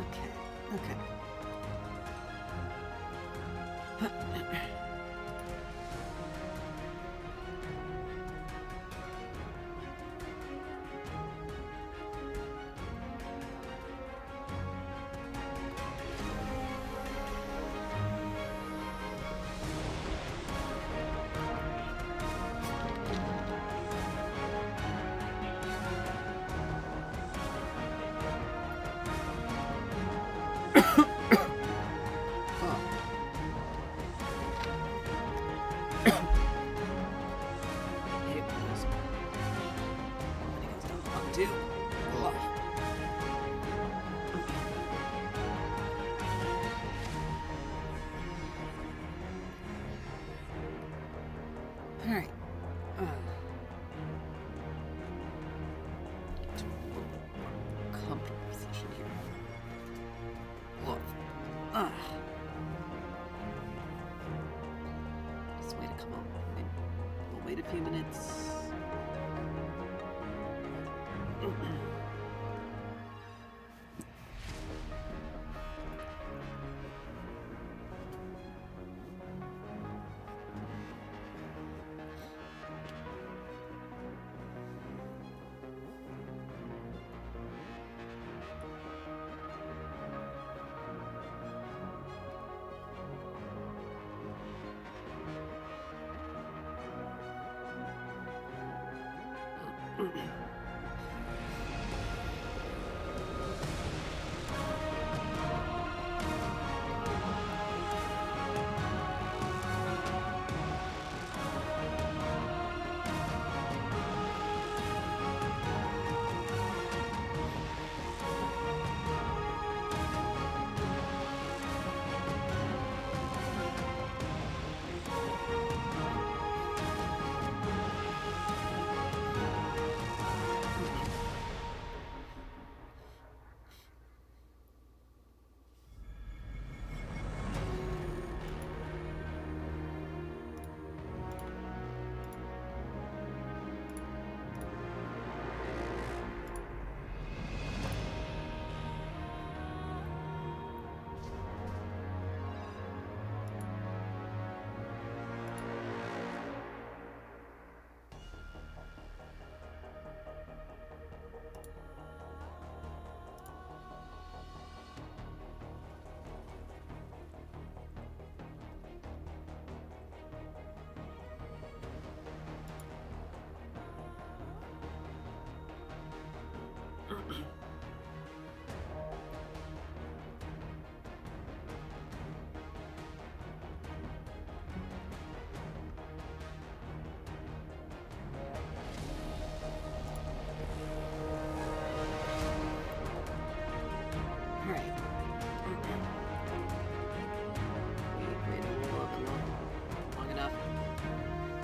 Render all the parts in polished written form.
Okay. Alright. Comfortable position here. Look. Just wait to come up. We'll wait a few minutes.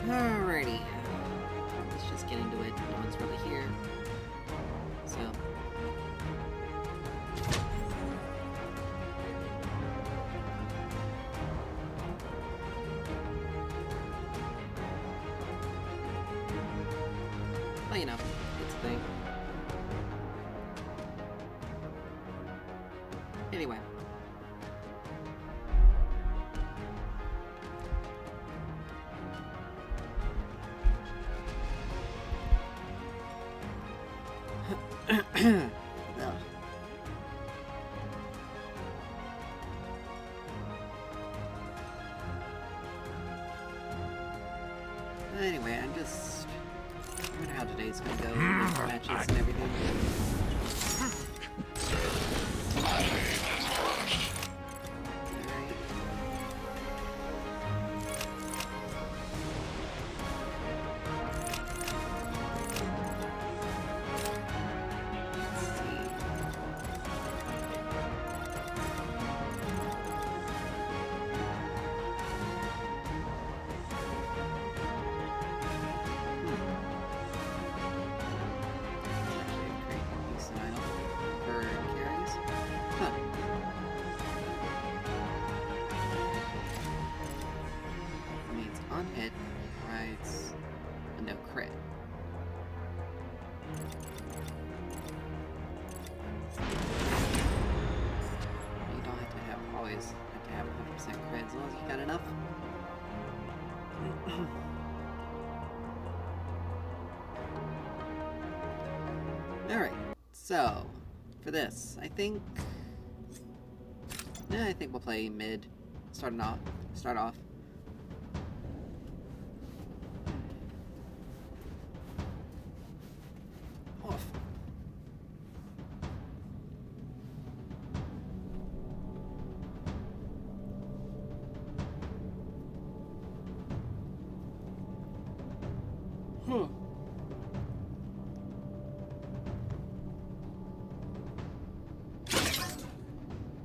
Alrighty. Let's just get into it. No one's really here. So. Well, you know, it's a thing. Anyway. Anyway, I'm just wondering how today's gonna go with matches and everything. long as you got enough. Alright, so for this, I think we'll play mid. Start off. Off.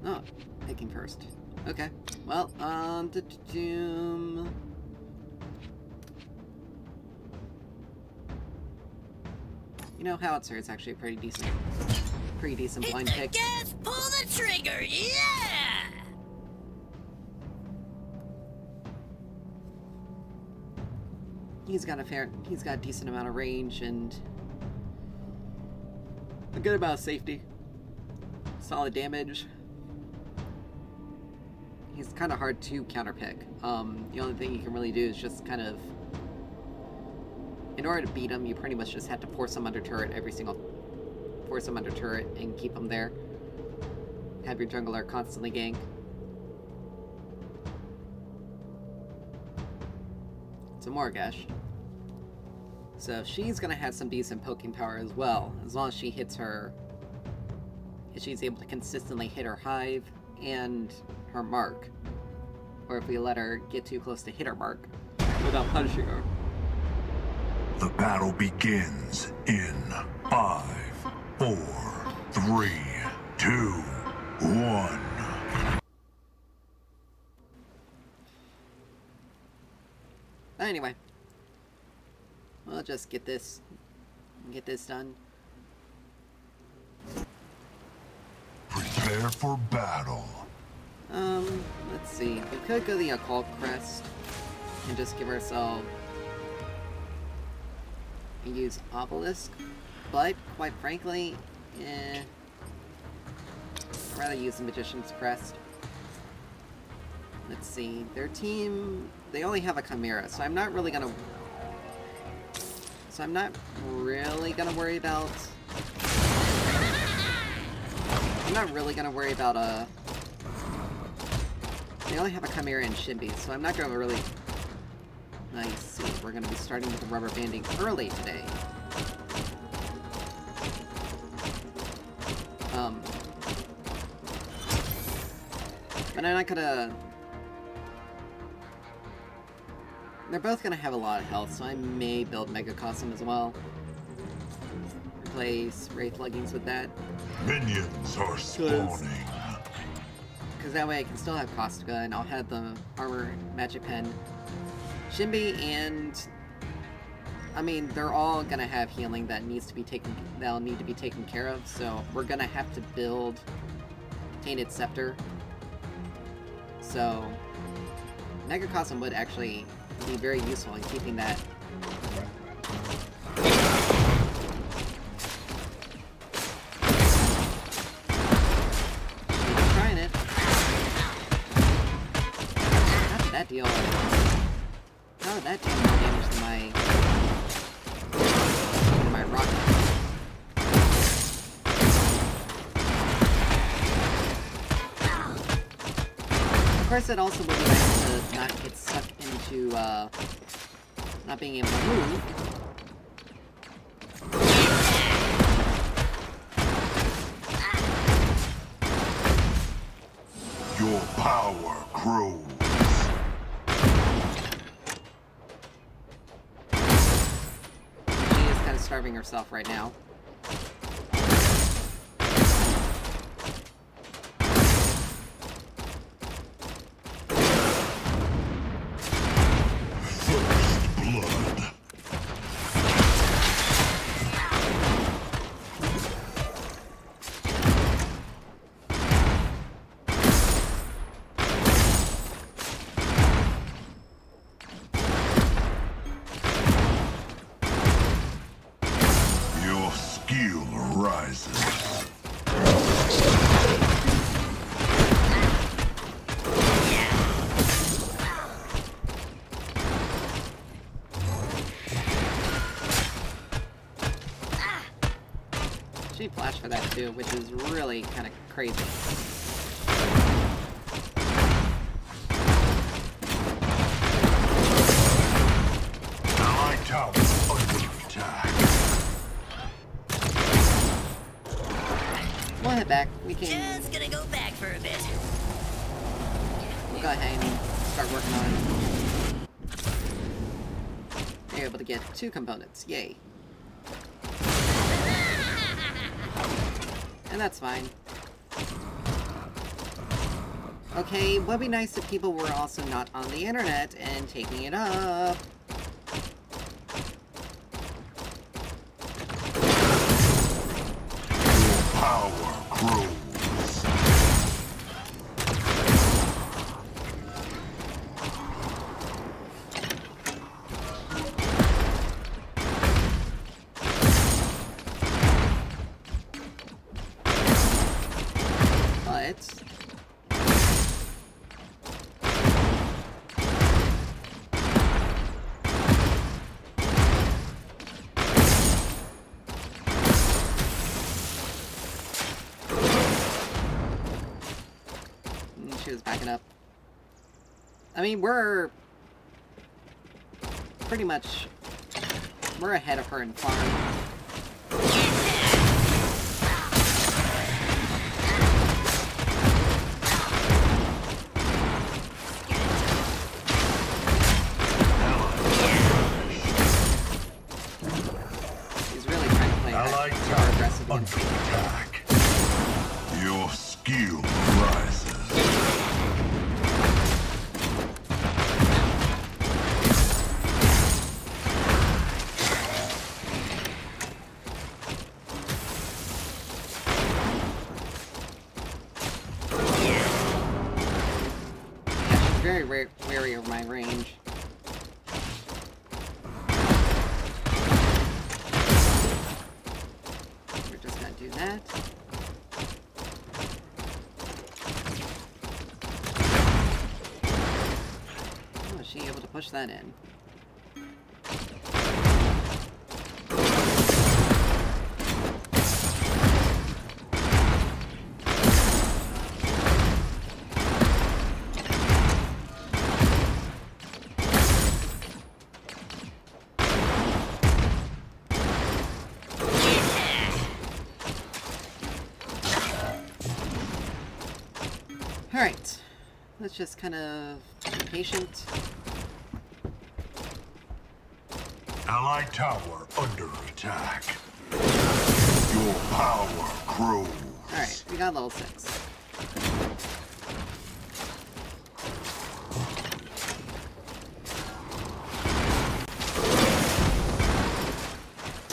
Oh, picking first. Okay. Well, you know, Howitzer is actually a pretty decent blind pick. Gas, pull the trigger, yeah! He's got a decent amount of range and a good amount of safety. Solid damage. He's kind of hard to counterpick. The only thing you can really do is just kind of, in order to beat him, you pretty much just have to force him under turret and keep him there. Have your jungler constantly gank. It's a Morgash. So she's gonna have some decent poking power as well, as long as she hits her. If she's able to consistently hit her hive and her mark, or if we let her get too close to hit her mark without punishing her. The battle begins in 5, 4, 3, 2, 1. Anyway, we'll just get this done. Prepare for battle. Let's see. We could go the Occult Crest and just give ourselves and use Obelisk, but quite frankly, I'd rather use the Magician's Crest. Let's see. Their team, they only have a Chimera, so I'm not really gonna worry about. They only have a Chimera and Shinbi, so I'm not gonna really. I see. We're gonna be starting with the rubber banding early today. But I'm not gonna. They're both gonna have a lot of health, so I may build Mega Cosm as well. Replace Wraith Leggings with that. Minions are spawning. Because that way I can still have Caustica, and I'll have the Armor Magic Pen. Shinbi and... I mean, they're all gonna have healing that'll need to be taken care of, so we're gonna have to build Tainted Scepter. So, Mega Cosm would actually be very useful in keeping that. Trying it. How did that deal? How did that do more damage than my rocket? Of course, it also would be nice to not get sucked into not being able to move. Your power grows. She is kind of starving herself right now. Your She flashed for that too, which is really kind of crazy. Allied tower under attack. We'll head back. We can. Just gonna go back for a bit. We'll go ahead and start working on it. You're able to get 2 components. Yay. And that's fine. Okay, would be nice if people were also not on the internet and taking it up. Your power grows. But she was backing up. I mean, we're pretty much ahead of her in farm. He's really trying to play Allied that tower aggressive under against me. attack. Your skill rises. She's very wary of my range. We're just gonna do that. Oh, is she able to push that in? Alright, let's just kind of be patient. Allied tower under attack. Your power grows. Alright, we got level 6.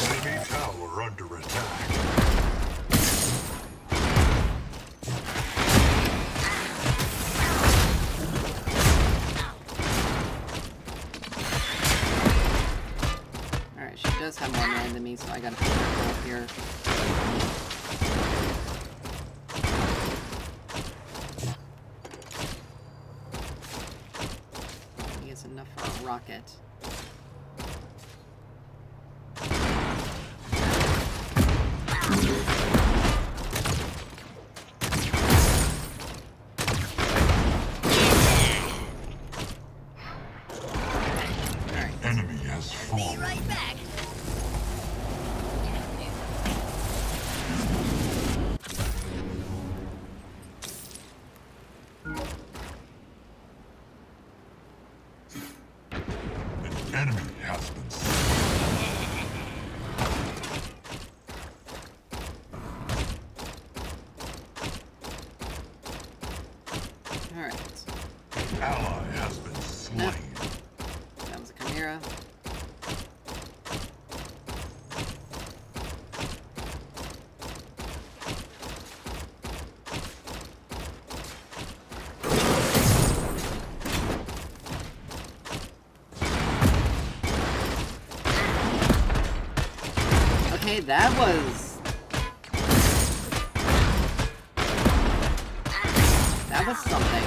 Enemy tower under attack. Alright, she does have more land than me, so I gotta put her up here. He has enough for a rocket. Alright. Enemy has Be fallen. right back. An enemy has been slain. Alright. An ally has been slain. That was a Chimera. Okay, that was something.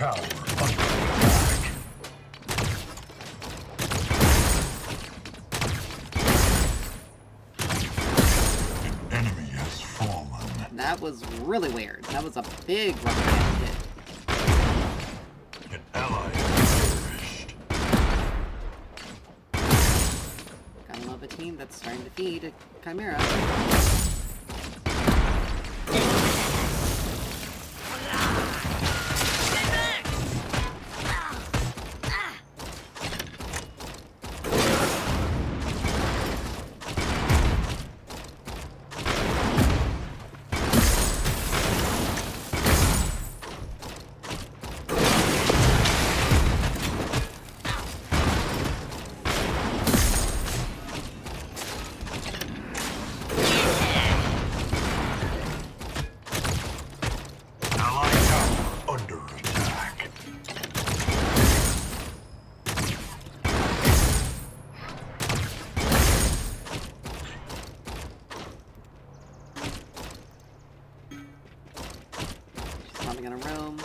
tower under attack. An enemy has fallen. That was really weird. That was a big rubber band hit. An ally has perished. Gotta love a team that's starting to feed a Chimera. Probably gonna roam.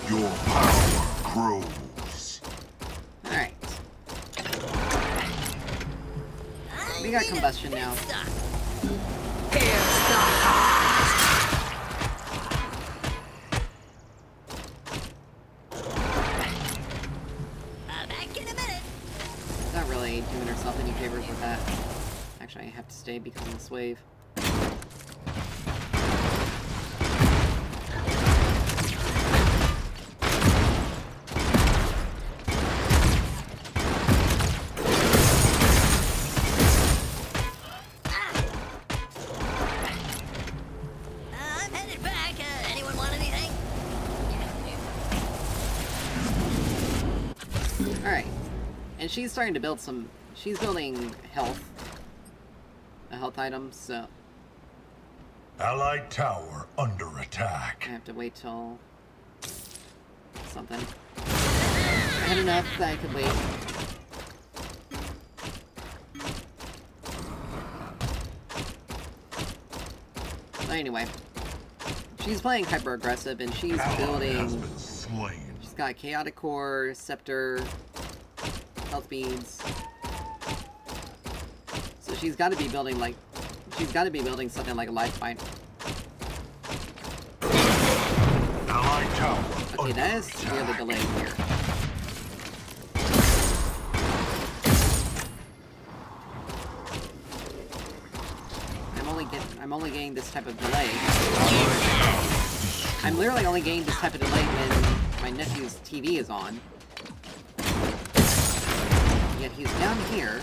Your power grows. Alright. We got combustion now. Not really doing herself any favors with that. Actually, I have to stay because of this wave. I'm headed back. Anyone want anything? Alright. And she's starting to build some... She's building health. A health item, so... Allied tower under attack. I have to wait till... something. I had enough that I could wait. But anyway. She's playing hyper-aggressive, and she's Ally has building... been slain. She's got Chaotic Core, Scepter, Health Beads. So she's got to be building, like... She's got to be building something like a Life Finder. Allied tower Okay, under that is attack. really delayed here. I'm only getting this type of delay. I'm literally only getting this type of delay when my nephew's TV is on. Yet he's down here.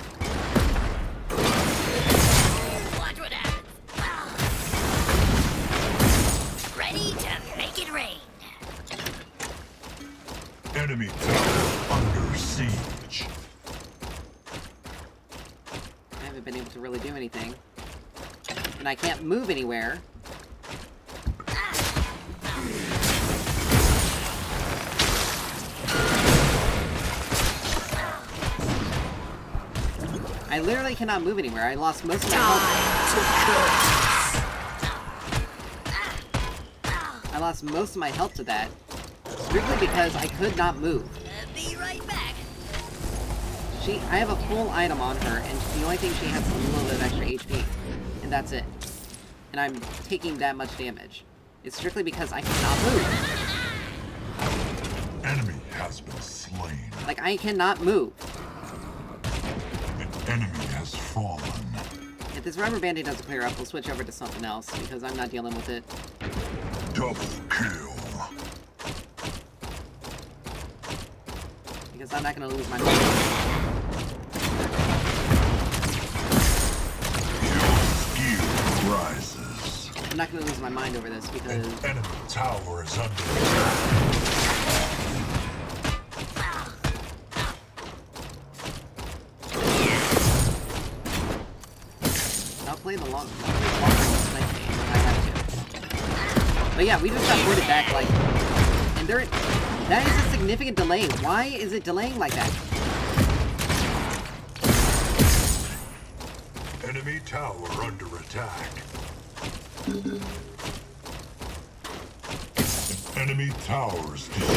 Watch what happens. Ready to make it rain. Enemy tower under siege. I haven't been able to really do anything. And I can't move anywhere. I literally cannot move anywhere. I lost most of my health. I lost most of my health to that. Strictly because I could not move. Be right back. I have a full item on her, and the only thing she has is a little bit of extra HP. And that's it. And I'm taking that much damage. It's strictly because I cannot move. Enemy has been slain. Like, I cannot move. An enemy has fallen. If this rubber banding doesn't clear up, we'll switch over to something else, because I'm not dealing with it. Double kill. Because I'm not going to lose my mind. Your skill rises. I'm not going to lose my mind over this, An because... enemy tower is under attack. I'll play the long game if I have to. But yeah, we just got ported back, like... And there... That is a significant delay. Why is it delaying like that? Enemy tower under attack. Enemy towers destroyed.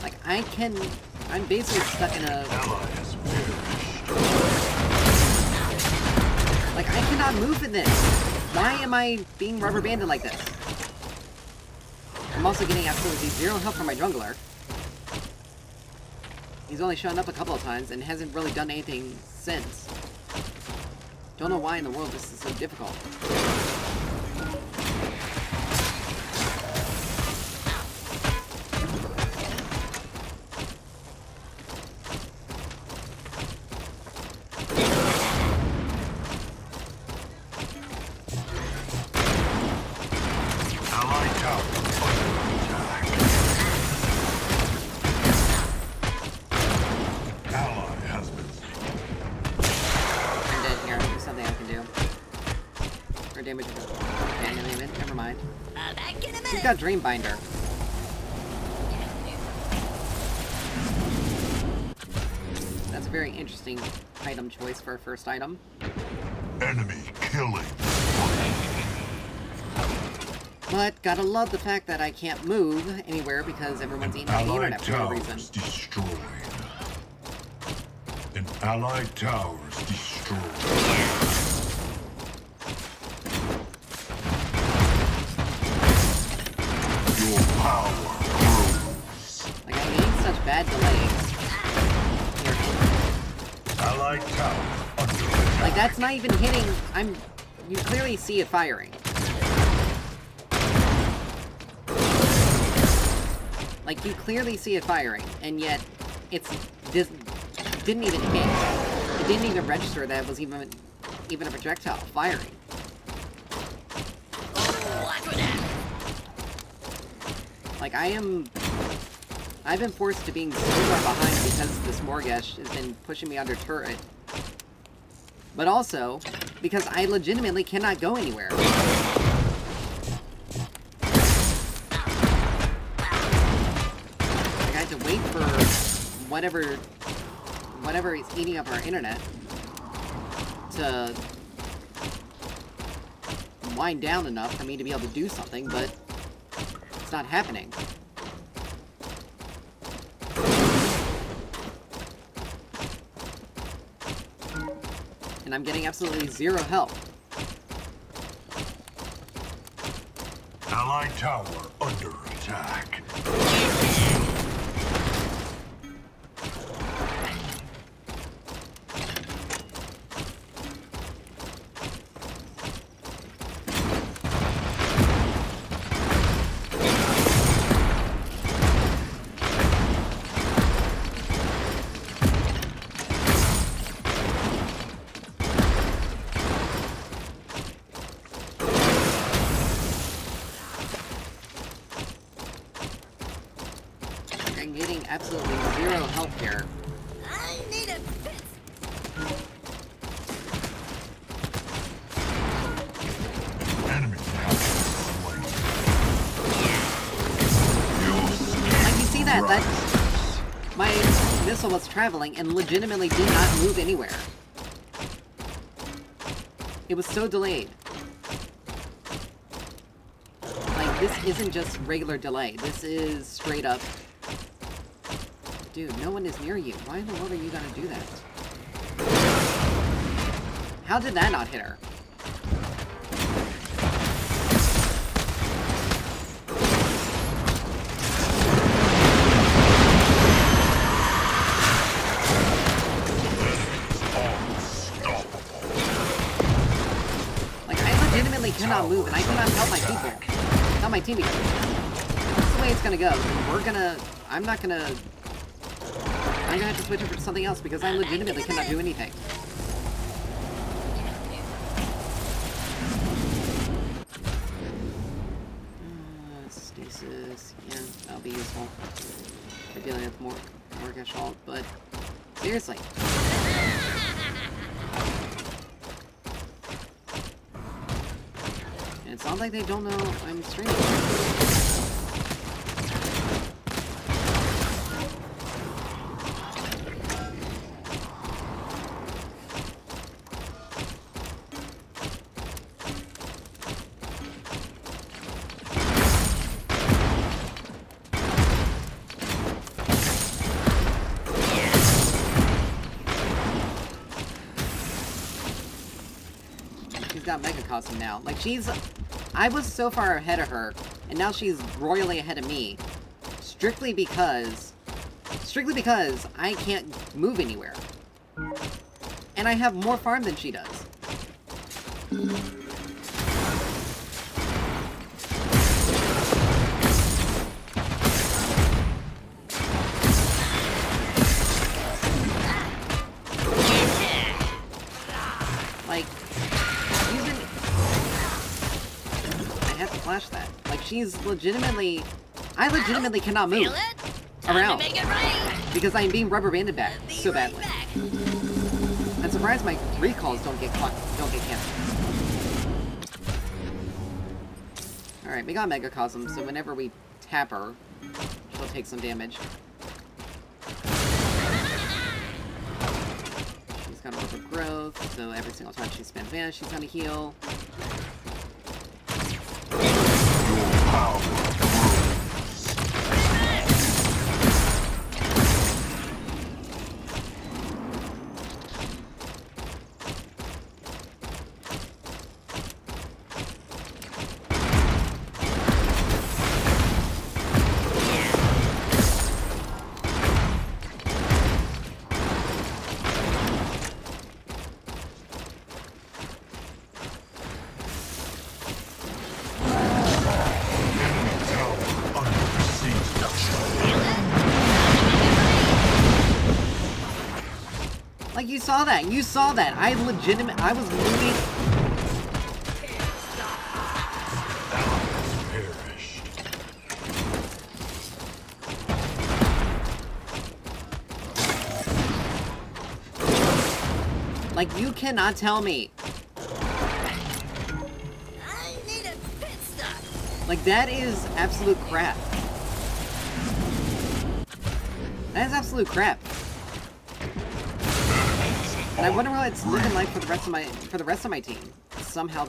Like, I'm basically stuck in a... Ally has perished. Like, I cannot move in this. Why am I being rubber banded like this? I'm also getting absolutely zero help from my jungler. He's only shown up a couple of times and hasn't really done anything since. Don't know why in the world this is so difficult. Allied tower under attack. Ally has been I'm dead here. There's something I can do. Or damage. Okay, never mind. Back in a He's minute. got Dreambinder. That's a very interesting item choice for a first item. enemy killing. But gotta love the fact that I can't move anywhere because everyone's eating on the Allied internet for no reason. towers destroyed. An allied towers destroyed. Your power grows. Like, I hate such bad delays. Here. Allied tower under attack. Like, that's not even hitting. You clearly see it firing. Like, you clearly see it firing, and yet didn't even hit. It didn't even register that it was even a projectile firing. Watch for that. Like, I've been forced to being so far behind because this Morgesh has been pushing me under turret. But also, because I legitimately cannot go anywhere. To wait for whatever is eating up our internet to wind down enough for me to be able to do something, but it's not happening. And I'm getting absolutely zero help. Allied tower under attack. I'm getting absolutely zero help here. I need a fix. Enemy has been slain. Like, you see that? My missile was traveling and legitimately did not move anywhere. It was so delayed. Like, this isn't just regular delay. This is straight up... Dude, no one is near you. Why in the world are you gonna do that? How did that not hit her? Like, I legitimately cannot move, and I cannot help my people. Not my teammates. That's the way it's gonna go. I'm gonna have to switch over to something else because I legitimately cannot do anything. Stasis, yeah, that'll be useful for dealing with more Morgesh ult, but seriously. Sounds like they don't know I'm streaming. Got Megacosm now. Like, I was so far ahead of her, and now she's royally ahead of me. Strictly because I can't move anywhere. And I have more farm than she does. Like, flash that. Like, I legitimately cannot move around because I'm being rubber banded back so badly. I'm surprised my recalls don't get canceled. Alright, we got Megacosm, so whenever we tap her, she'll take some damage. She's got a Orb of Growth, so every single time she spends mana, she's gonna heal. Like, you saw that. I was moving. Like, you cannot tell me. I need a pit stop. Like, that is absolute crap. That is absolute crap. And I wonder what it's looking like for the rest of my team. Somehow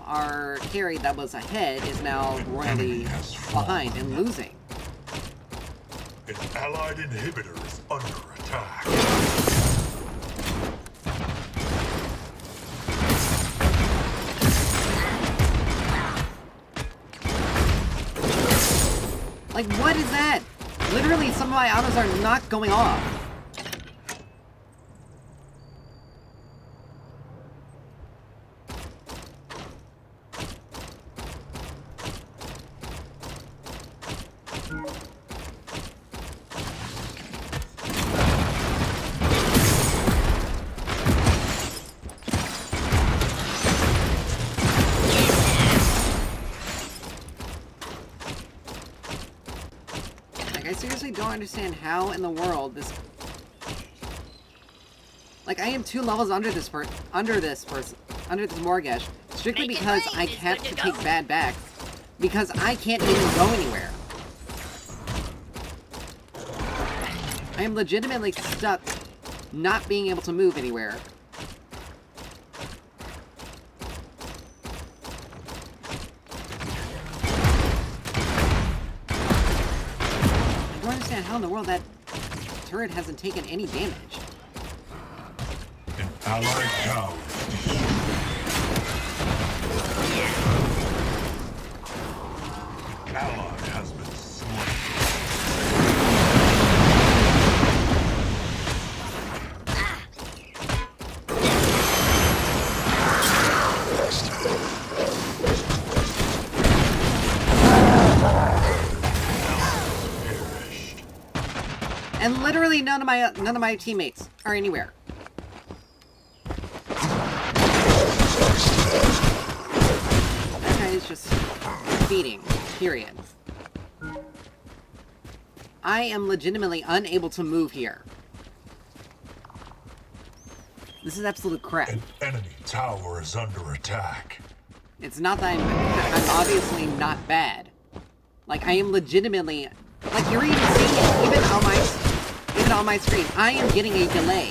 our carry that was ahead is now royally behind and losing. An allied inhibitor is under attack. Like, what is that? Literally, some of my autos are not going off. I seriously don't understand how in the world this... Like, I am 2 levels under this Morgash, strictly because I have to take bad backs, because I can't even go anywhere. I am legitimately stuck not being able to move anywhere. I don't understand how in the world that turret hasn't taken any damage. An allied tower. An ally has been slain. And literally none of my teammates are anywhere. That guy is just feeding, period. I am legitimately unable to move here. This is absolute crap. An enemy tower is under attack. It's not that I'm obviously not bad. Like, I am legitimately... Like, you're even seeing it, even on my screen. I am getting a delay.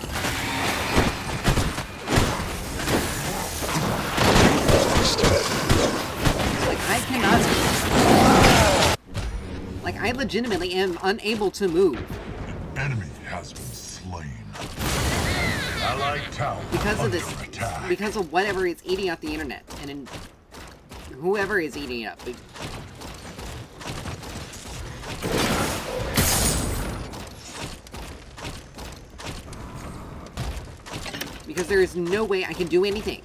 Like, I cannot... Like, I legitimately am unable to move. An enemy has been slain. Allied tower Because of under this... attack. Because of whatever is eating up the internet. And whoever is eating it up. Because there is no way I can do anything.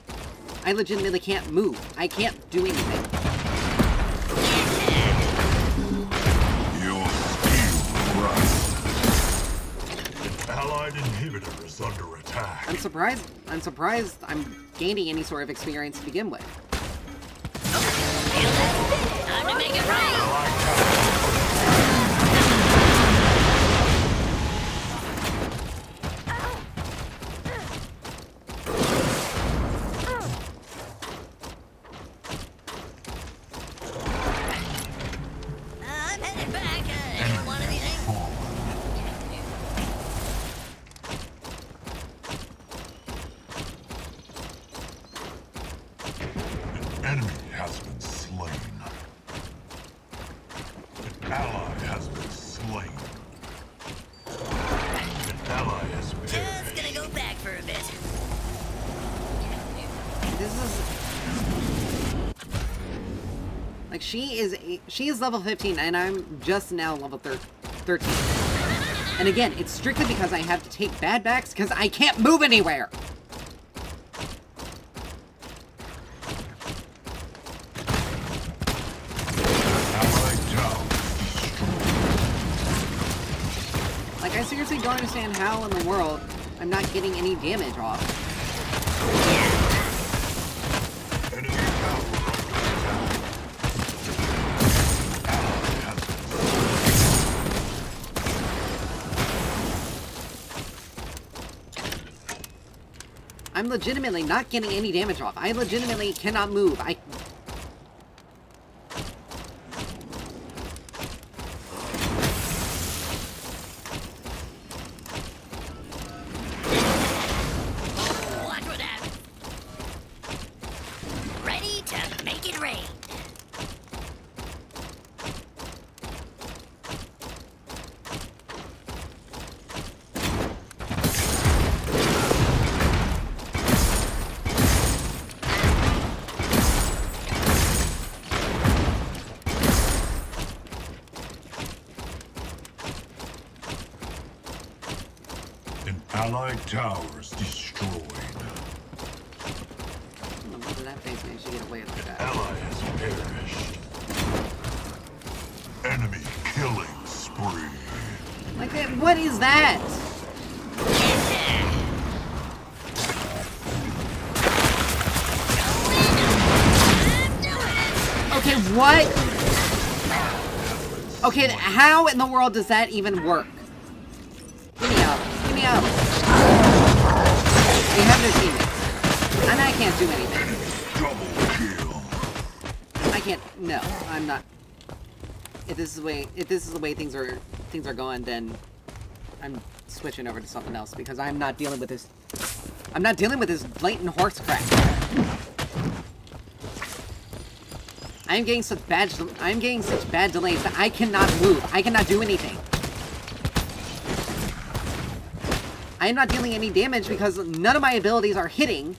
I legitimately can't move. I can't do anything. Your skill rusts. An allied inhibitor is under attack. I'm surprised I'm gaining any sort of experience to begin with. Time to make it rain. Allied tower. I'm headed back. Anyone want anything? An enemy has been slain. An ally has been slain. An ally has Just perished. gonna go back for a bit. This is... Like, she is level 15, and I'm just now level 13. And again, it's strictly because I have to take bad backs, because I can't move anywhere! Allied tower destroyed. Like, I seriously don't understand how in the world I'm not getting any damage off. Enemy tower under attack. Ally has been I'm legitimately not getting any damage off. I legitimately cannot move. Watch what happens. Ready to make it rain. An allied tower is destroyed. What did that face manage to get away like that? Ally has perished. Enemy killing spree. Like, what is that? Okay, what? Okay, how in the world does that even work? Give me out. Give me out. They have their teammates. And I can't do anything. Double kill. I can't. No, I'm not. If this is the way things are going, then I'm switching over to something else because I'm not dealing with this. I'm not dealing with this blatant horse crap. I'm getting such bad delays that I cannot move. I cannot do anything. I am not dealing any damage because none of my abilities are hitting.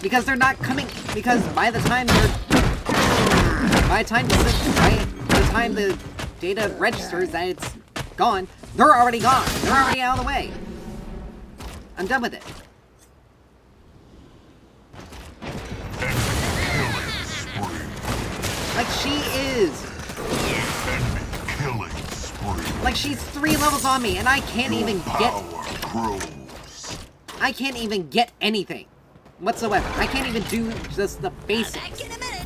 Because they're not coming. Because by the time the data registers that it's gone, they're already gone. They're already out of the way. I'm done with it. Like, she is. Enemy killing spree. Like, she's 3 levels on me, and I can't even get... Power grows. I can't even get anything whatsoever. I can't even do just the basics. Back in a minute.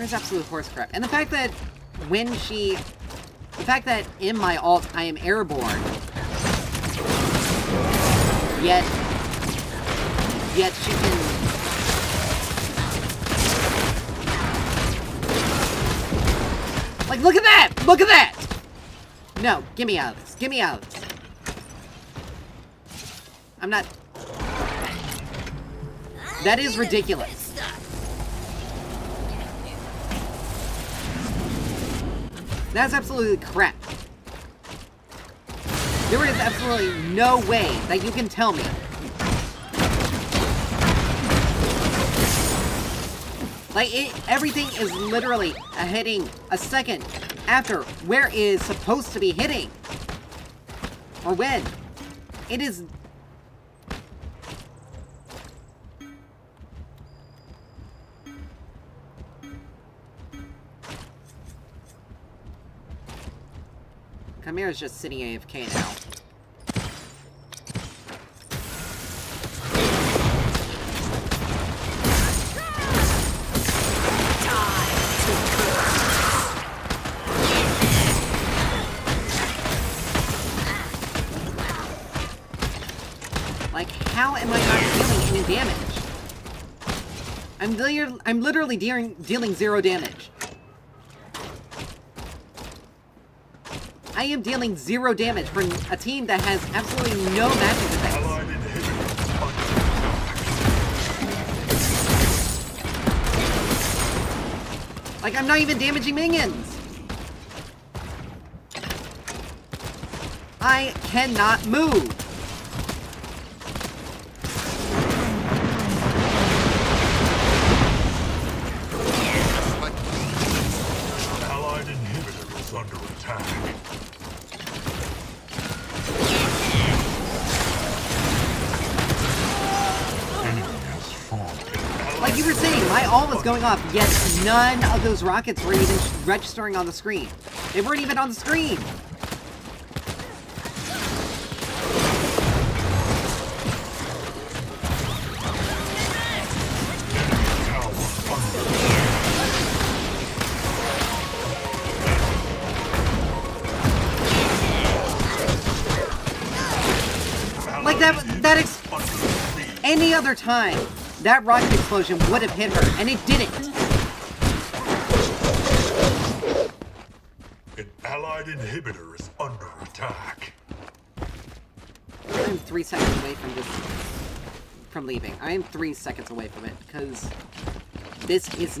That's absolute horse crap. And the fact that the fact that in my ult I am airborne, yet she can... Like, look at that! Look at that! No, get me out of this. Get me out of this. I'm not... That is ridiculous. That's absolutely crap. There is absolutely no way that you can tell me like, everything is literally hitting a second after where it is supposed to be hitting. Or when. It is... Chimera's just sitting AFK now. Like, how am I not dealing any damage? I'm literally dealing 0 damage. I am dealing 0 damage for a team that has absolutely no magic effects. Like, I'm not even damaging minions. I cannot move. Allied inhibitor is under attack. Like you were saying, my ult was going off, yet none of those rockets were even registering on the screen. They weren't even on the screen. Like any other time, that rocket explosion would have hit her, and it didn't. An allied inhibitor is under attack. I'm 3 seconds away from leaving. I am 3 seconds away from it, because this is...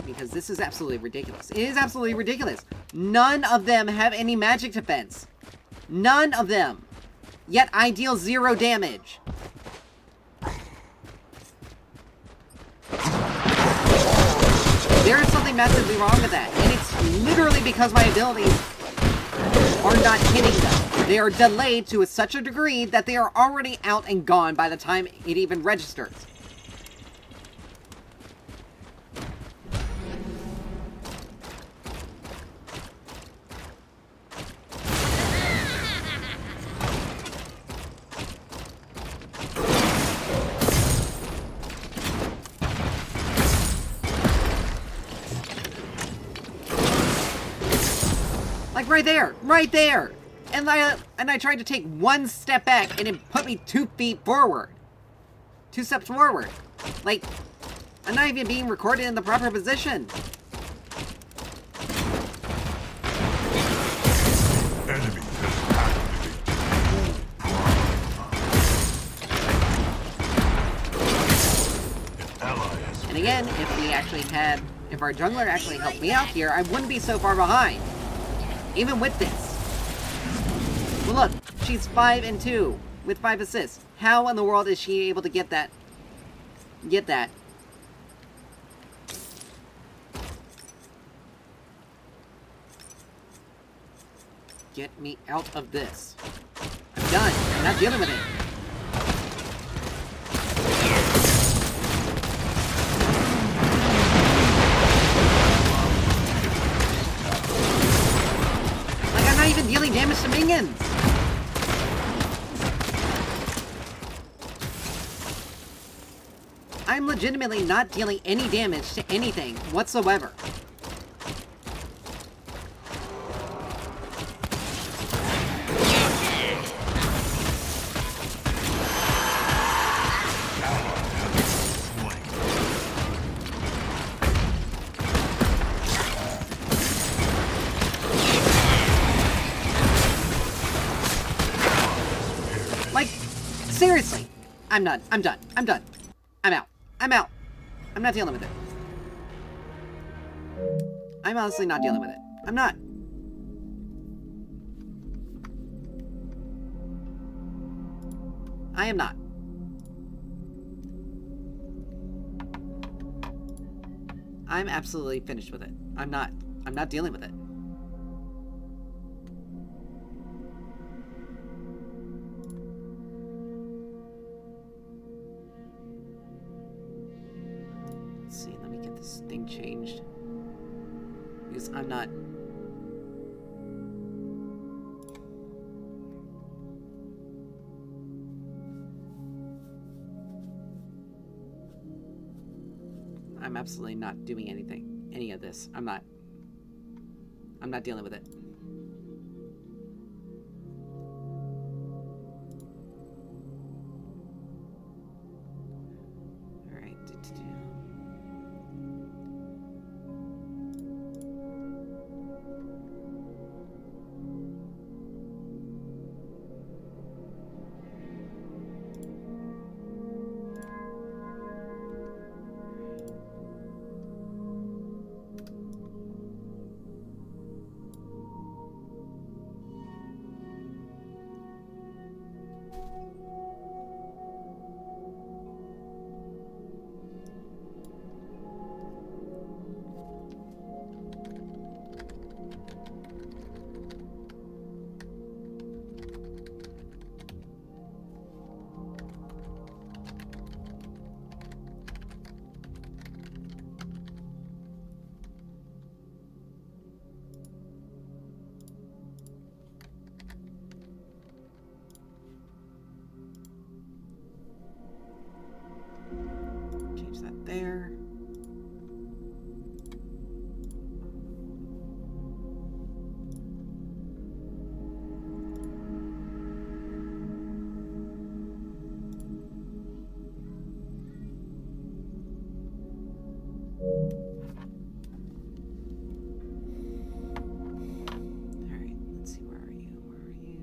Because this is absolutely ridiculous. It is absolutely ridiculous. None of them have any magic defense. None of them. Yet I deal 0 damage. There is something massively wrong with that. And it's literally because my abilities are not hitting them. They are delayed to such a degree that they are already out and gone by the time it even registers. Like right there! And I tried to take 1 step back and it put me 2 feet forward. 2 steps forward. Like, I'm not even being recorded in the proper position. Enemy has activated. An ally has And again, if our jungler actually helped me out here, I wouldn't be so far behind. Even with this. Well look, she's 5 and 2 with 5 assists. How in the world is she able to get that? Get me out of this. I'm done. I'm not dealing with it. Like, I'm not even dealing damage to minions. I'm legitimately not dealing any damage to anything whatsoever. Like, seriously. I'm done. I'm done. I'm done. I'm out. I'm out. I'm not dealing with it. I'm honestly not dealing with it. I'm not. I am not. I'm absolutely finished with it. I'm not dealing with it. Let's see, let me get this thing changed. Because I'm not... I'm absolutely not doing anything. Any of this. I'm not dealing with it. Alright, change that there. Alright, let's see, where are you? Where are you?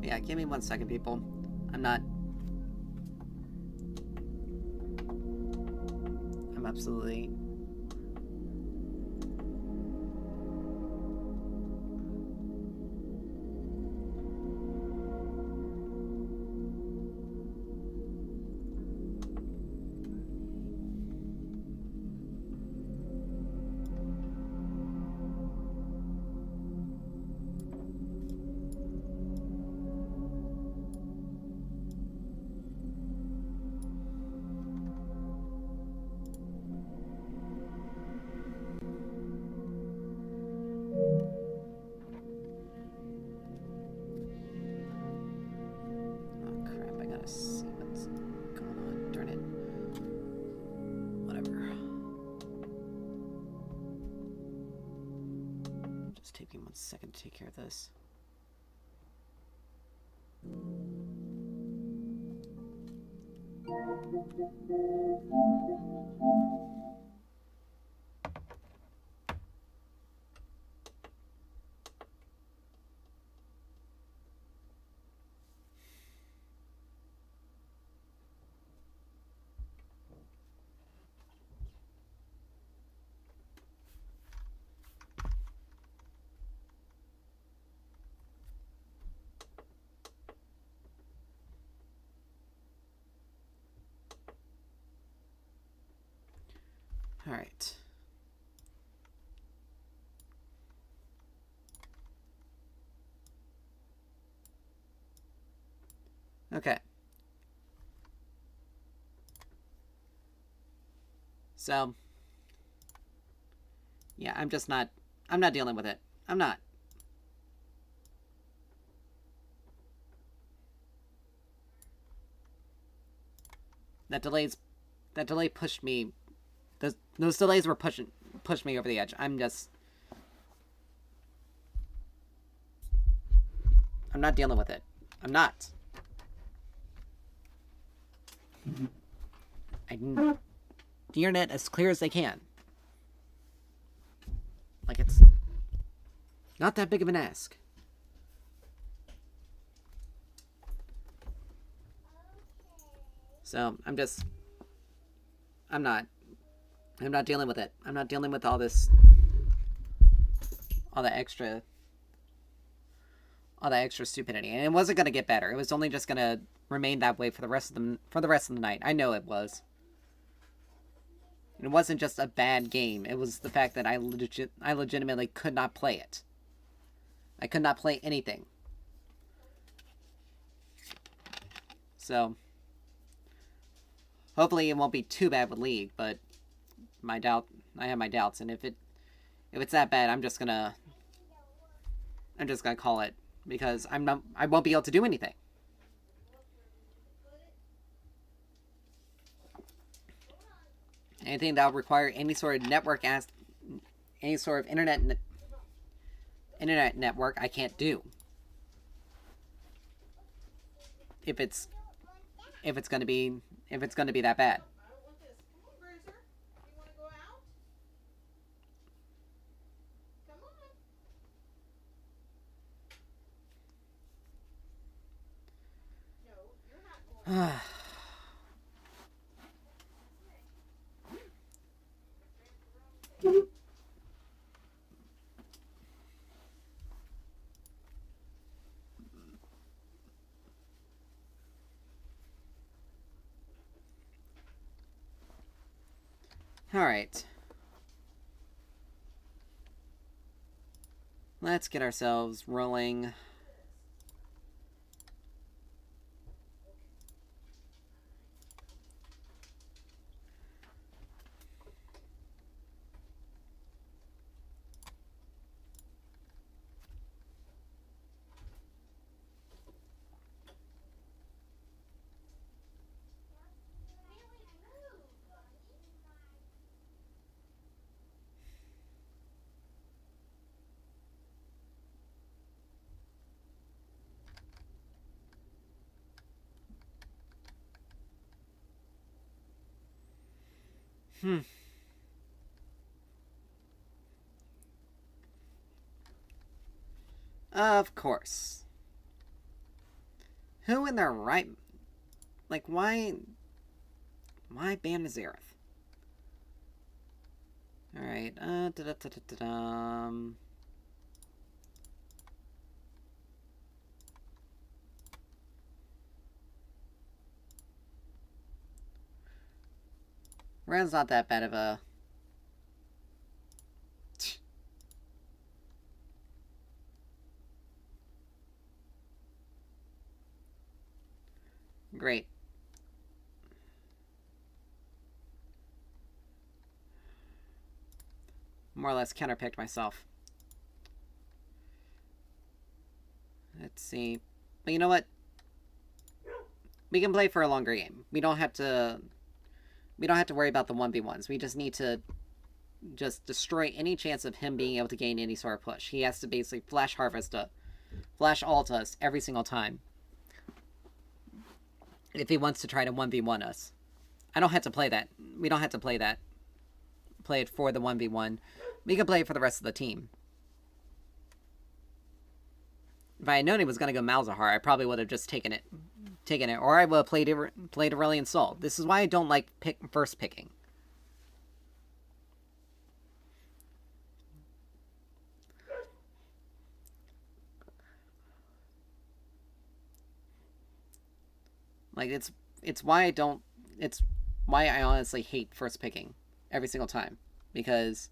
Yeah, give me 1 second, people. I'm absolutely... Oh crap, I gotta see what's going on. Darn it. Whatever. Just taking 1 second to take care of this. Alright. Okay. So, yeah, I'm not dealing with it. I'm not. That delay pushed me, those delays were pushed me over the edge. I'm not dealing with it. I'm not. The internet as clear as they can. Like, it's not that big of an ask. So, I'm not dealing with it. I'm not dealing with all the extra stupidity. And it wasn't going to get better. It was only just going to remain that way for the rest of the night. I know it was. It wasn't just a bad game. It was the fact that I legitimately could not play it. I could not play anything. So, hopefully it won't be too bad with League, but I have my doubts, and if it's that bad, I'm just gonna call it, because I won't be able to do anything. Anything that will require any sort of any sort of internet network, I can't do. If it's gonna be that bad. Alright. Let's get ourselves rolling. Of course. Who in their right... Like, why ban Nazareth? Alright, Ren's not that bad of a... Great. More or less counterpicked myself. Let's see. But you know what? We can play for a longer game. We don't have to worry about the 1v1s. We just need to destroy any chance of him being able to gain any sort of push. He has to basically flash ult us every single time. If he wants to try to 1v1 us. I don't have to play that. We don't have to play that. Play it for the 1v1. We can play it for the rest of the team. If I had known he was going to go Malzahar, I probably would have just taken it. Or I would have played Aurelion Sol. This is why I don't like first picking. Like, it's why I don't... It's why I honestly hate first picking. every single time, because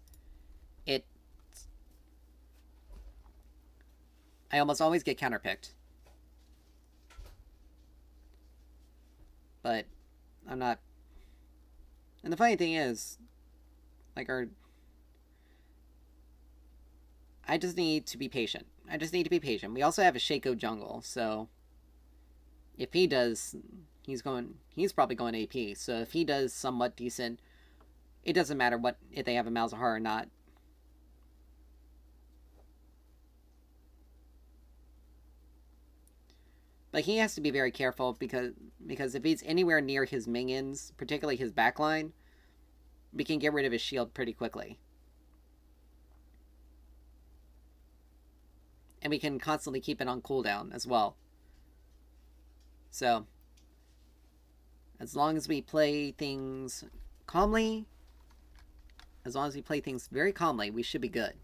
it... I almost always get counterpicked. But I'm not... And the funny thing is, like, I just need to be patient. We also have a Shaco jungle, so if he does, he's probably going AP. So if he does somewhat decent, it doesn't matter if they have a Malzahar or not. But he has to be very careful because if he's anywhere near his minions, particularly his backline, we can get rid of his shield pretty quickly. And we can constantly keep it on cooldown as well. So, as long as we play things calmly, as long as we play things very calmly, we should be good.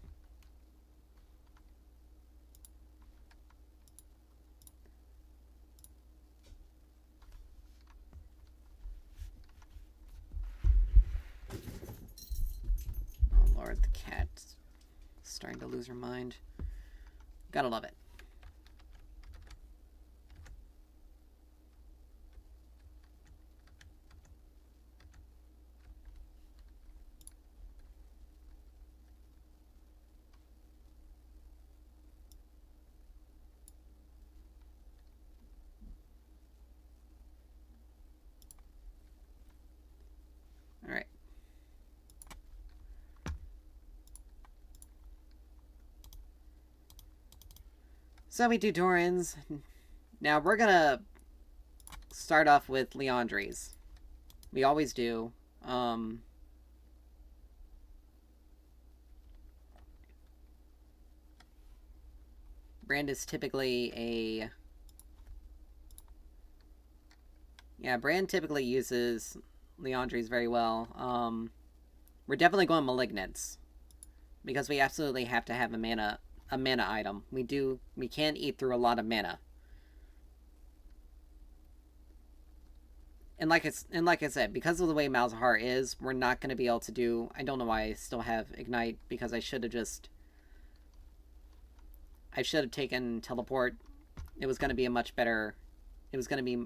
Oh lord, the cat's starting to lose her mind. Gotta love it. Alright. So we do Doran's. Now we're gonna start off with Leandri's. We always do. Brand is typically a... Yeah, Brand typically uses Leandri's very well. We're definitely going Malignants, because we absolutely have to have a mana item. We can't eat through a lot of mana. And like I said, because of the way Malzahar is, we're not going to be able to do... I don't know why I still have Ignite, because I should have taken Teleport. It was going to be a much better... It was going to be...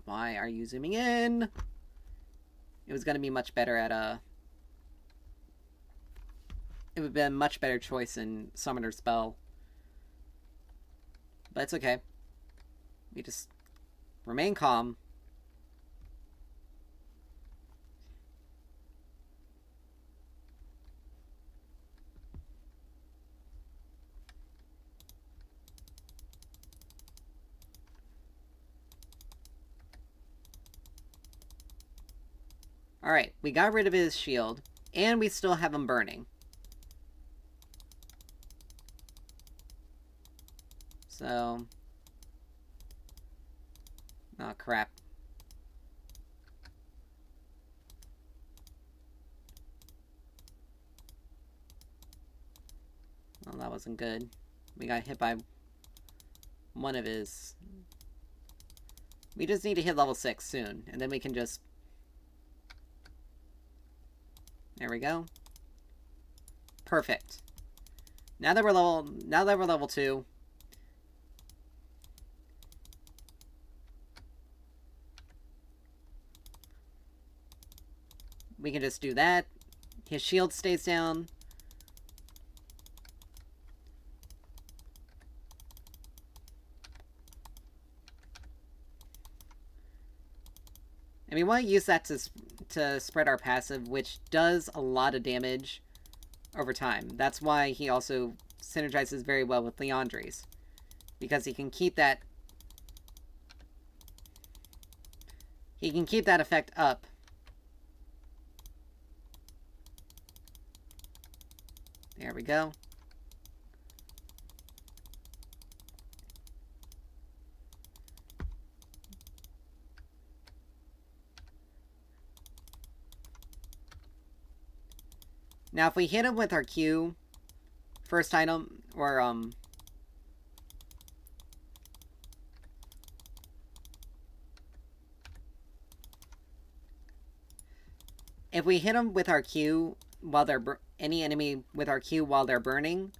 Why are you zooming in? It was going to be much better at a... It would have been a much better choice in Summoner Spell. But it's okay. We just remain calm. Alright, we got rid of his shield, and we still have him burning. So... Oh, crap. Well, that wasn't good. We got hit by one of his... We just need to hit level 6 soon, and then we can just... There we go. Perfect. Now that we're level 2, we can just do that. His shield stays down. And we want to use that to spread our passive, which does a lot of damage over time. That's why he also synergizes very well with Leandri's, because he can keep that effect up. There we go. Now, if we hit him with our Q, first item, or, if we hit them with our Q while they're any enemy with our Q while they're burning,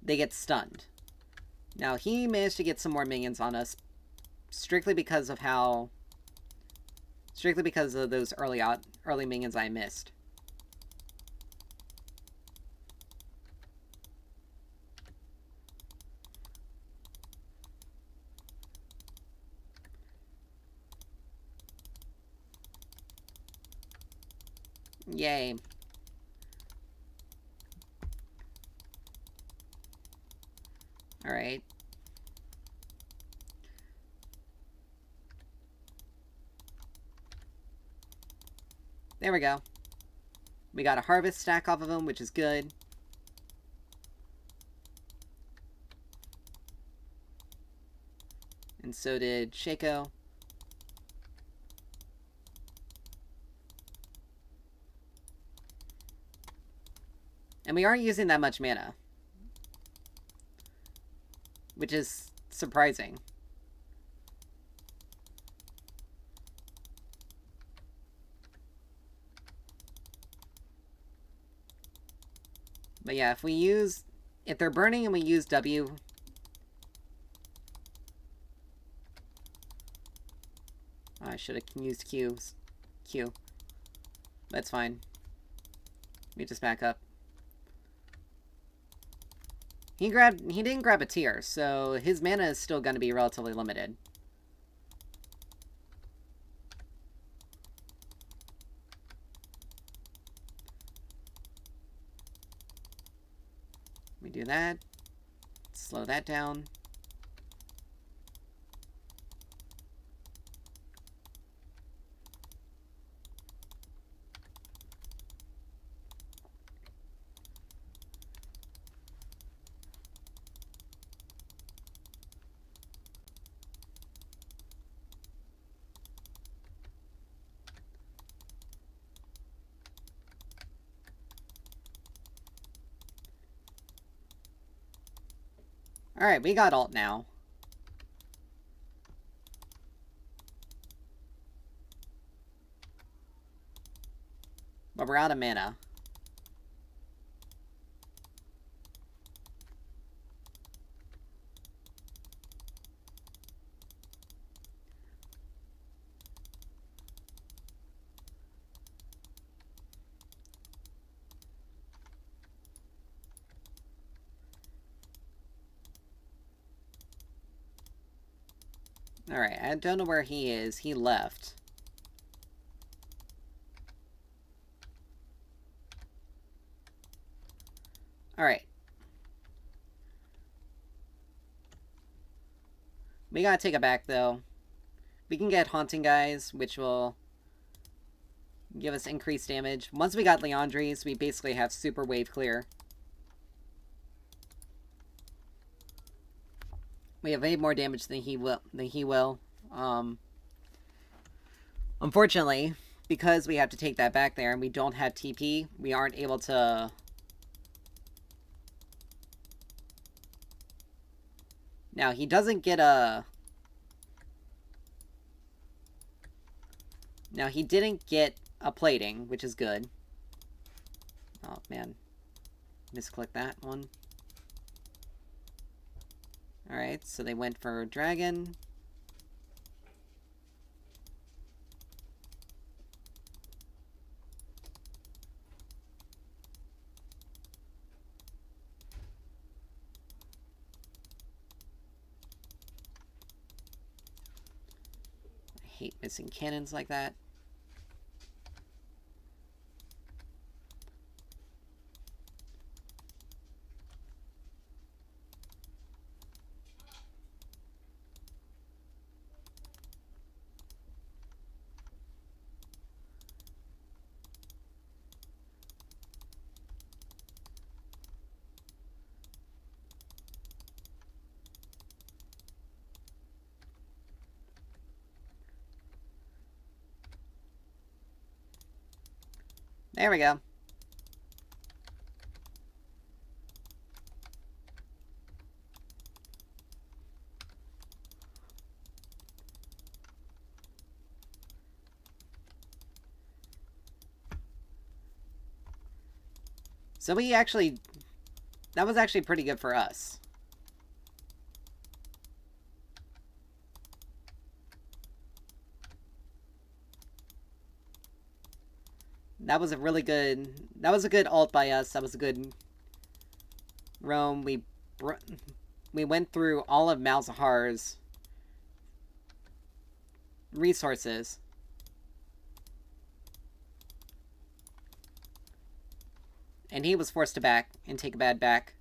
they get stunned. Now he managed to get some more minions on us, strictly because of those early minions I missed. Yay. Alright. There we go. We got a harvest stack off of him, which is good. And so did Shaco. And we aren't using that much mana, which is surprising. But yeah, if they're burning and we use W, I should have used Q. That's fine. Let me just back up. He didn't grab a tier, so his mana is still going to be relatively limited. We do that. Slow that down. Alright, we got ult now. But we're out of mana. Alright, I don't know where he is. He left. Alright. We gotta take it back, though. We can get Haunting Guys, which will give us increased damage. Once we got Leandries, we basically have super wave clear. We have way more damage than he will. Unfortunately, because we have to take that back there and we don't have TP, we aren't able to... Now, he doesn't get a... Now, he didn't get a plating, which is good. Oh, man. Misclick that one. Alright, so they went for Dragon. I hate missing cannons like that. There we go. So we actually... That was actually pretty good for us. That was a really good... That was a good ult by us. That was a good roam. We went through all of Malzahar's resources. And he was forced to back and take a bad back.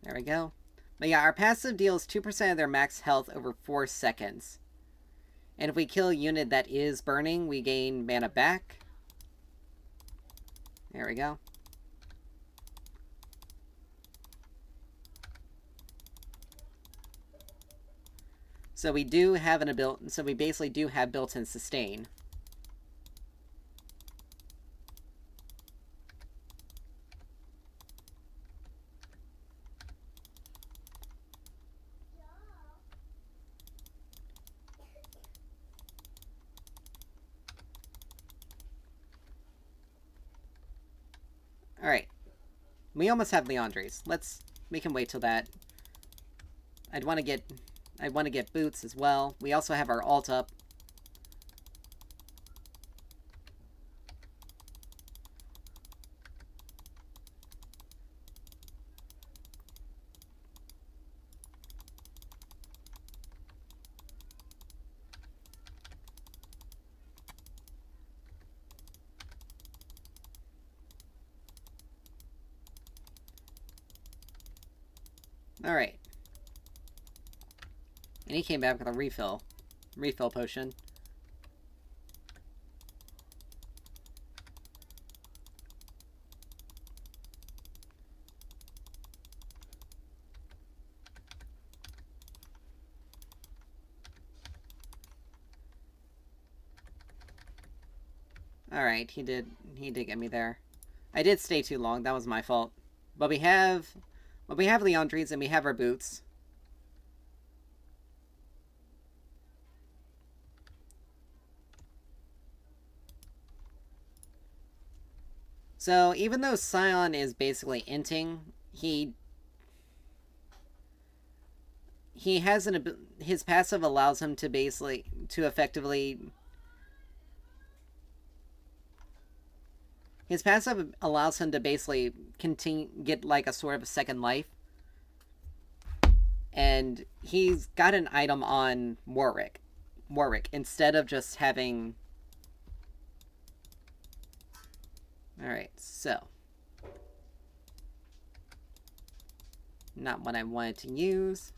There we go. But yeah, our passive deals 2% of their max health over 4 seconds. And if we kill a unit that is burning, we gain mana back. There we go. So we do have an ability, so we basically do have built-in sustain. Alright. We almost have Leandres. We can wait till that. I want to get boots as well. We also have our ult up. Alright. And he came back with a refill potion. Alright, he did get me there. I did stay too long, that was my fault. But we have Leandres and we have our boots. So, even though Scion is basically inting, he has his passive allows him to effectively... His passive allows him to basically get like a sort of a second life. And he's got an item on Warwick, instead of just having... Alright, so. Not what I wanted to use.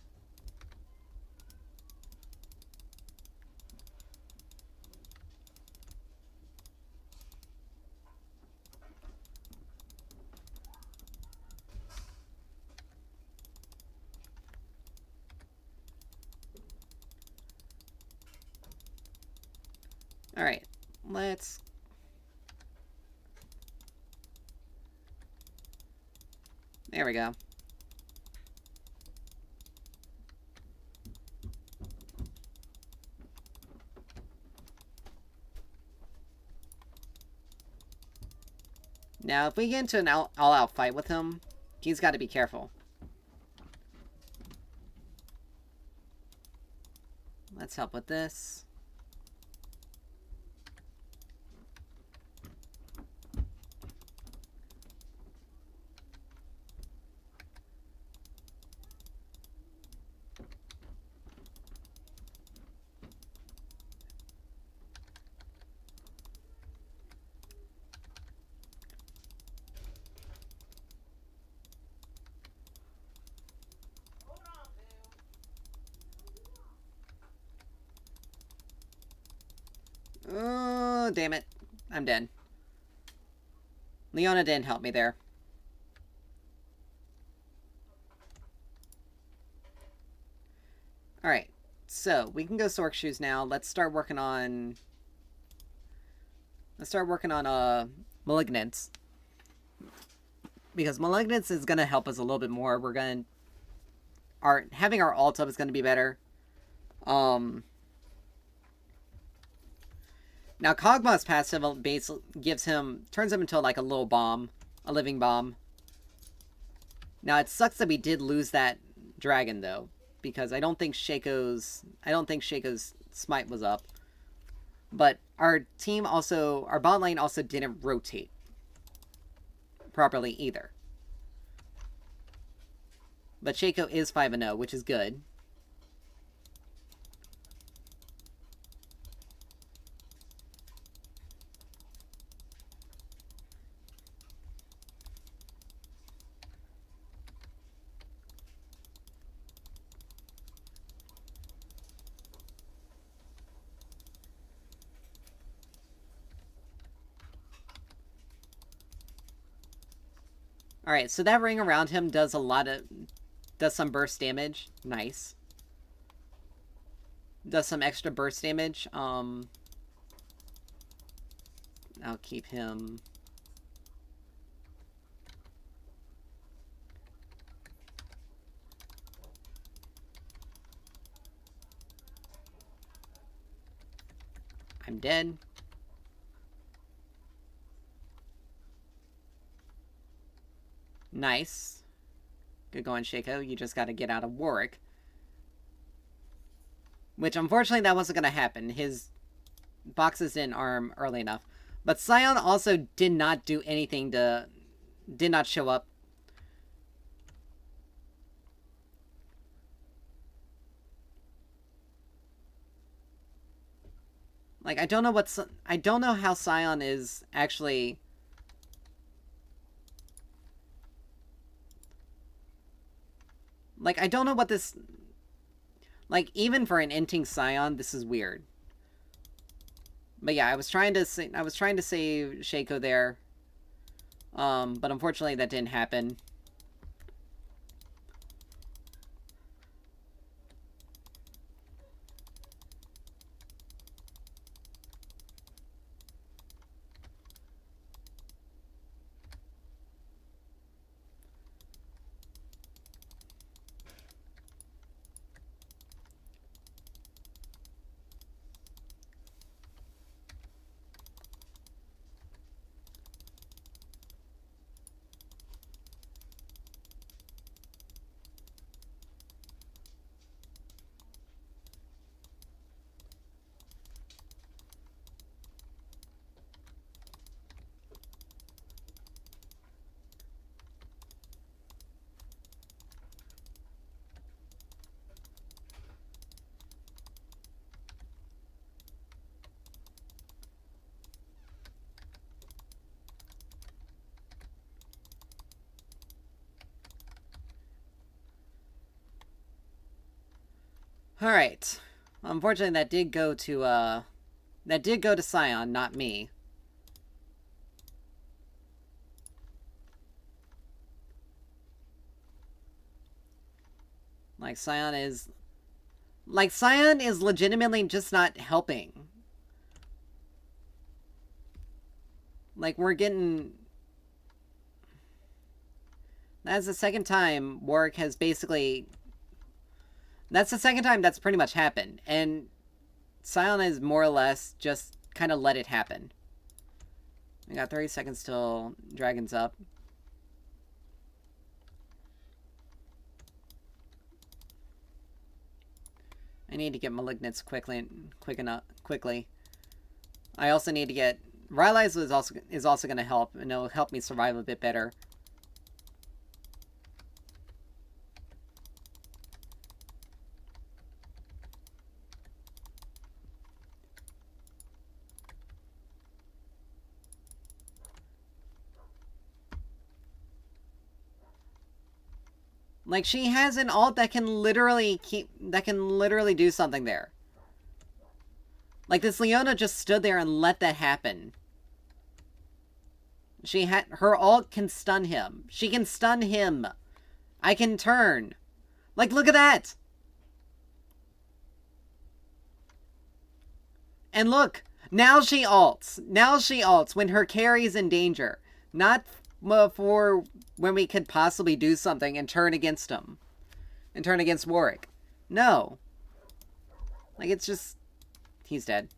Alright, let's... There we go. Now, if we get into an all-out fight with him, he's got to be careful. Let's help with this. Oh, damn it. I'm dead. Leona didn't help me there. Alright, so we can go Sork Shoes now. Let's start working on... Malignance. Because Malignance is going to help us a little bit more. We're going to having our ult up is going to be better. Now Kog'Maw's passive base turns him into like a little bomb, a living bomb. Now it sucks that we did lose that dragon though, because I don't think Shaco's smite was up. But our bot lane also didn't rotate properly either. But Shaco is 5-0, which is good. Alright, so that ring around him does some burst damage. Nice. Does some extra burst damage. I'll keep him. I'm dead. Nice. Good going, Shaco. You just gotta get out of Warwick. Which, unfortunately, that wasn't gonna happen. His boxes didn't arm early enough. But Sion also did not do anything did not show up. Like, I don't know how Sion is actually... Like, I don't know what this... Like, even for an inting Scion, this is weird. But yeah, I was trying to save Shaco there. But unfortunately that didn't happen. Alright. Unfortunately, that did go to Scion, not me. Like, Scion is legitimately just not helping. Like, we're getting... That's the second time Warwick has basically... That's the second time that's pretty much happened. And Scion is more or less just kind of let it happen. We got 30 seconds till Dragon's up. I need to get Malignants quickly. I also need to get... Rylai's is also going to help, and it'll help me survive a bit better. Like, she has an ult that can literally do something there. Like, this Leona just stood there and let that happen. Her ult can stun him. She can stun him. I can turn. Like, look at that! And look, now she ults. Now she ults when her carry's in danger. Not for when we could possibly do something and turn against him. and turn against Warwick. No. Like, it's just... He's dead.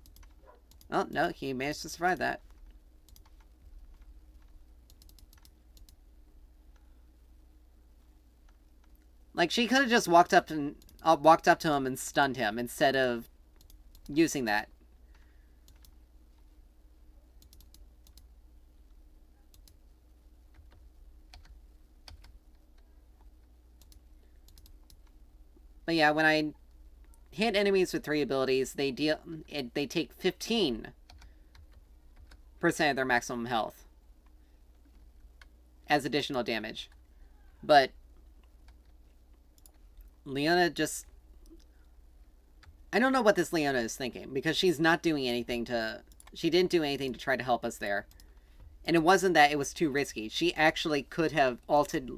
Oh, no, he managed to survive that. Like, she could have just walked up to him and stunned him instead of using that. But yeah, when I hit enemies with 3 abilities, they take 15% of their maximum health as additional damage. But Leona just... I don't know what this Leona is thinking, because she's not doing anything to... She didn't do anything to try to help us there. And it wasn't that it was too risky. She actually could have ulted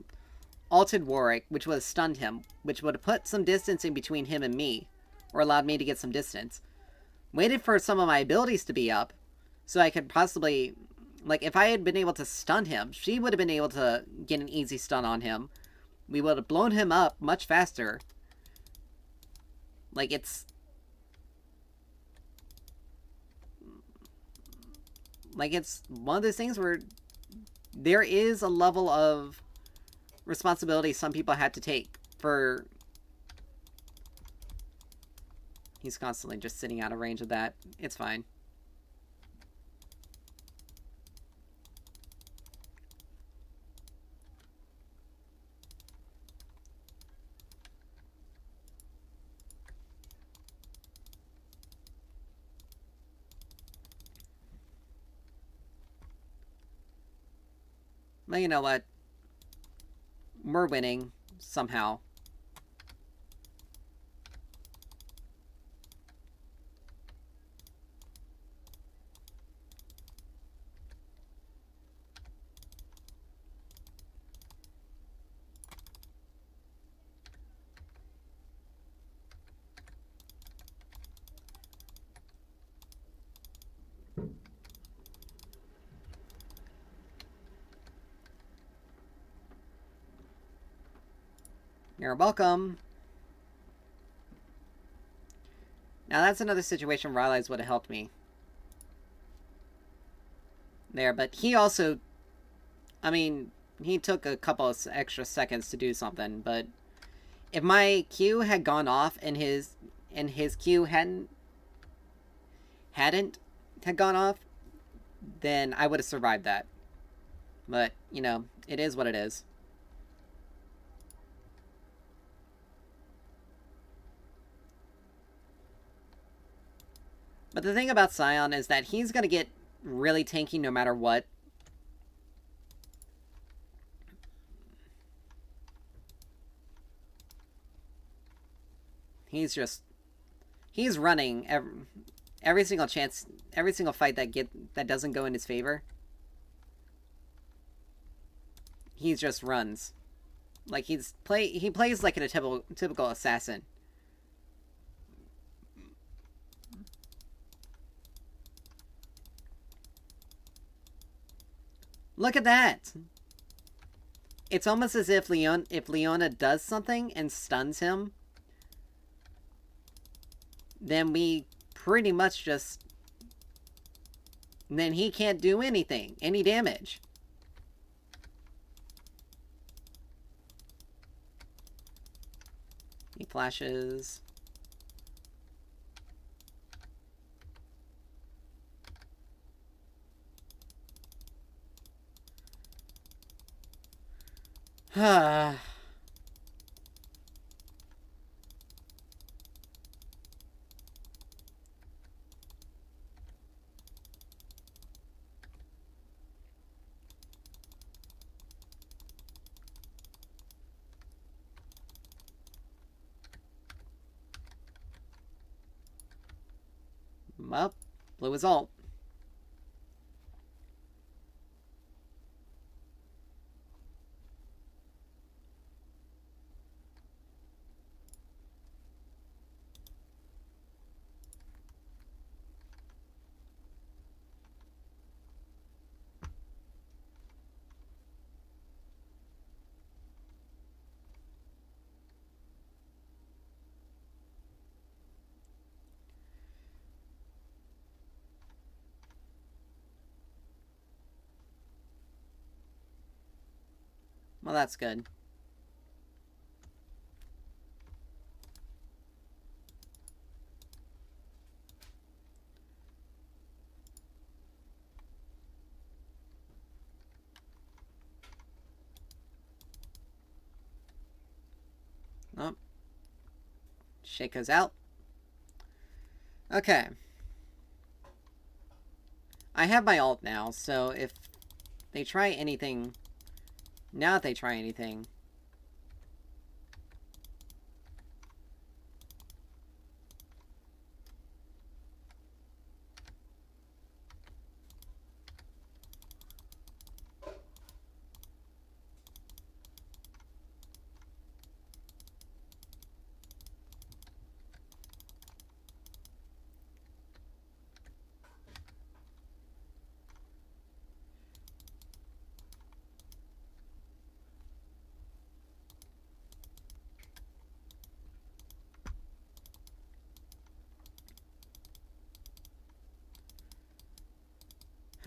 Warwick, which would have stunned him, which would have put some distance in between him and me, or allowed me to get some distance. Waited for some of my abilities to be up, so I could possibly... Like, if I had been able to stun him, she would have been able to get an easy stun on him. We would have blown him up much faster. Like, it's... Like, it's one of those things where there is a level of responsibility some people had to take for... He's constantly just sitting out of range of that. It's fine. Well, you know what? We're winning, somehow. You're welcome. Now that's another situation where allies would have helped me. There, but he also... I mean, he took a couple of extra seconds to do something, but... If my Q had gone off and his Q hadn't had gone off, then I would have survived that. But, you know, it is what it is. But the thing about Scion is that he's going to get really tanky no matter what. He's running every single chance, every single fight that doesn't go in his favor. He just runs. Like he plays like a typical assassin. Look at that! It's almost as if Leona does something and stuns him, then we pretty much just... Then he can't do anything, any damage. He flashes... Well, blew his ult. Well, that's good. Oh. Shaco's out. Okay. I have my ult now, so if they try anything... Now if they try anything...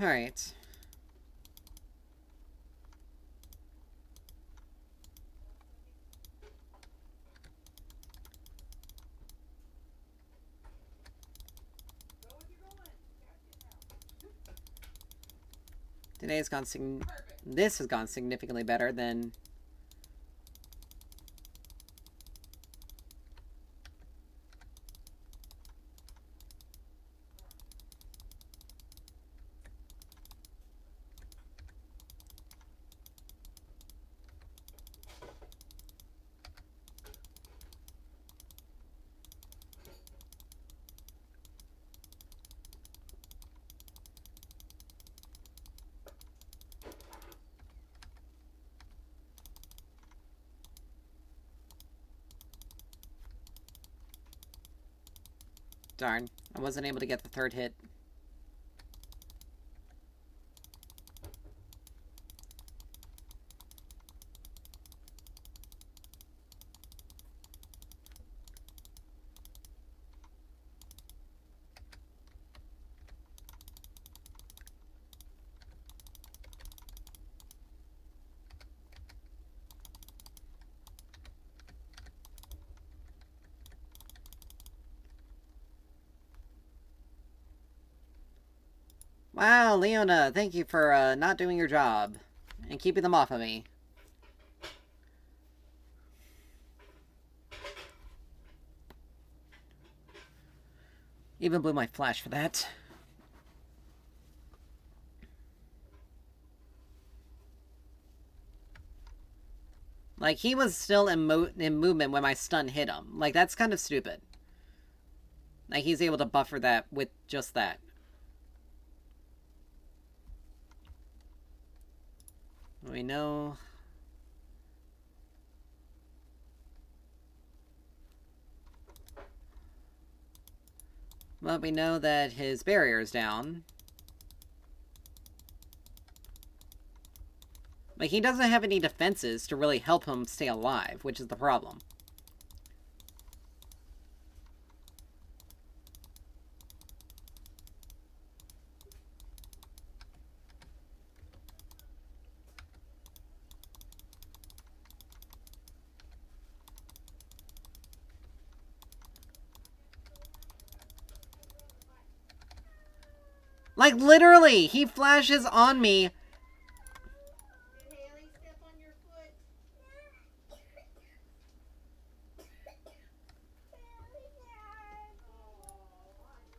Alright. Today's gone This has gone significantly better than... Darn, I wasn't able to get the third hit. Wow, Leona, thank you for not doing your job and keeping them off of me. Even blew my flash for that. Like, he was still in movement when my stun hit him. Like, that's kind of stupid. Like, he's able to buffer that with just that. We know... Well, we know that his barrier is down. Like, he doesn't have any defenses to really help him stay alive, which is the problem. Like, literally, he flashes on me.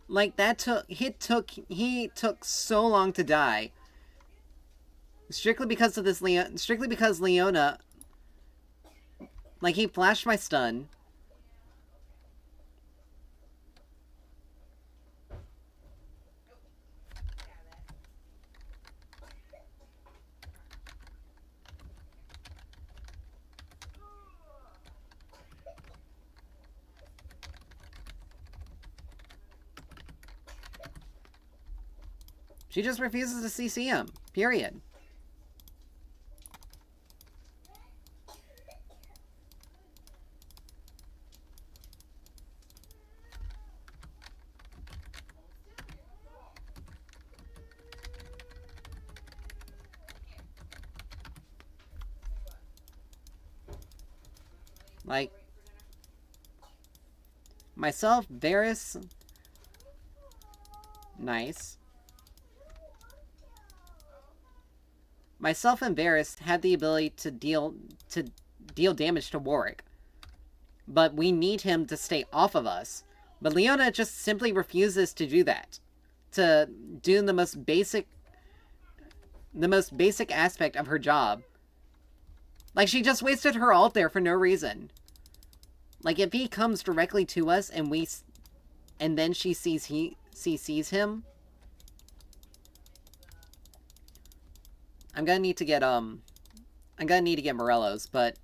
Like, he took so long to die. Strictly because of this strictly because Leona, like, he flashed my stun. She just refuses to CC him. Period. Like, myself, Varys, nice. Myself and Varys have the ability to deal damage to Warwick, but we need him to stay off of us. But Leona just simply refuses to do that, to do the most basic aspect of her job. Like, she just wasted her ult there for no reason. Like, if he comes directly to us and then she sees him, I'm gonna need to get Morello's, but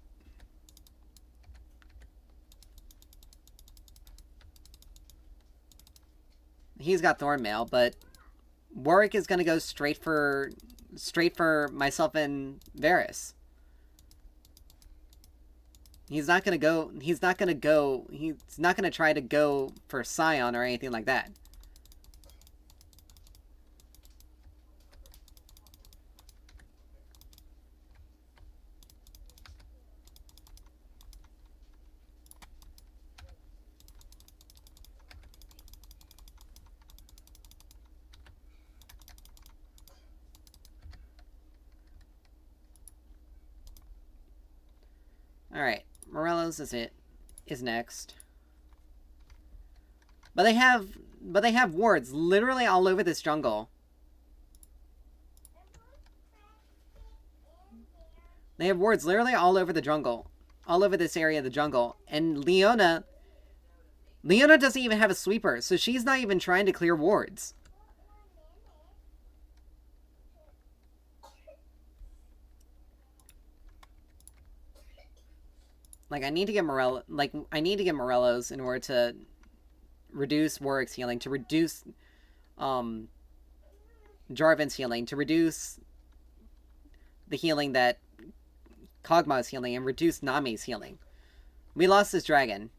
he's got Thornmail, but Warwick is gonna go straight for myself and Varys. He's not gonna try to go for Scion or anything like that. Alright, Morello's is next. But they have wards literally all over this jungle. They have wards literally all over the jungle. All over this area of the jungle. And Leona doesn't even have a sweeper, so she's not even trying to clear wards. Like, I need to get Morello's in order to reduce Warwick's healing, to reduce Jarvan's healing, to reduce the healing that Kog'Maw's healing, and reduce Nami's healing. We lost this dragon.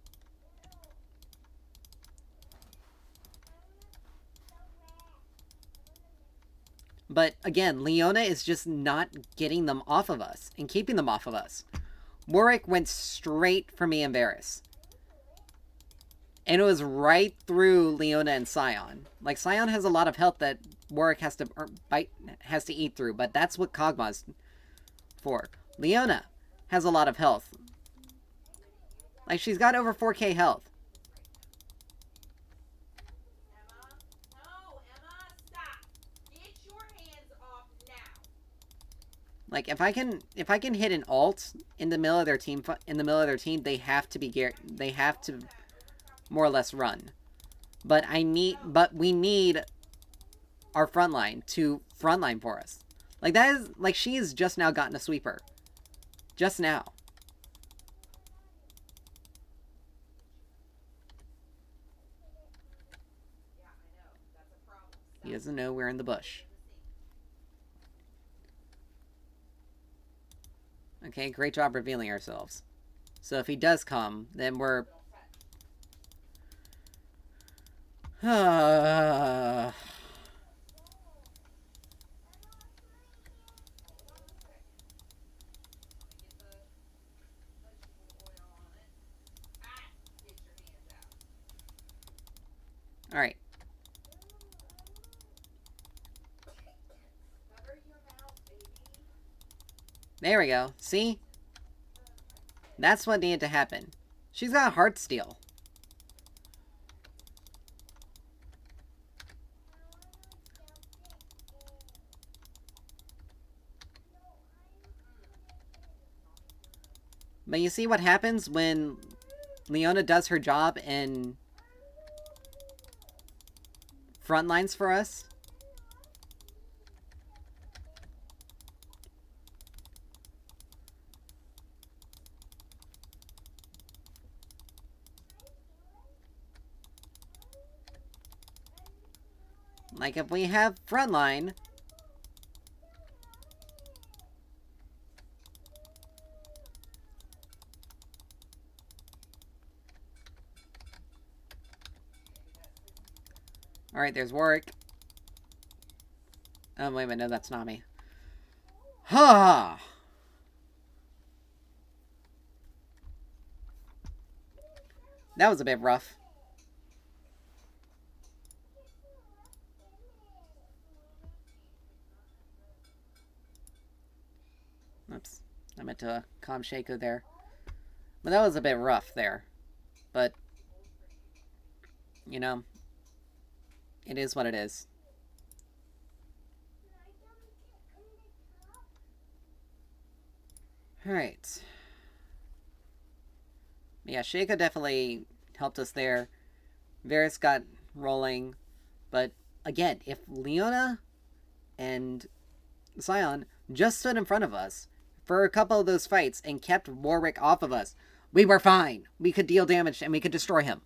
But again, Leona is just not getting them off of us and keeping them off of us. Warwick went straight for me and Varys. And it was right through Leona and Scion. Like, Scion has a lot of health that Warwick has to eat through, but that's what Kog'Maw's for. Leona has a lot of health. Like, she's got over 4k health. Like, if I can hit an ult in the middle of their team, they have to more or less run. But we need our frontline to frontline for us. Like, that is, like, she has just now gotten a sweeper. Just now. He doesn't know we're in the bush. Okay, great job revealing ourselves. So if he does come, then we're... Alright. There we go. See? That's what needed to happen. She's got a Heartsteel. But you see what happens when Leona does her job and frontlines for us? Like, if we have frontline... Alright, there's Warwick. Oh, wait a minute, no, that's not me. Ha! That was a bit rough. Oops. I meant to calm Shaco there. But that was a bit rough there. But, you know, it is what it is. Alright. Yeah, Shaco definitely helped us there. Varys got rolling. But, again, if Leona and Sion just stood in front of us for a couple of those fights and kept Warwick off of us, we were fine. We could deal damage and we could destroy him.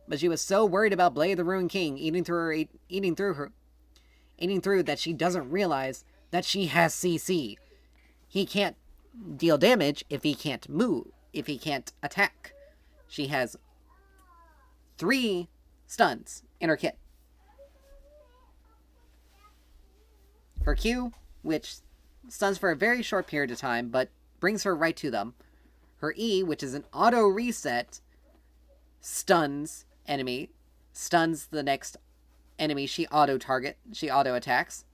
But she was so worried about Blade the Ruined King eating through that she doesn't realize that she has CC. He can't deal damage if he can't move, if he can't attack. She has 3 stuns in her kit. Her Q, which stuns for a very short period of time, but brings her right to them. Her E, which is an auto reset, stuns enemy, stuns the next enemy she auto attacks.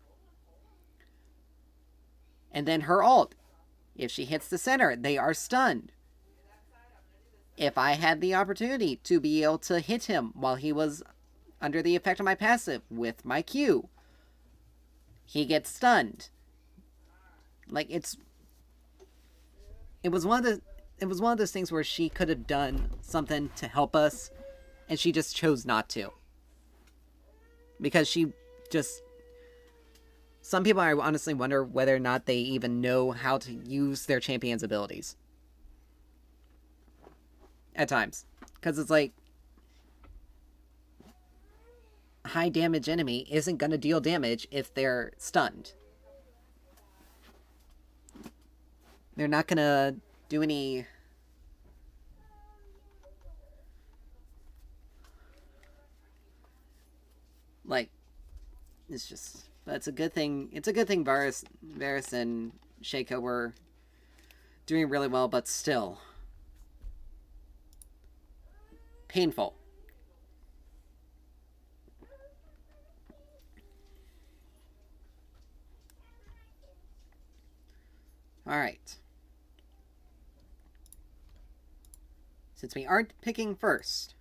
And then her ult. If she hits the center, they are stunned. If I had the opportunity to be able to hit him while he was under the effect of my passive with my Q, he gets stunned. Like, it was one of those things where she could have done something to help us, and she just chose not to. Because she just... Some people, I honestly wonder whether or not they even know how to use their champion's abilities. At times. Because it's like... a high damage enemy isn't going to deal damage if they're stunned. They're not going to do any... like, it's just... But it's a good thing. It's a good thing Varys and Shaco were doing really well, but still painful. All right. Since we aren't picking first,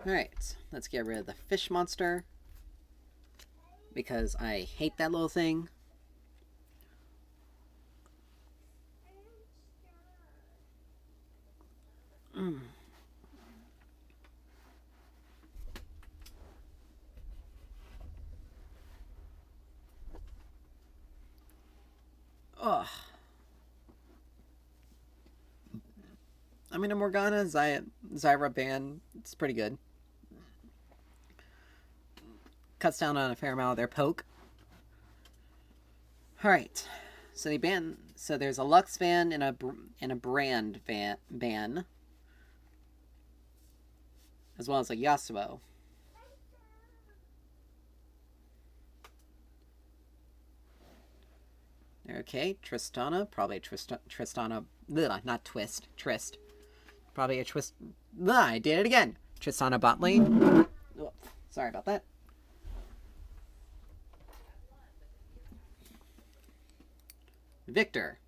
alright, let's get rid of the fish monster, because I hate that little thing. Ugh. I mean, a Morgana, Zyra ban, it's pretty good. Cuts down on a fair amount of their poke. Alright. So they ban... So there's a Lux ban and a Brand ban. As well as a Yasuo. Okay, Tristana. Probably Tristana... Ugh, not Twist. Trist. Probably a Twist... Ugh, I did it again! Tristana bot lane. Oh, sorry about that. Victor.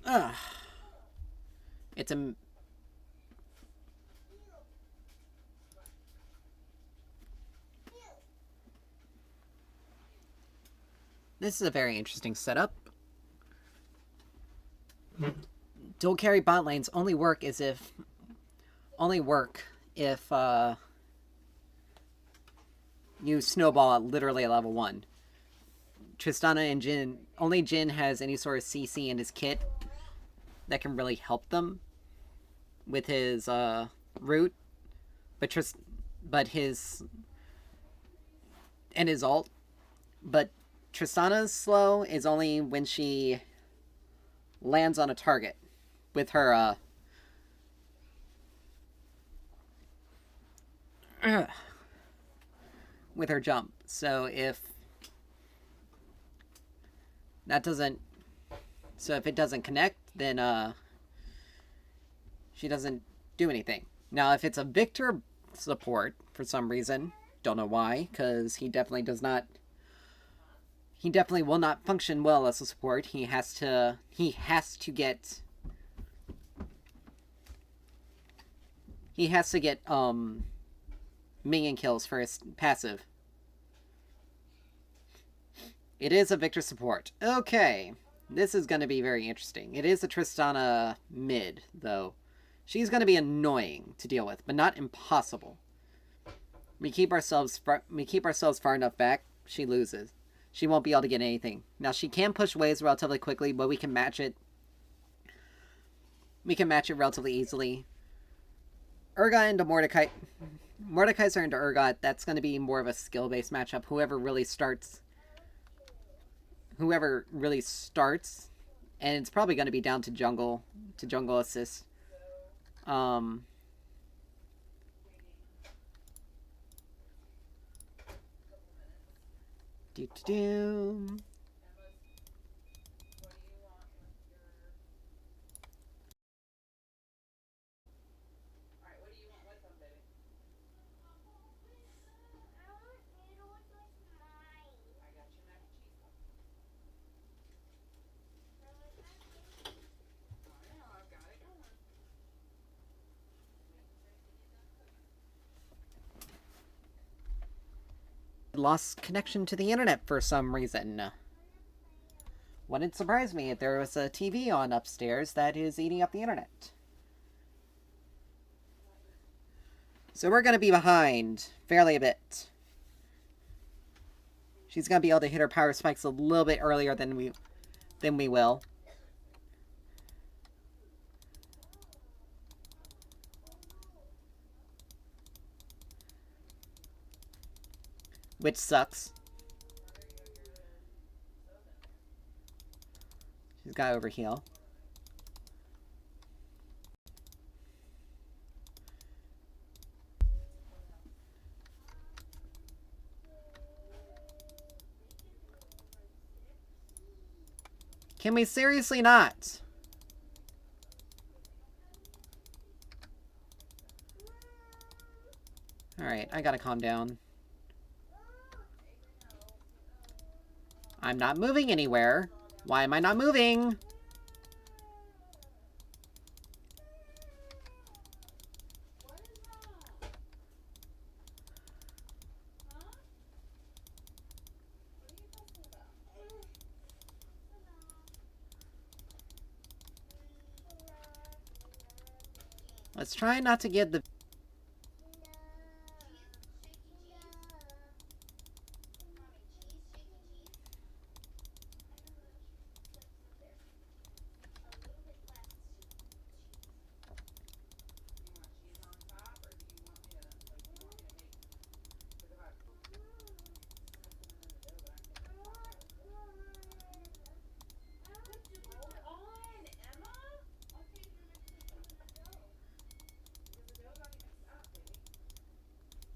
Ugh. It's a... This is a very interesting setup. Dual carry bot lanes only work if you snowball literally at level 1. Tristana and Jhin, only Jhin has any sort of CC in his kit that can really help them with his root. but his and his ult. But Tristana's slow is only when she lands on a target with her with her jump. So if that doesn't if it doesn't connect, then she doesn't do anything. Now if it's a Victor support for some reason, don't know why, because he definitely will not function well as a support. He has to get minion kills for his passive. It is a Victor support. Okay. This is going to be very interesting. It is a Tristana mid, though. She's going to be annoying to deal with, but not impossible. We keep ourselves far enough back, she loses. She won't be able to get anything. Now, she can push waves relatively quickly, but we can match it. We can match it relatively easily. Urgot into Mordekaiser. Mordekaiser into Urgot, that's going to be more of a skill-based matchup. Whoever really starts, and it's probably going to be down to jungle assist. Do. Lost connection to the internet for some reason. Wouldn't surprise me if there was a TV on upstairs that is eating up the internet. So we're going to be behind fairly a bit. She's going to be able to hit her power spikes a little bit earlier than we will. Which sucks. She's got overheal. Can we seriously not? Alright, I gotta calm down. I'm not moving anywhere. Why am I not moving? Let's try not to get the...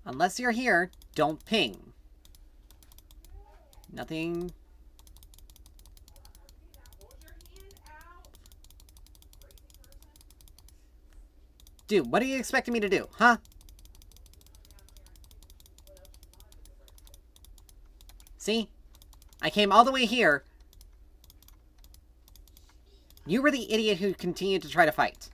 Unless you're here, don't ping. Nothing. Dude, what are you expecting me to do, huh? See? I came all the way here. You were the idiot who continued to try to fight.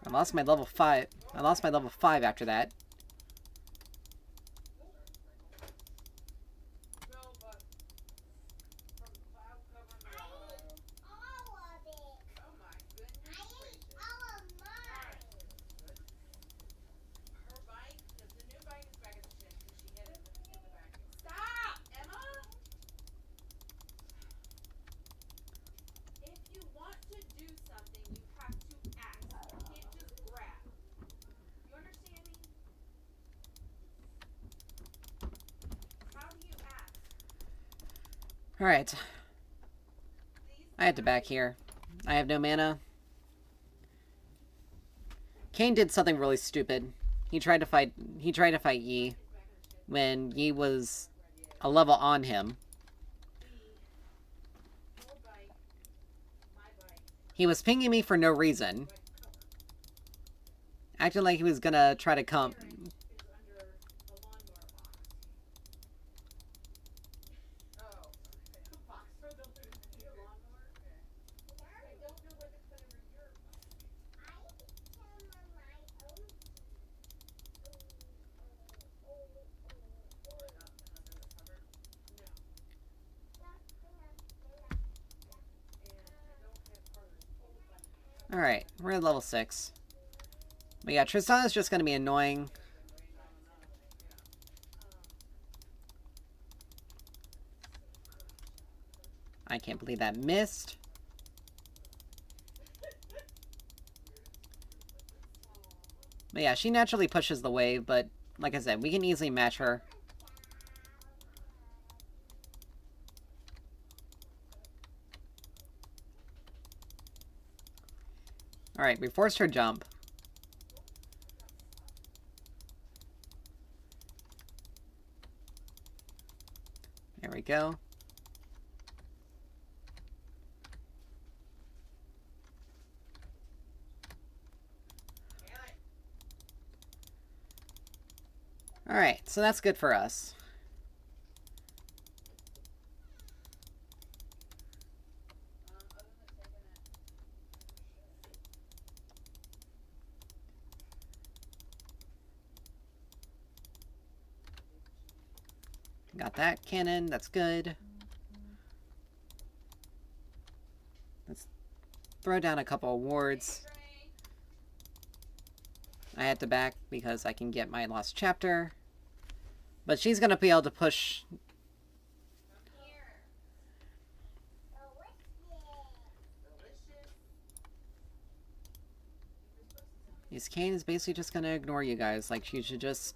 I lost my level 5. I lost my level 5 after that. Alright. I had to back here. I have no mana. Kane did something really stupid. He tried to fight Yi when Yi was a level on him. He was pinging me for no reason. Acting like he was gonna try to come. Alright, we're at level 6. But yeah, Tristan is just gonna be annoying. I can't believe that missed. But yeah, she naturally pushes the wave, but like I said, we can easily match her. Alright, we forced her jump. There we go. Alright, so that's good for us. Got that cannon, that's good. Let's throw down a couple of wards. I had to back because I can get my lost chapter. But she's gonna be able to push. This Kane is basically just gonna ignore you guys. Like, you should just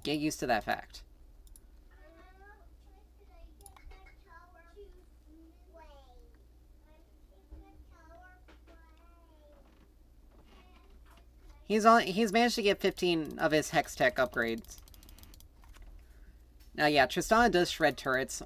get used to that fact. He's managed to get 15 of his Hex Tech upgrades. Now, yeah, Tristana does shred turrets.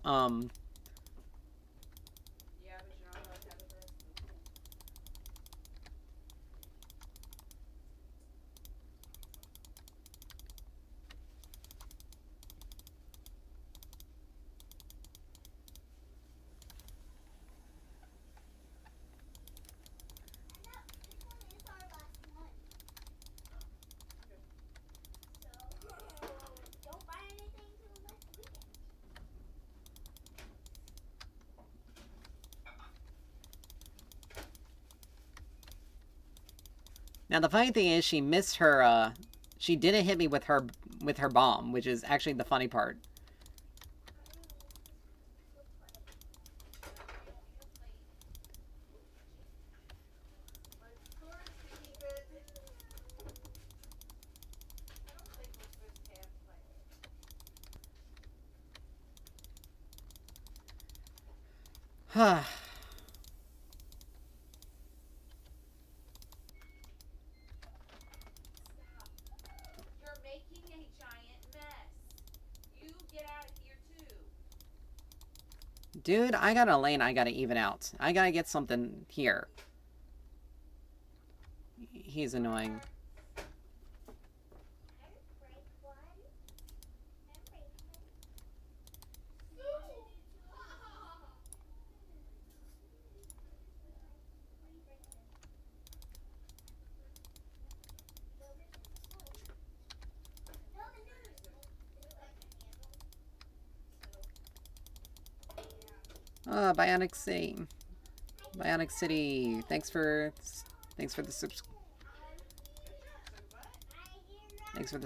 Now, the funny thing is, she missed her, she didn't hit me with her bomb, which is actually the funny part. Huh. Dude, I got a lane I gotta even out. I gotta get something here. He's annoying. Bionic City. Bionic City. Thanks for the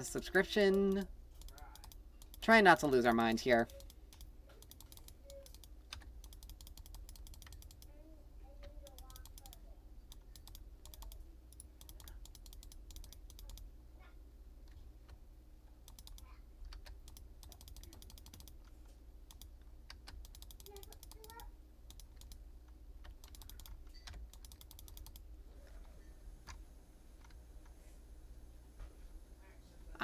subscription. Trying not to lose our mind here.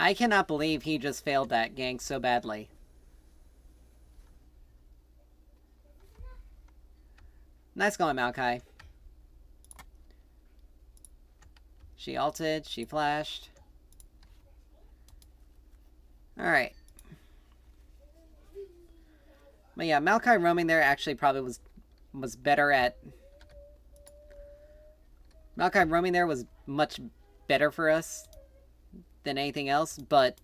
I cannot believe he just failed that gank so badly. Nice going, Maokai. She ulted, she flashed. Alright. But yeah, Maokai roaming there actually probably was better at... Maokai roaming there was much better for us than anything else, but...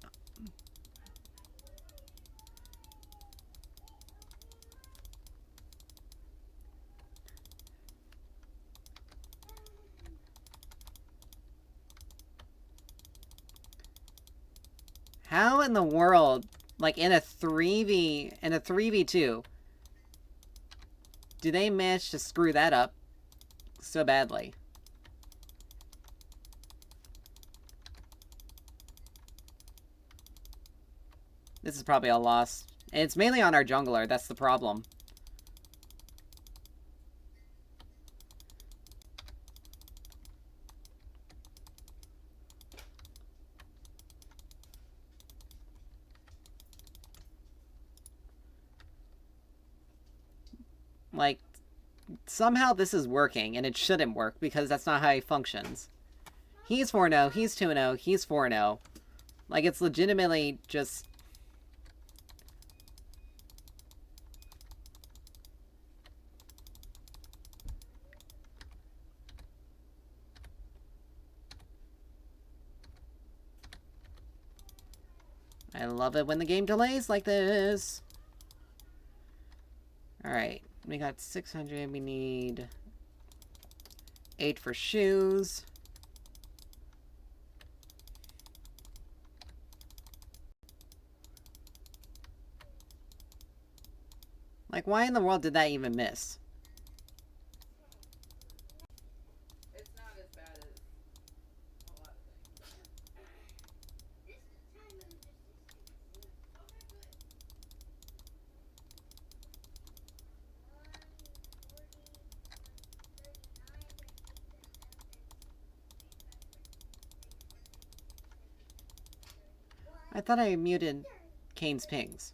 How in the world, like in a 3v2, do they manage to screw that up so badly? This is probably a loss. And it's mainly on our jungler, that's the problem. Like, somehow this is working, and it shouldn't work, because that's not how he functions. He's 4-0, he's 2-0, he's 4-0. Like, it's legitimately just... I love it when the game delays like this. Alright, we got 600, we need 8 for shoes. Like, why in the world did that even miss? It's not as bad as a lot of things. I thought I muted Kane's pings.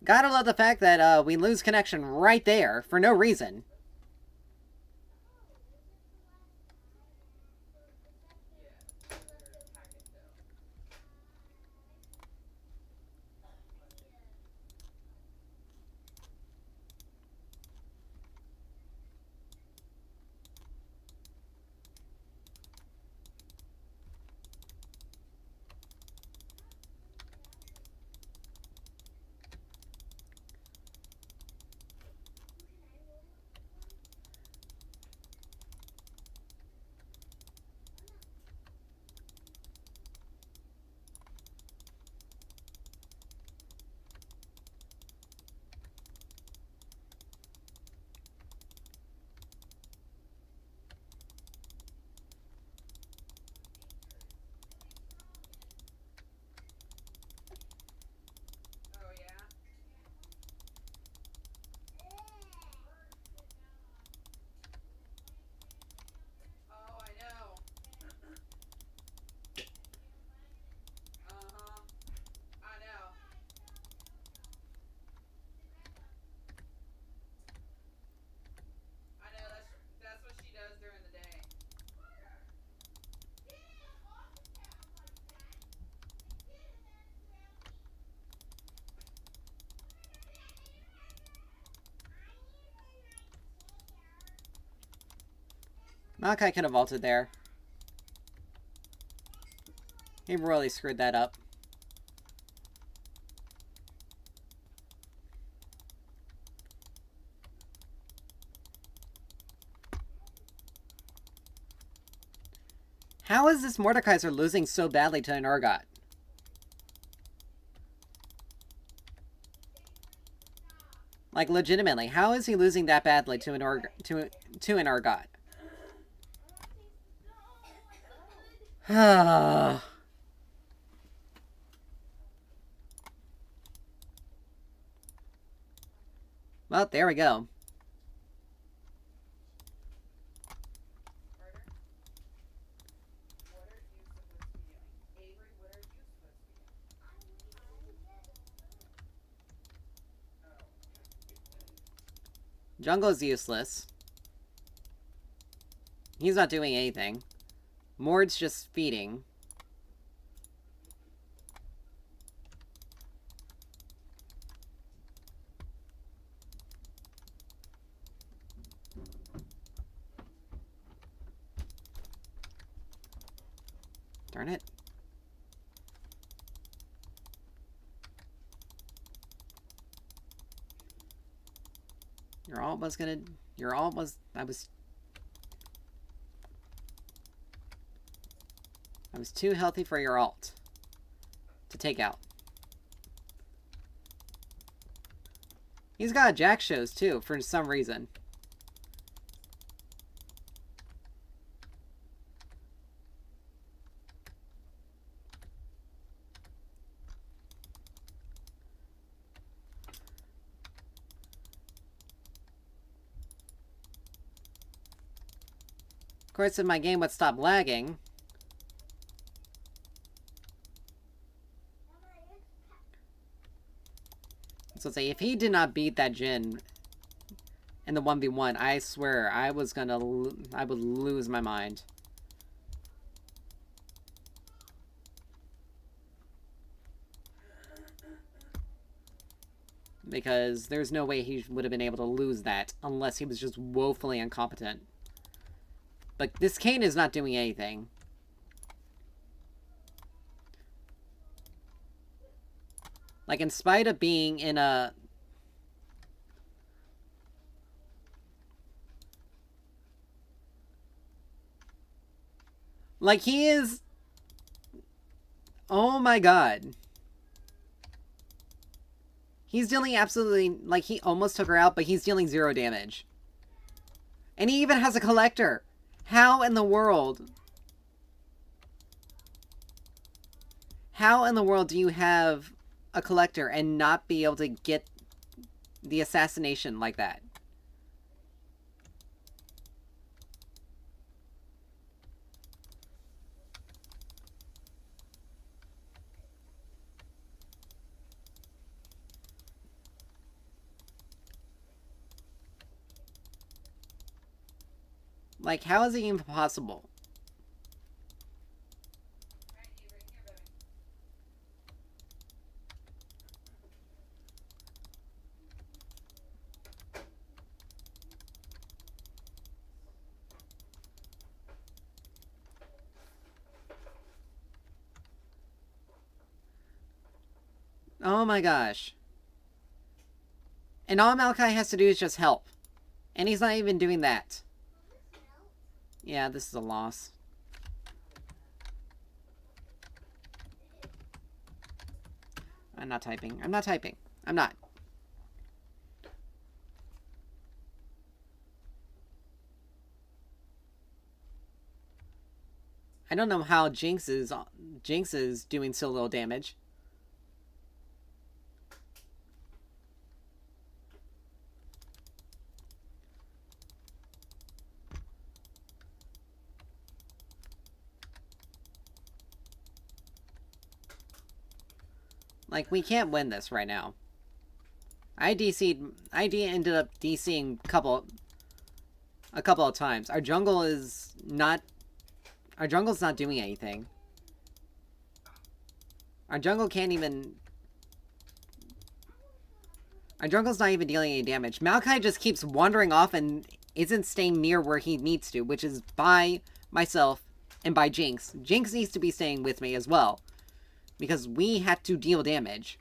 Gotta love the fact that we lose connection right there for no reason. Oh yeah? Oh, I know. Uh-huh. I know. I know, that's what she does during the day. Maokai could have vaulted there. He really screwed that up. How is this Mordekaiser losing so badly to an Urgot? Like, legitimately, how is he losing that badly to an Urgot? Well, there we go. Carter, what are you supposed to be doing? Avery, what are you supposed to be doing? Oh. Jungle's useless. He's not doing anything. Mord's just feeding. Darn it. Your ult was gonna... Your ult was... I was too healthy for your ult to take out. He's got Jack shows too, for some reason. Of course, if my game would stop lagging... So say, if he did not beat that Jhin in the 1v1, I swear, I would lose my mind. Because there's no way he would have been able to lose that unless he was just woefully incompetent. But this Kayn is not doing anything. Like, in spite of being in a... Like, he is... Oh my god. He's dealing absolutely... Like, he almost took her out, but he's dealing 0 damage. And he even has a collector. How in the world... How in the world do you have a collector and not be able to get the assassination like that? Like, how is it even possible? Alright, Avery, here, baby. Oh my gosh. And all Malachi has to do is just help. And he's not even doing that. Yeah, this is a loss. I'm not typing. I'm not typing. I'm not. I don't know how Jinx is doing so little damage. Like, we can't win this right now. I ended up DCing a couple of times. Our jungle's not doing anything. Our jungle can't even... Our jungle's not even dealing any damage. Maokai just keeps wandering off and isn't staying near where he needs to, which is by myself and by Jinx. Jinx needs to be staying with me as well, because we had to deal damage.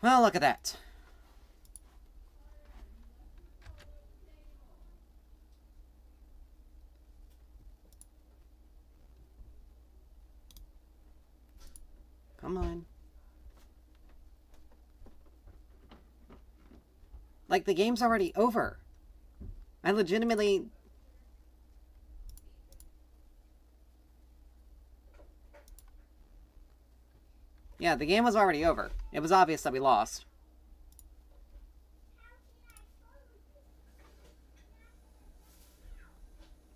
Well, look at that. Come on. Like, the game's already over. I legitimately... Yeah, the game was already over. It was obvious that we lost.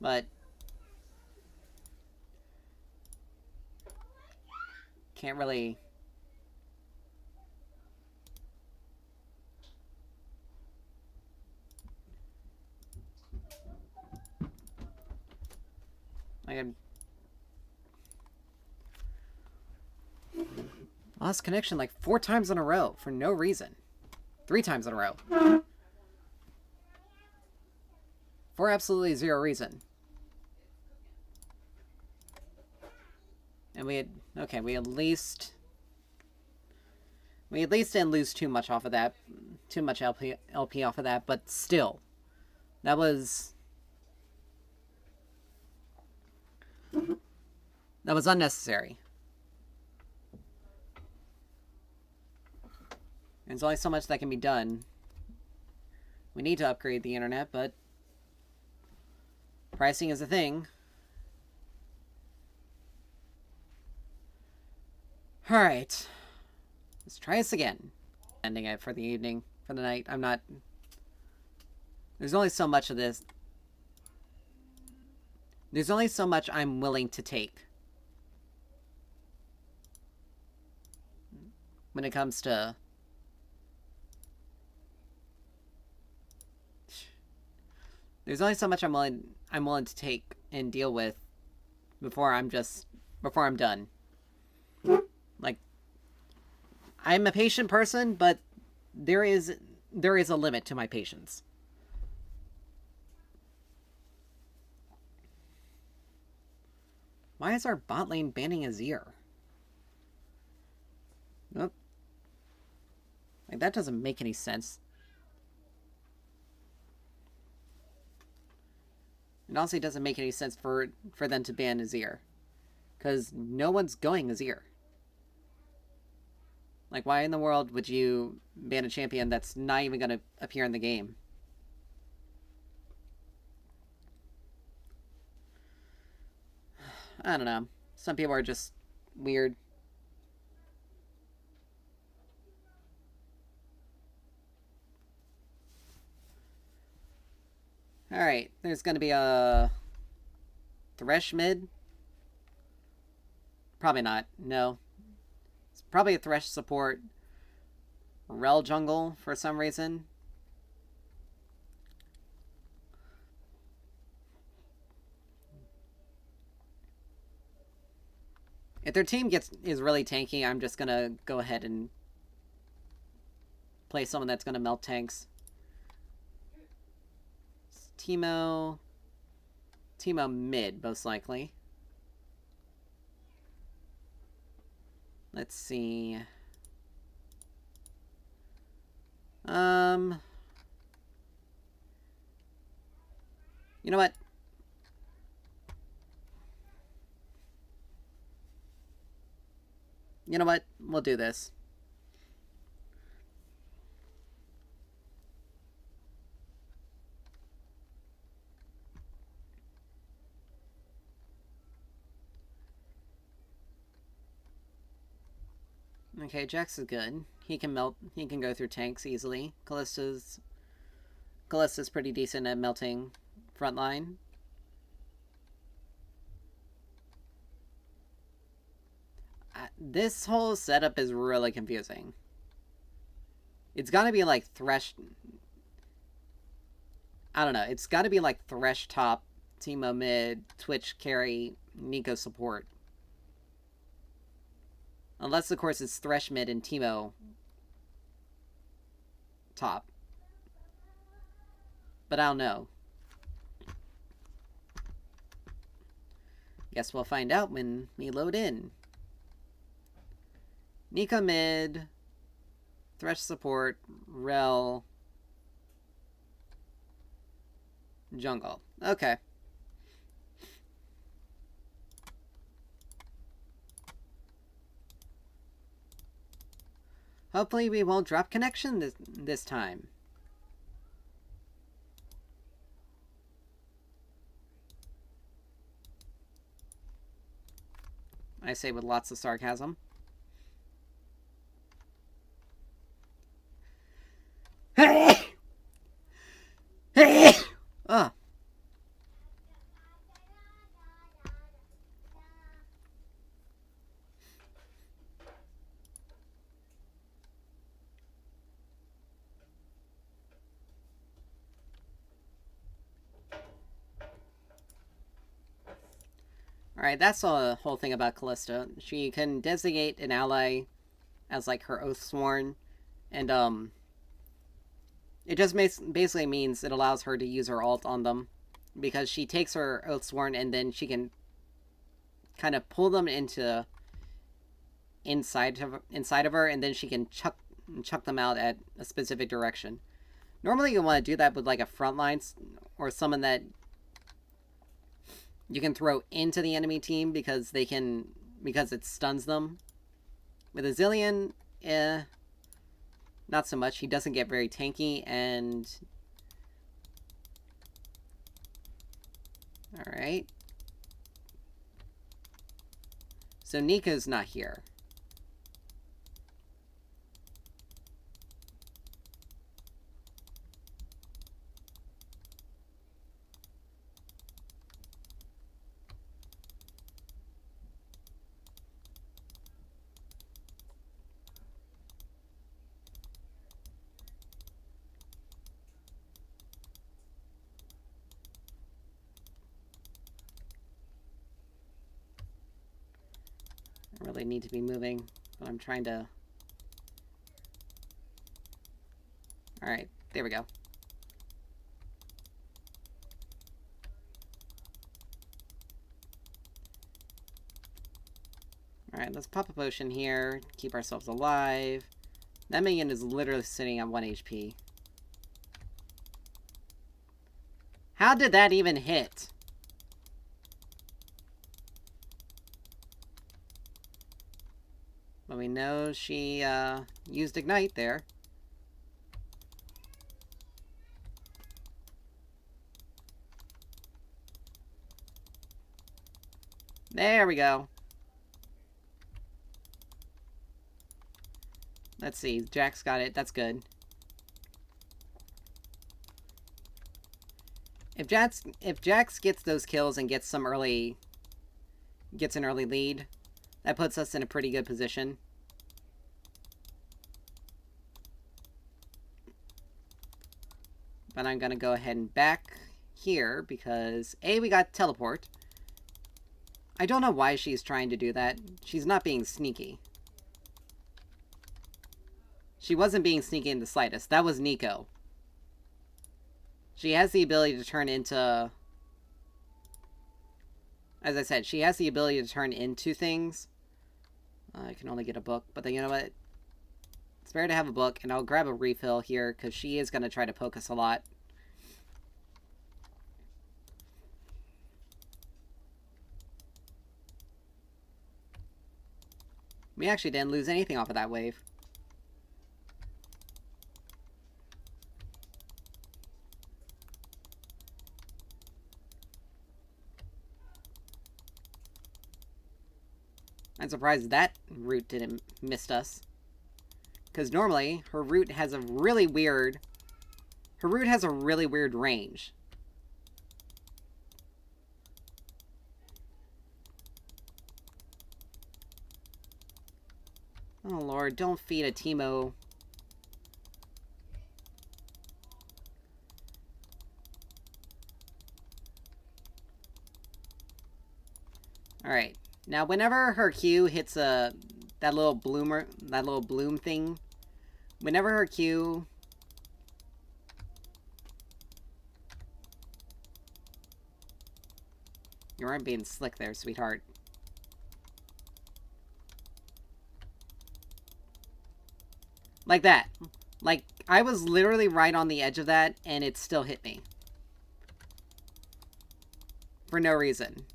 But... Can't really... I lost connection like 4 times in a row for no reason. 3 times in a row. For absolutely 0 reason. And we had... Okay, we at least didn't lose too much off of that. Too much LP off of that, but still. That was unnecessary. There's only so much that can be done. We need to upgrade the internet, but pricing is a thing. Alright. Let's try this again. Ending it for the evening, for the night. I'm not... There's only so much of this. There's only so much I'm willing to take. When it comes to... There's only so much I'm willing to take and deal with before I'm done. Like, I'm a patient person, but there is a limit to my patience. Why is our bot lane banning Azir? Nope. Like, that doesn't make any sense. It also doesn't make any sense for them to ban Azir. Because no one's going Azir. Like, why in the world would you ban a champion that's not even going to appear in the game? I don't know. Some people are just weird. Alright, there's gonna be a... Thresh mid? Probably not, no. It's probably a Thresh support. Rel jungle, for some reason. If their team is really tanky, I'm just gonna go ahead and play someone that's gonna melt tanks. Teemo mid, most likely. Let's see. You know what? You know what? We'll do this. Okay, Jax is good. He can melt. He can go through tanks easily. Callista's pretty decent at melting frontline. This whole setup is really confusing. It's gotta be like Thresh... I don't know. It's gotta be like Thresh top, Teemo mid, Twitch carry, Nico support. Unless, of course, it's Thresh mid and Teemo top. But I don't know. Guess we'll find out when we load in. Nico mid. Thresh support, Rel, jungle. Okay. Hopefully we won't drop connection this time. I say with lots of sarcasm. Ugh. Alright, that's the whole thing about Callista. She can designate an ally as, like, her Oathsworn, and, it just basically means it allows her to use her ult on them, because she takes her Oathsworn and then she can kind of pull them into inside of her, and then she can chuck them out at a specific direction. Normally you want to do that with, like, a frontline or someone that you can throw into the enemy team because it stuns them. With a Zillion, not so much. He doesn't get very tanky, and alright. So Nico's not here. I really need to be moving, but I'm trying to... Alright, there we go. Alright, let's pop a potion here, keep ourselves alive. That minion is literally sitting at 1 HP. How did that even hit? But we know she used Ignite there. There we go. Let's see. Jax got it. That's good. If Jax gets those kills and gets an early lead, that puts us in a pretty good position. But I'm gonna go ahead and back here because A, we got teleport. I don't know why she's trying to do that. She's not being sneaky. She wasn't being sneaky in the slightest. That was Nico. She has the ability to turn into... As I said, she has the ability to turn into things. I can only get a book, but then you know what? It's better to have a book, and I'll grab a refill here, because she is going to try to poke us a lot. We actually didn't lose anything off of that wave. I'm surprised that root didn't miss us. Because normally, her root has a really weird range. Oh lord, don't feed a Teemo. Alright. Now, whenever her Q hits that little bloom thing, whenever her Q... You aren't being slick there, sweetheart. Like that. Like, I was literally right on the edge of that, and it still hit me. For no reason.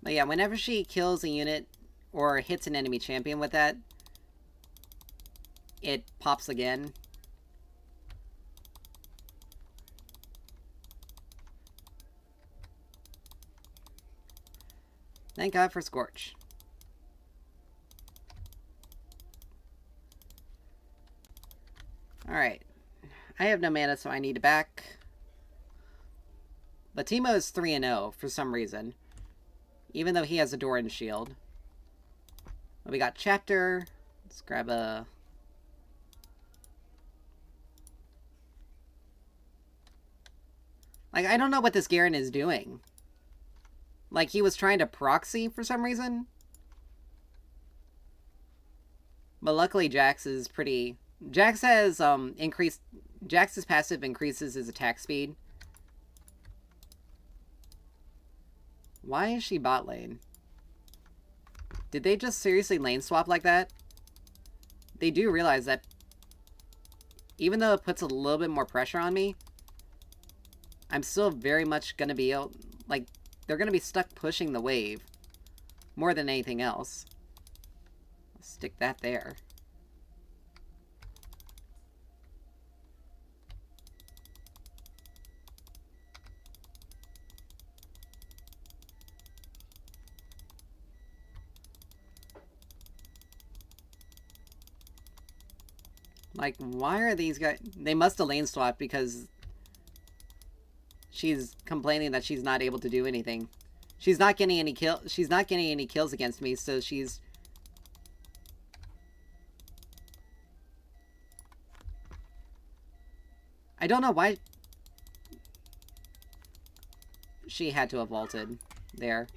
But yeah, whenever she kills a unit or hits an enemy champion with that, it pops again. Thank God for Scorch. Alright. I have no mana, so I need to back. But Teemo is 3-0 for some reason. Even though he has a Doran shield. But we got Chapter. Let's grab a... Like, I don't know what this Garen is doing. Like, he was trying to proxy for some reason. But luckily Jax is pretty... Jax has, increased... Jax's passive increases his attack speed. Why is she bot lane? Did they just seriously lane swap like that? They do realize that even though it puts a little bit more pressure on me, I'm still very much gonna be able... Like, they're gonna be stuck pushing the wave more than anything else. I'll stick that there. Like, why are these guys... They must have lane swapped because she's complaining that she's not able to do anything. She's not getting any She's not getting any kills against me, so she's... I don't know why she had to have vaulted there.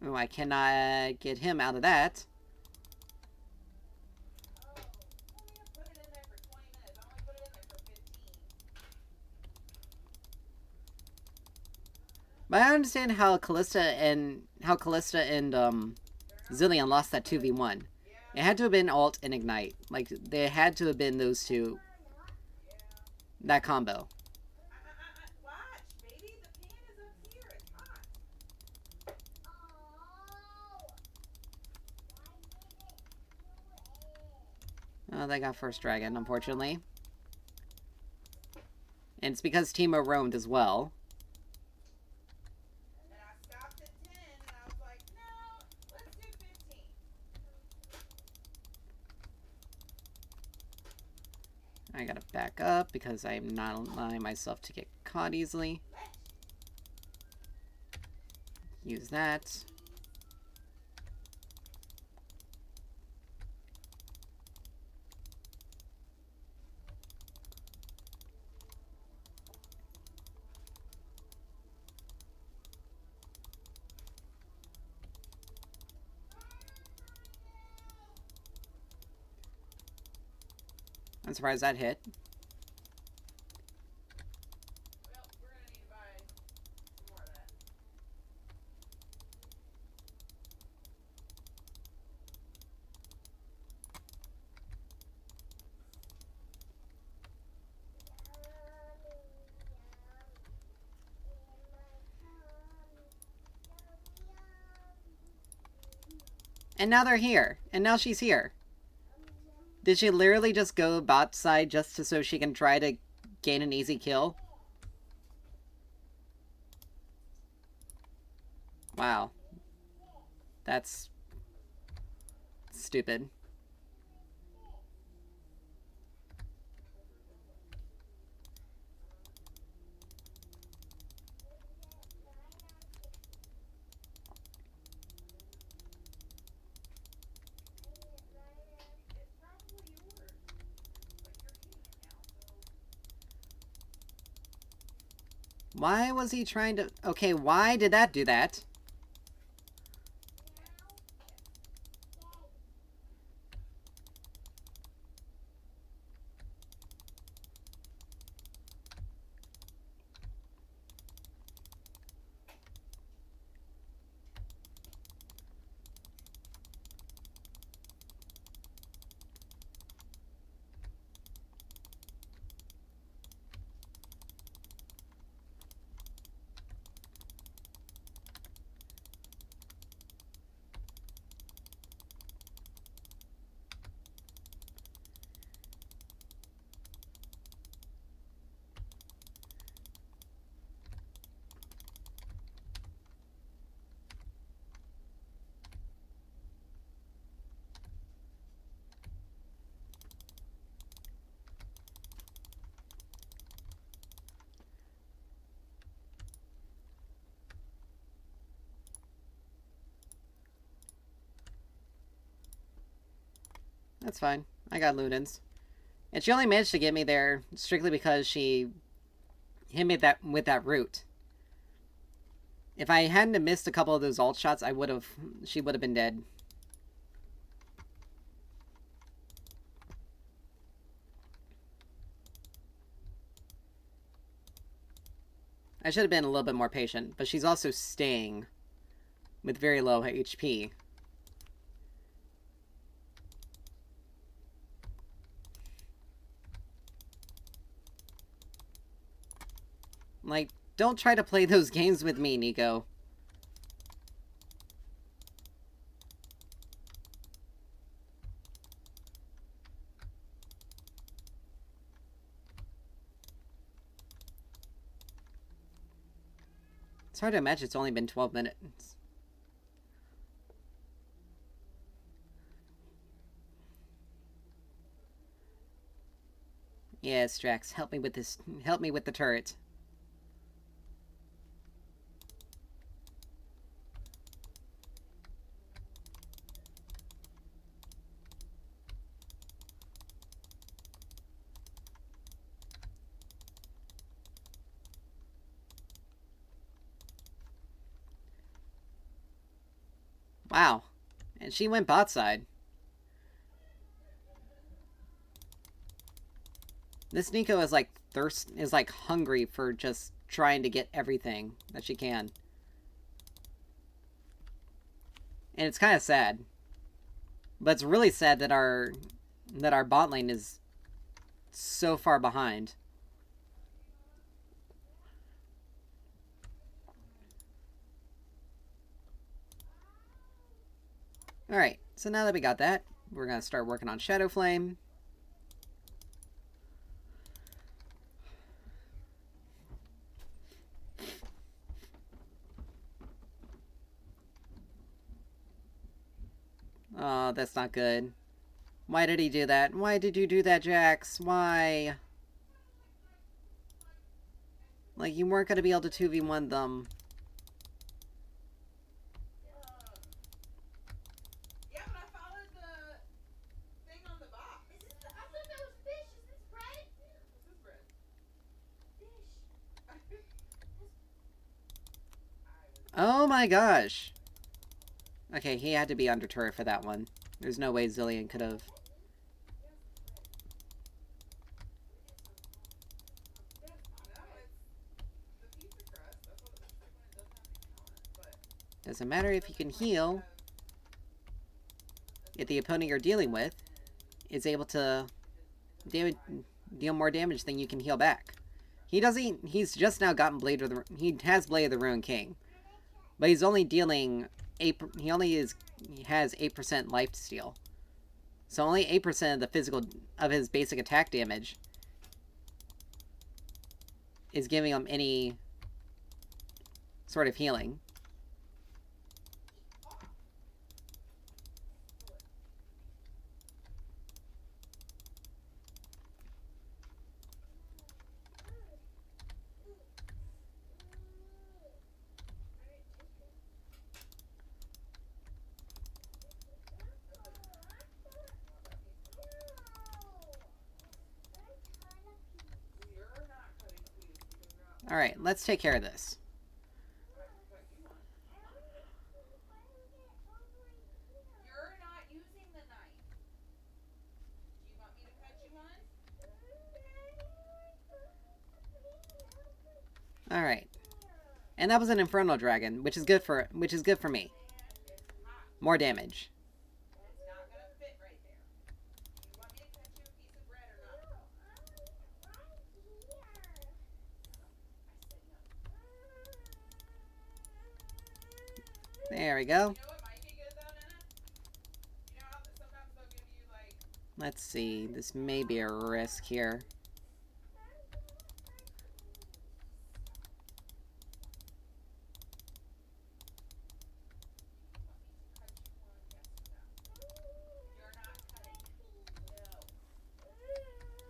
Oh, I cannot get him out of that. But I understand how Callista and Zillion lost that 2v1. It had to have been Alt and Ignite. Like, they had to have been those two. That combo. Oh, they got first dragon, unfortunately. And it's because Teemo roamed as well. I gotta back up because I'm not allowing myself to get caught easily. Use that. I'm surprised that hit. Well, we're gonna need to buy some more of that. And now they're here. And now she's here. Did she literally just go bot side just so she can try to gain an easy kill? Wow. That's stupid. Why was he trying to... Okay, why did that do that? That's fine. I got Ludens. And she only managed to get me there strictly because she hit me with that root. If I hadn't missed a couple of those ult shots, she would have been dead. I should have been a little bit more patient, but she's also staying with very low HP. Like, don't try to play those games with me, Nico. It's hard to imagine it's only been 12 minutes. Yes, Drax, help me with this. Help me with the turret. Wow. And she went bot side. This Nico is like hungry for just trying to get everything that she can. And it's kind of sad. But it's really sad that our bot lane is so far behind. Alright, so now that we got that, we're going to start working on Shadow Flame. Oh, that's not good. Why did he do that? Why did you do that, Jax? Why? Like, you weren't going to be able to 2v1 them. Yeah, but I followed the thing on the box. Is this I thought that was fish. Is this bread? This is bread. Fish. Oh my gosh. Okay, he had to be under turret for that one. There's no way Zillion could have. Doesn't matter if you can heal. If the opponent you're dealing with is able to deal more damage than you can heal back. He's just now gotten Blade of the... He has Blade of the Ruined King. But he's only dealing... He has 8% life steal. So only 8% of the physical... of his basic attack damage is giving him any sort of healing. Alright, let's take care of this. You're not using the knife. Do you want me to cut you one? Alright. And that was an Infernal Dragon, which is good for me. More damage. It's not gonna fit right there. Do you want me to cut you a piece of bread or not? I said no. There we go. You know what might be good though, Nana? You know how sometimes they'll give you like. Let's see. This may be a risk here. You're not cutting. No.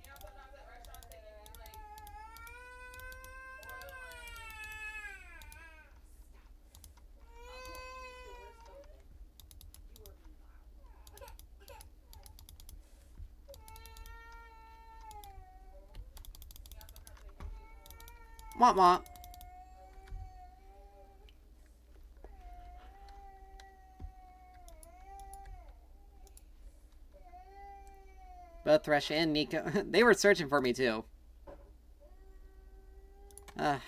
You know sometimes at restaurants they give you like oil and. Stop. I'm going to these doors open. You are being loud. You know sometimes they give you. Womp womp. Both Thresh and Nico, they were searching for me too. I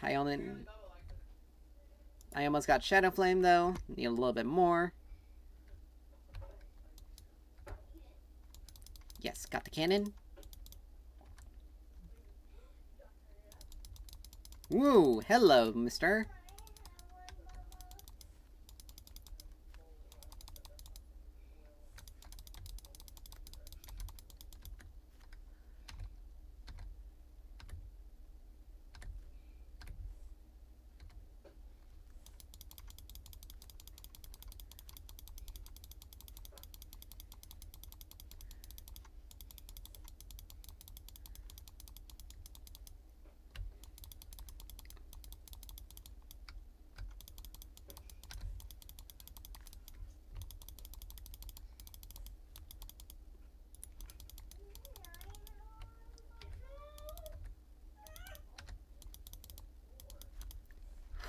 almost got Shadow Flame though. Need a little bit more. Yes, got the cannon. Woo, hello, mister.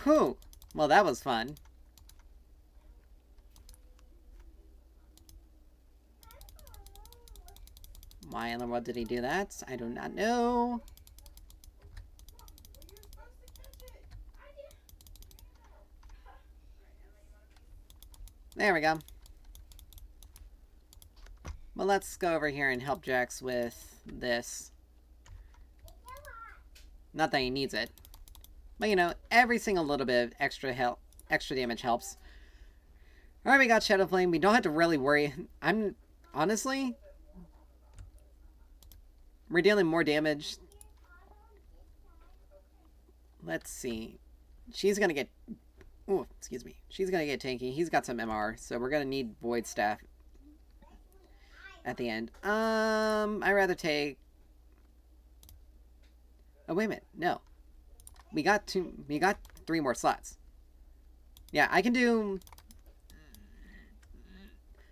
Whew. Well, that was fun. Why in the world did he do that? I do not know. There we go. Well, let's go over here and help Jax with this. Not that he needs it. But, you know, every single little bit of extra damage helps. Alright, we got Shadow Flame. We don't have to really worry. Honestly, we're dealing more damage. Let's see. She's gonna get... Oh, excuse me. She's gonna get tanky. He's got some MR, so we're gonna need Void Staff at the end. I'd rather take... Oh, wait a minute. No. We got 3 more slots. Yeah, I can do...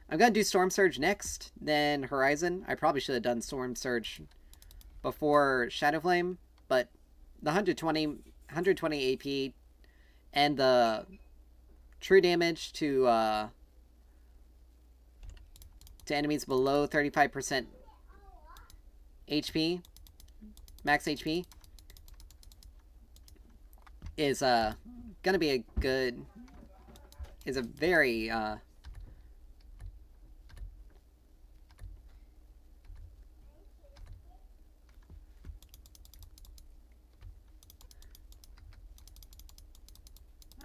I'm gonna do Storm Surge next, then Horizon. I probably should have done Storm Surge before Shadow Flame, but the 120 AP and the true damage to enemies below 35% HP, max HP, is gonna be is a very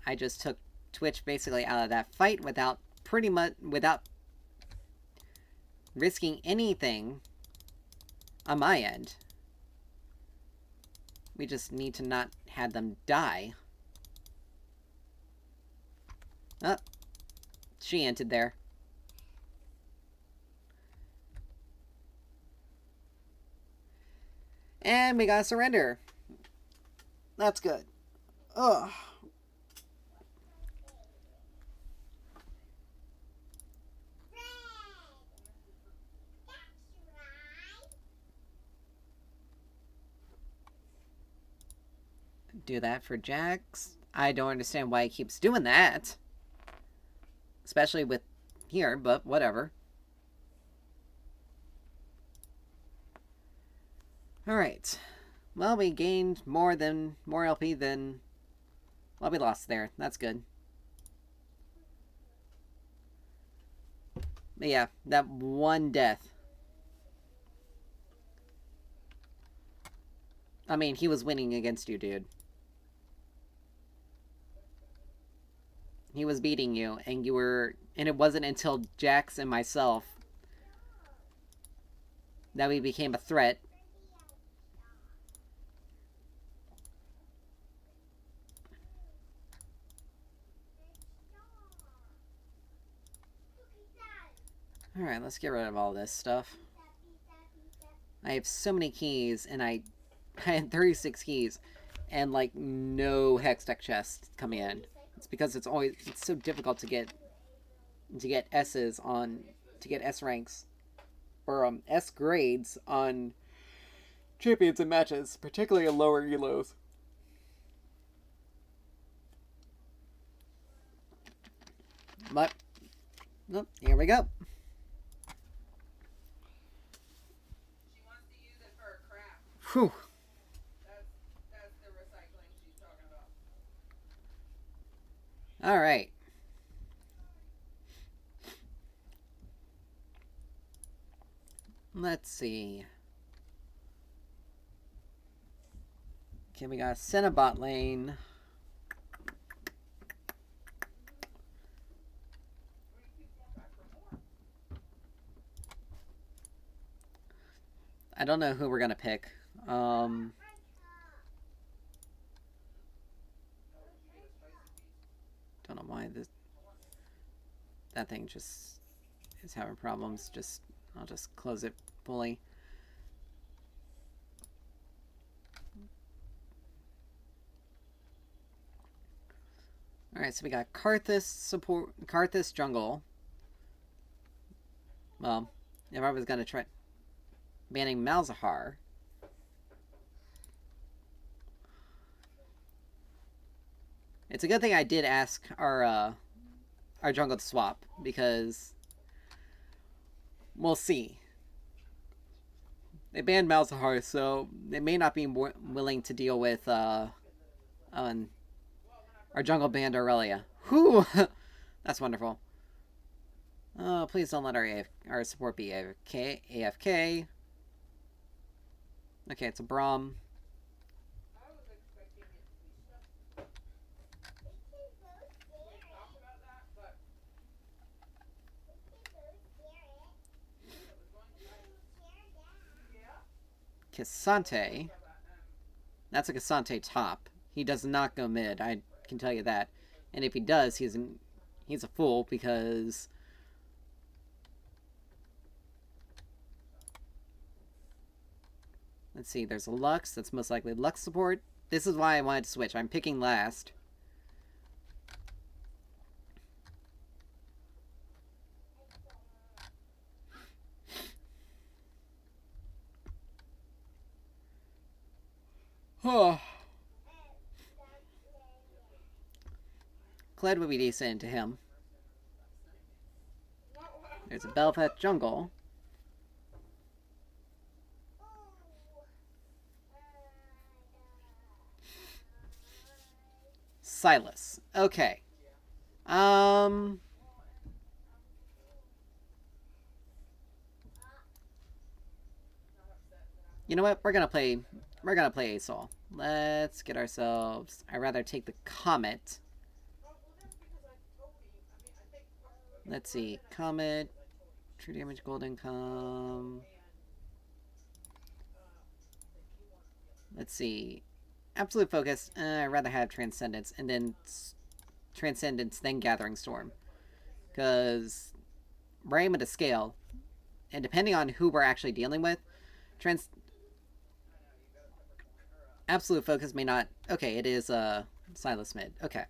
I just took Twitch basically out of that fight without risking anything on my end. We just need to not have them die. Oh, she entered there. And we got a surrender. That's good. Ugh. do that for Jax. I don't understand why he keeps doing that. Especially with here, but whatever. Alright. Well, we gained more LP than... Well, we lost there. That's good. But yeah, that one death. I mean, he was winning against you, dude. He was beating you, and you were... And it wasn't until Jax and myself that we became a threat. Alright, let's get rid of all this stuff. I have so many keys, and I had 36 keys, and like no hex deck chests coming in. It's because it's so difficult to get S's on, to get S ranks, or S grades on champions and matches, particularly in lower elos. But, oh, here we go. Whew. That's the recycling she's talking about. All right. Let's see. Okay, we got Cinnabot lane. I don't know who we're gonna pick. Don't know why that thing just is having problems. I'll just close it fully. Alright, so we got Karthus support, Karthus jungle. Well, if I was gonna try banning Malzahar. It's a good thing I did ask our jungle to swap, because we'll see. They banned Malzahar, so they may not be willing to deal with our jungle banned Aurelia. Whew! That's wonderful. Oh, please don't let our support be AFK. Okay, it's a Braum. Cassante. That's a Cassante top. He does not go mid, I can tell you that. And if he does, he's a fool, because let's see, there's a Lux. That's most likely Lux support. This is why I wanted to switch. I'm picking last. Oh. Kled would be decent to him. There's a Bel'Veth jungle. Silas. Okay. You know what? We're gonna play Asol. Let's get ourselves... I'd rather take the Comet. Let's see. Comet. True damage, golden com. Let's see. Absolute focus. I'd rather have Transcendence, and then Transcendence, then Gathering Storm. Because we're aiming to scale. And depending on who we're actually dealing with, Absolute focus may not... Okay, it is Silas mid. Okay.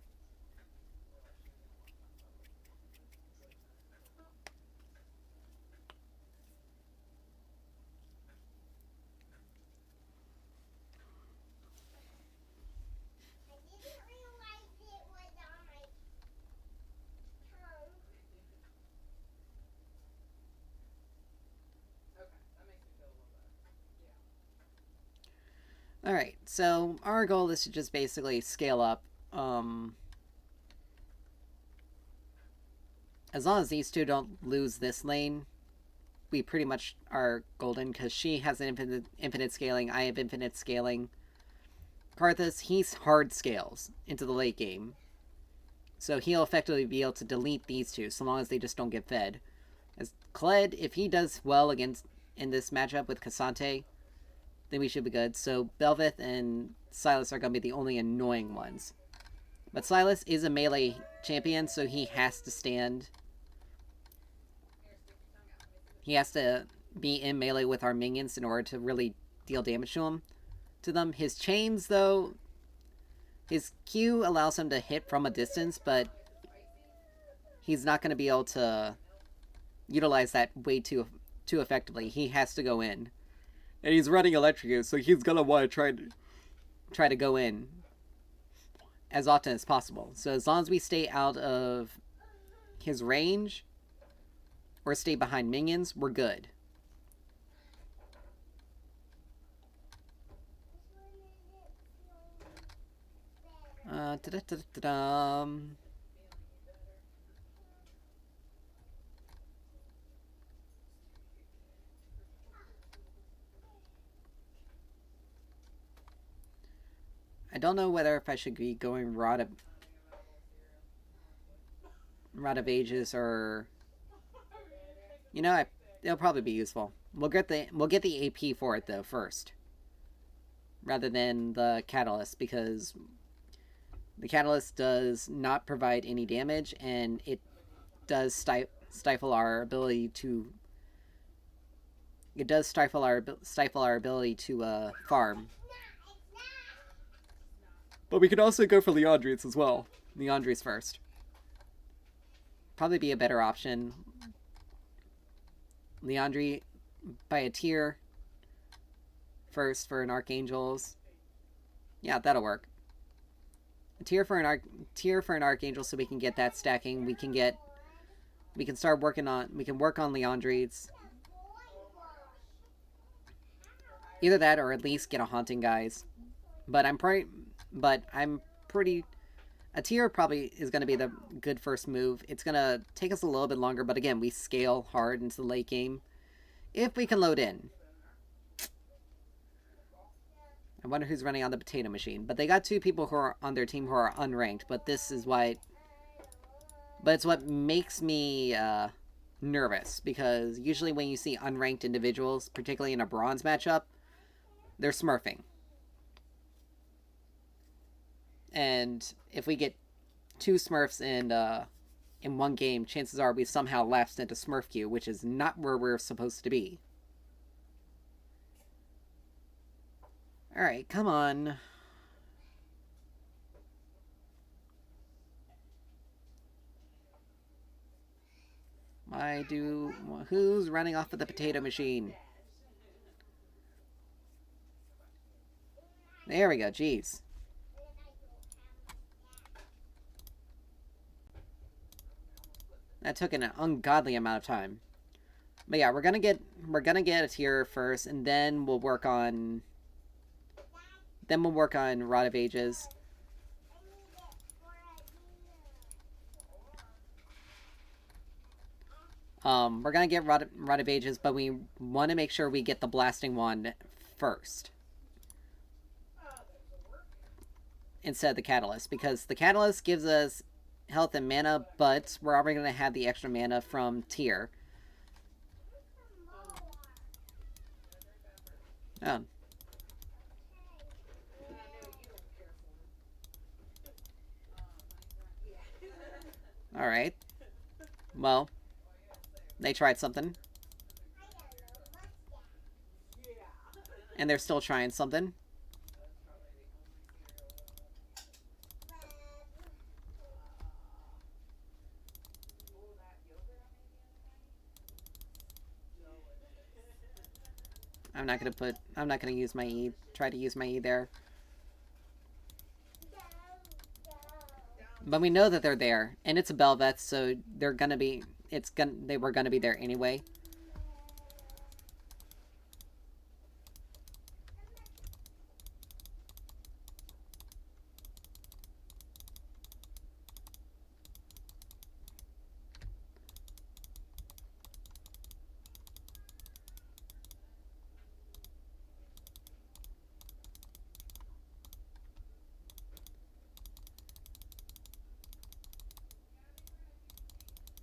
Alright, so our goal is to just basically scale up. As long as these two don't lose this lane, we pretty much are golden, because she has an infinite scaling, I have infinite scaling. Karthus, he's hard scales into the late game. So he'll effectively be able to delete these two, so long as they just don't get fed. As Kled, if he does well against in this matchup with Cassante, then we should be good. So Belveth and Silas are going to be the only annoying ones. But Silas is a melee champion, so he has to stand. He has to be in melee with our minions in order to really deal damage to them. His chains, though, his Q allows him to hit from a distance, but he's not going to be able to utilize that way too effectively. He has to go in. And he's running Electrocute, so he's going to want to try to go in as often as possible. So as long as we stay out of his range or stay behind minions, we're good. I don't know whether if I should be going Rod of Ages or... You know, it'll probably be useful. We'll get the AP for it, though, first. Rather than the Catalyst, because the Catalyst does not provide any damage, and it does stifle our ability to... It does stifle our ability to farm. But we could also go for Leandries as well. Leandries first. Probably be a better option. Leandry by a tier first for an Archangels. Yeah, that'll work. A tier for an Archangel, so we can get that stacking. We can work on Leandries. Either that or at least get a Haunting Guys. But I'm pretty... A tier probably is going to be the good first move. It's going to take us a little bit longer, but again, we scale hard into the late game. If we can load in. I wonder who's running on the potato machine. But they got two people who are on their team who are unranked, but this is why... But it's what makes me nervous, because usually when you see unranked individuals, particularly in a bronze matchup, they're smurfing. And if we get two Smurfs in one game, chances are we somehow lapsed into Smurf queue, which is not where we're supposed to be. Alright, come on. Who's running off of the potato machine? There we go, jeez. That took an ungodly amount of time. But yeah, we're gonna get a tier first, and then we'll work on Rod of Ages. We're gonna get Rod of Ages, but we want to make sure we get the Blasting Wand first. Instead of the Catalyst, because the Catalyst gives us health and mana, but we're already going to have the extra mana from tier. Oh. Alright. Well, they tried something. And they're still trying something. I'm not gonna use my E. Try to use my E there. But we know that they're there, and it's a Belveth, so they're gonna be. They were gonna be there anyway.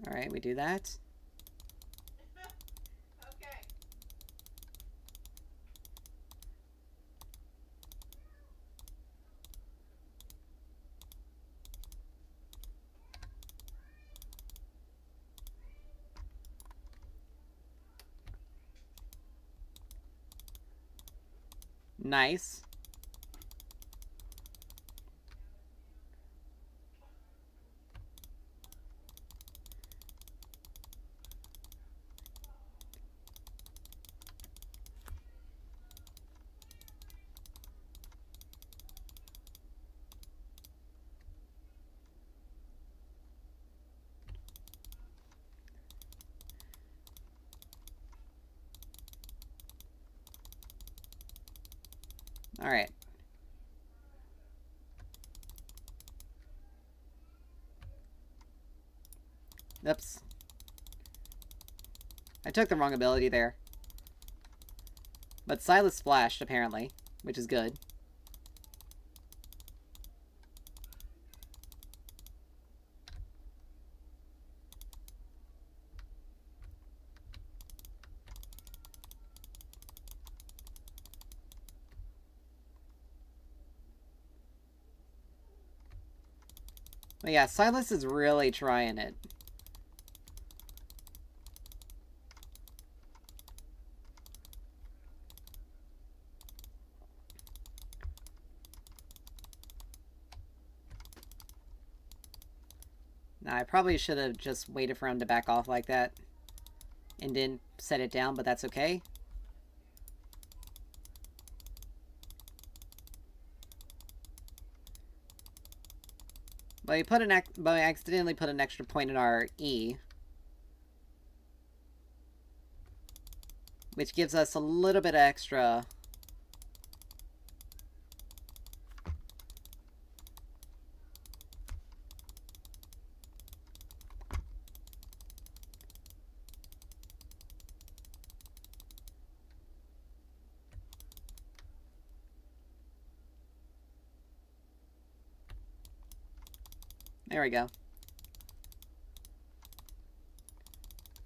Alright, we do that. Okay. Nice. Alright. Oops. I took the wrong ability there. But Silas splashed, apparently, which is good. But yeah, Silas is really trying it. Now, I probably should have just waited for him to back off like that and didn't set it down, but that's okay. But we accidentally put an extra point in our E, which gives us a little bit extra. There we go.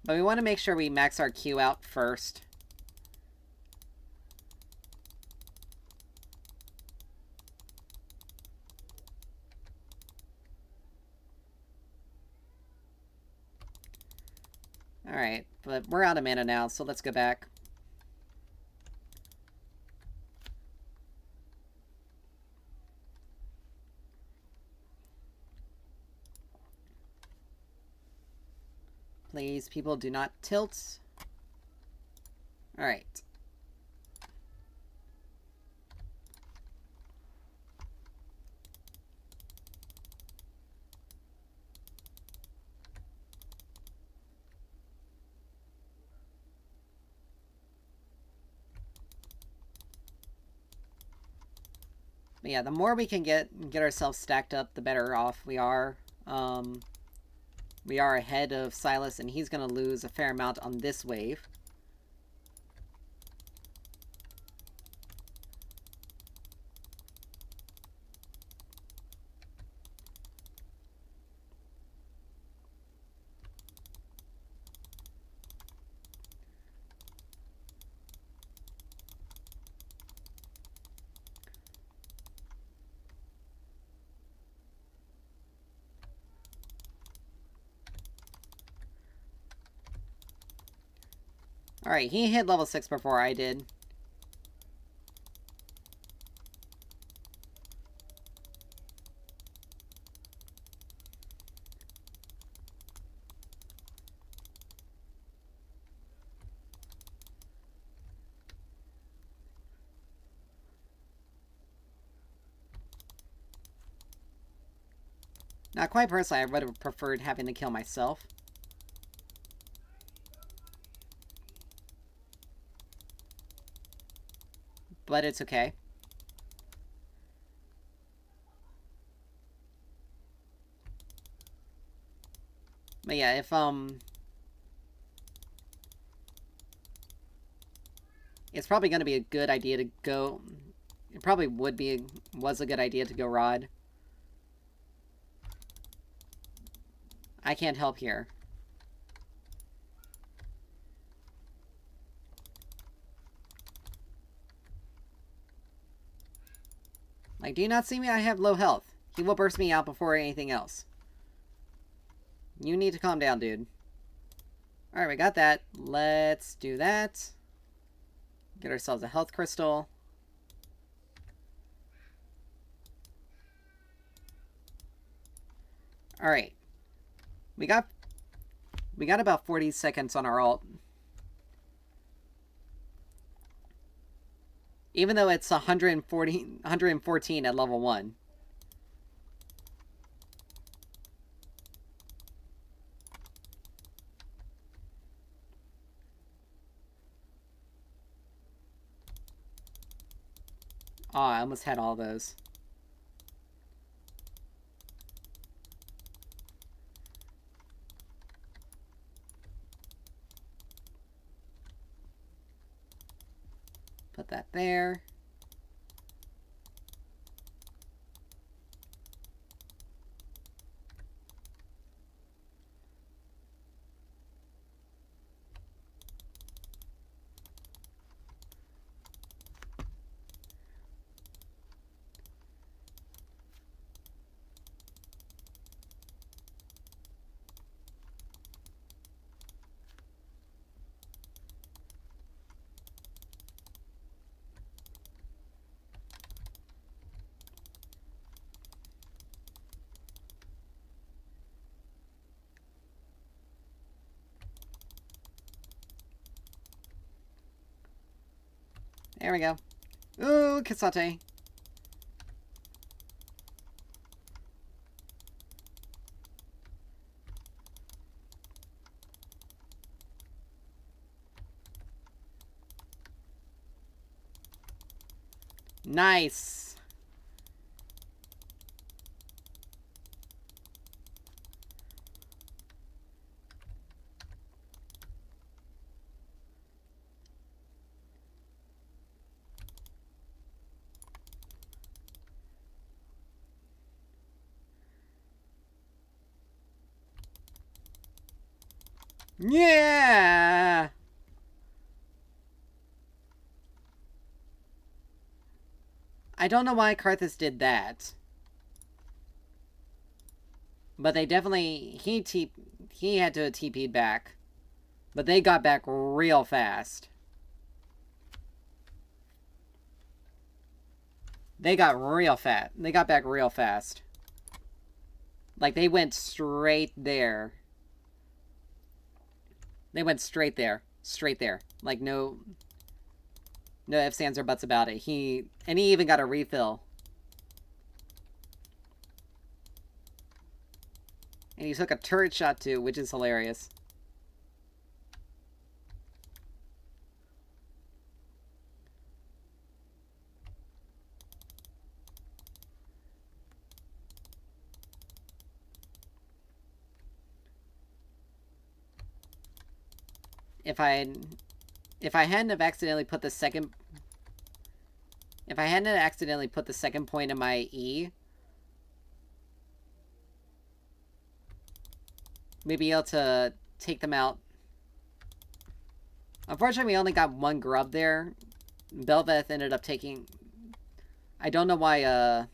But we want to make sure we max our Q out first. Alright, but we're out of mana now, so let's go back. Please, people, do not tilt. Alright. But yeah, the more we can get ourselves stacked up, the better off we are. We are ahead of Silas, and he's going to lose a fair amount on this wave. Alright, he hit level 6 before I did. Now, quite personally, I would have preferred having to kill myself. But it's okay. But yeah, if, it's probably going to be a good idea to go... It probably was a good idea to go Rod. I can't help here. Like, do you not see me? I have low health. He will burst me out before anything else. You need to calm down, dude. Alright, we got that. Let's do that. Get ourselves a health crystal. Alright. We got about 40 seconds on our ult. Even though it's 114 at level 1. Oh, I almost had all those. Put that there. There we go. Ooh, Kisate. Nice. Yeah! I don't know why Karthus did that. But they definitely... He had to TP back. But they got back real fast. They got real fat. They got back real fast. Like, they went straight there. They went straight there. Straight there. Like, no ifs, ands, or buts about it. He even got a refill. And he took a turret shot too, which is hilarious. If I hadn't have accidentally put the second... If I hadn't accidentally put the second point in my E... we'd be able to take them out. Unfortunately, we only got one grub there. Belveth ended up taking... I don't know why,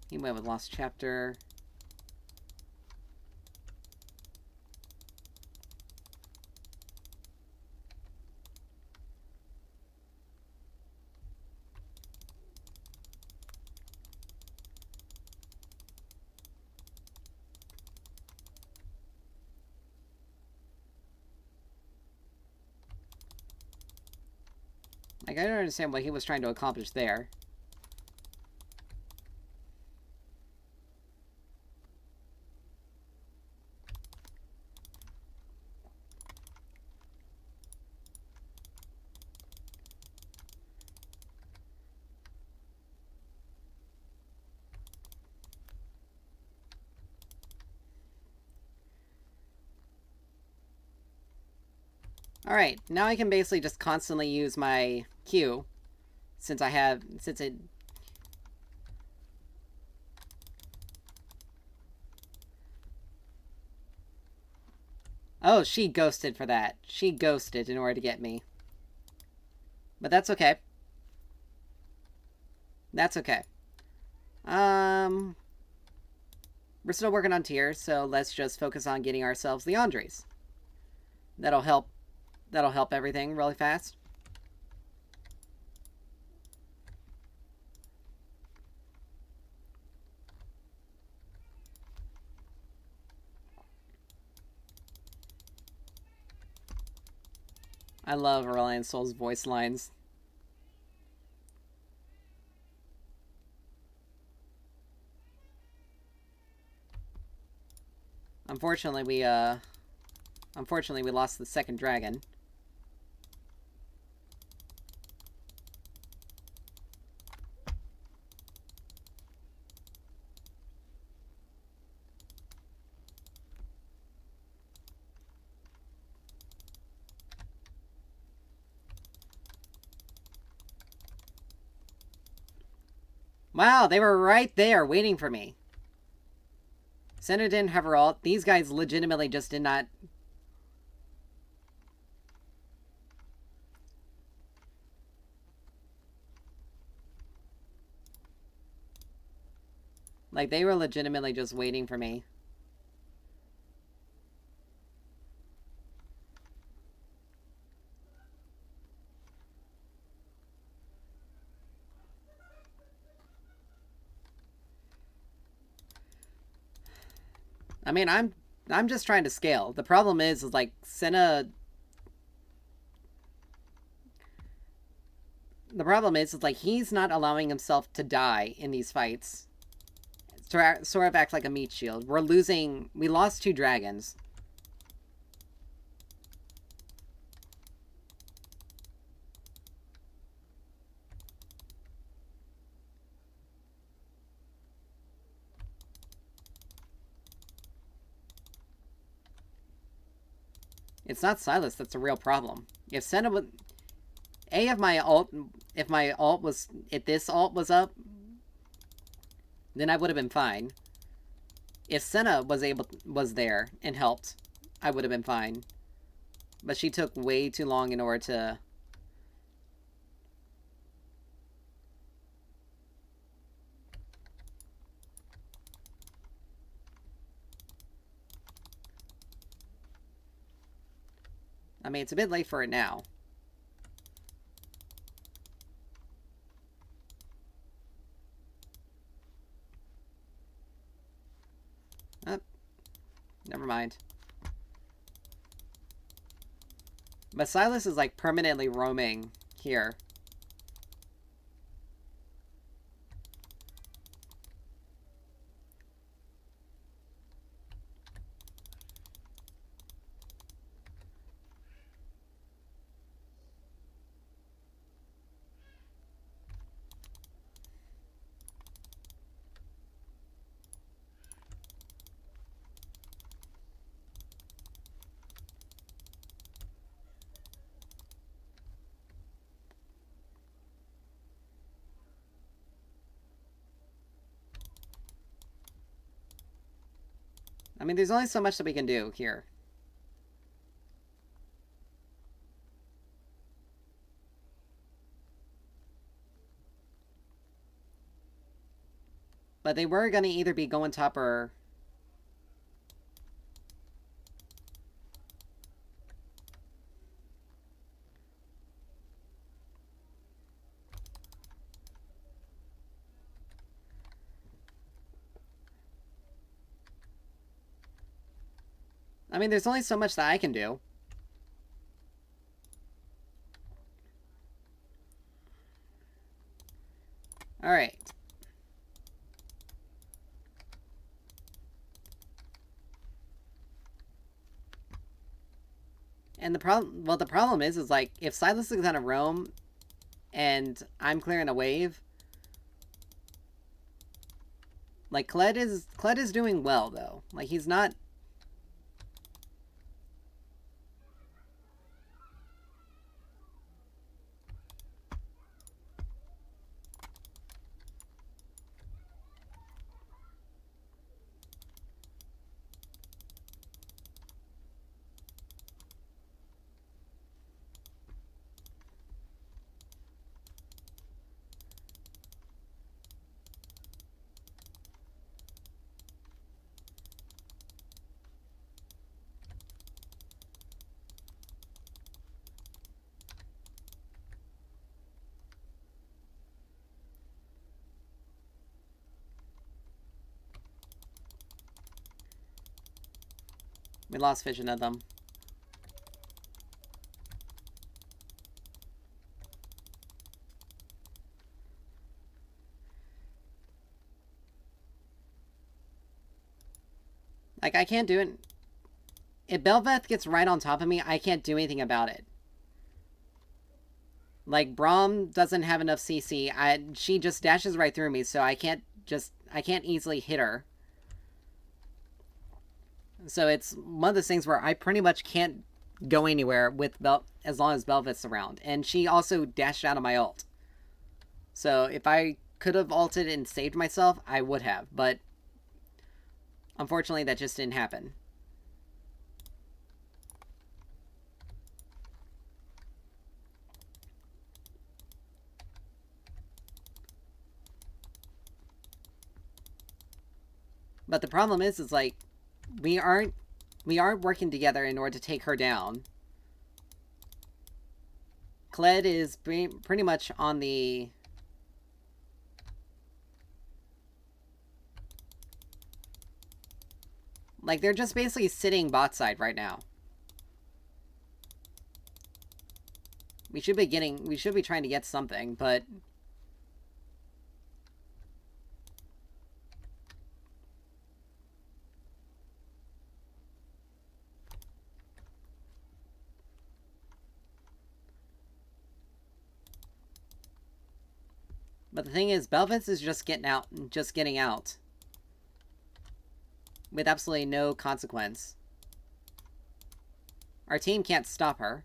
he went with Lost Chapter... Like, I don't understand what he was trying to accomplish there. Alright, now I can basically just constantly use my Q, since it... Oh, she ghosted for that. She ghosted in order to get me. But that's okay. That's okay. We're still working on tiers, so let's just focus on getting ourselves the Andres. That'll help everything really fast. I love Aurelion Sol's voice lines. Unfortunately, we lost the second dragon. Wow, they were right there waiting for me. Senna didn't have her ult. These guys legitimately just did not... Like, they were legitimately just waiting for me. I mean, I'm just trying to scale. The problem is like, Senna... The problem is like, he's not allowing himself to die in these fights. Sort of act like a meat shield. We lost 2 dragons. It's not Silas that's a real problem. If Senna would... if my ult was... If this ult was up, then I would have been fine. If Senna was there and helped, I would have been fine. But she took way too long in order to... I mean, it's a bit late for it now. Never mind. But Silas is like permanently roaming here. I mean, there's only so much that we can do here. But they were going to either be going top or... I mean, there's only so much that I can do. Alright. And the problem is like, if Silas is gonna roam, and I'm clearing a wave, like, Kled is doing well, though. Like, he's not... We lost vision of them. Like, I can't do it. If Belveth gets right on top of me, I can't do anything about it. Like, Braum doesn't have enough CC. She just dashes right through me, so I can't easily hit her. So it's one of those things where I pretty much can't go anywhere with as long as Belveth's around. And she also dashed out of my ult. So if I could have ulted and saved myself, I would have. But unfortunately, that just didn't happen. But the problem is like, we aren't working together in order to take her down. Kled is pretty much on the... Like, they're just basically sitting bot side right now. We should be trying to get something, but... But the thing is, Belveth is just getting out. With absolutely no consequence. Our team can't stop her.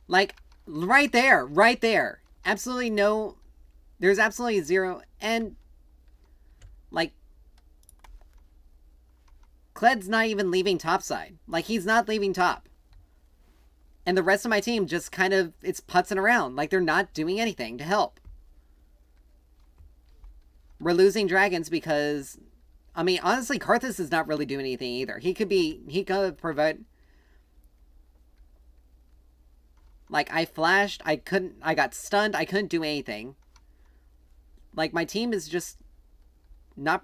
Like, right there. Absolutely no... There's absolutely zero... And... Like... Kled's not even leaving topside. Like, he's not leaving top. And the rest of my team just kind of... It's putzing around. Like, they're not doing anything to help. We're losing dragons because... I mean, honestly, Karthus is not really doing anything either. He could provide... Like, I flashed, I got stunned, I couldn't do anything. Like, my team is just... not...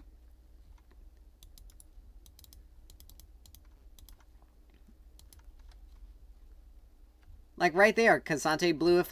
Like, right there, Cassante blew a...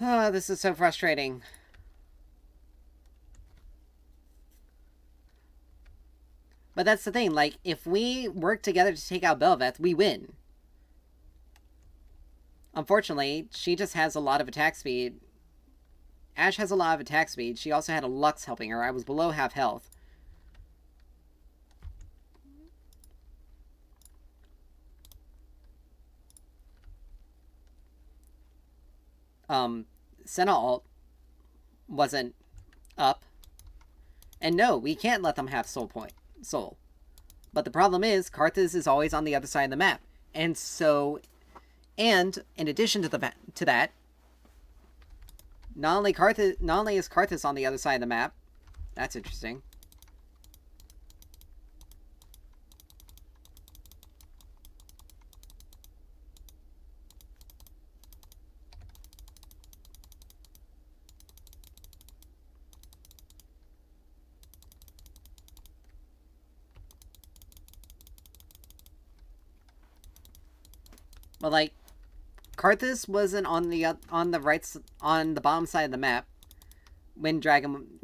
Oh, this is so frustrating. But that's the thing, like, if we work together to take out Belveth, we win. Unfortunately, she just has a lot of attack speed. Ashe has a lot of attack speed. She also had a Lux helping her. I was below half health. Senna ult wasn't up. And no, we can't let them have soul. But the problem is, Karthus is always on the other side of the map. And so, and in addition to that, not only is Karthus on the other side of the map, that's interesting. But like, Karthus wasn't on the bottom side of the map when Dragon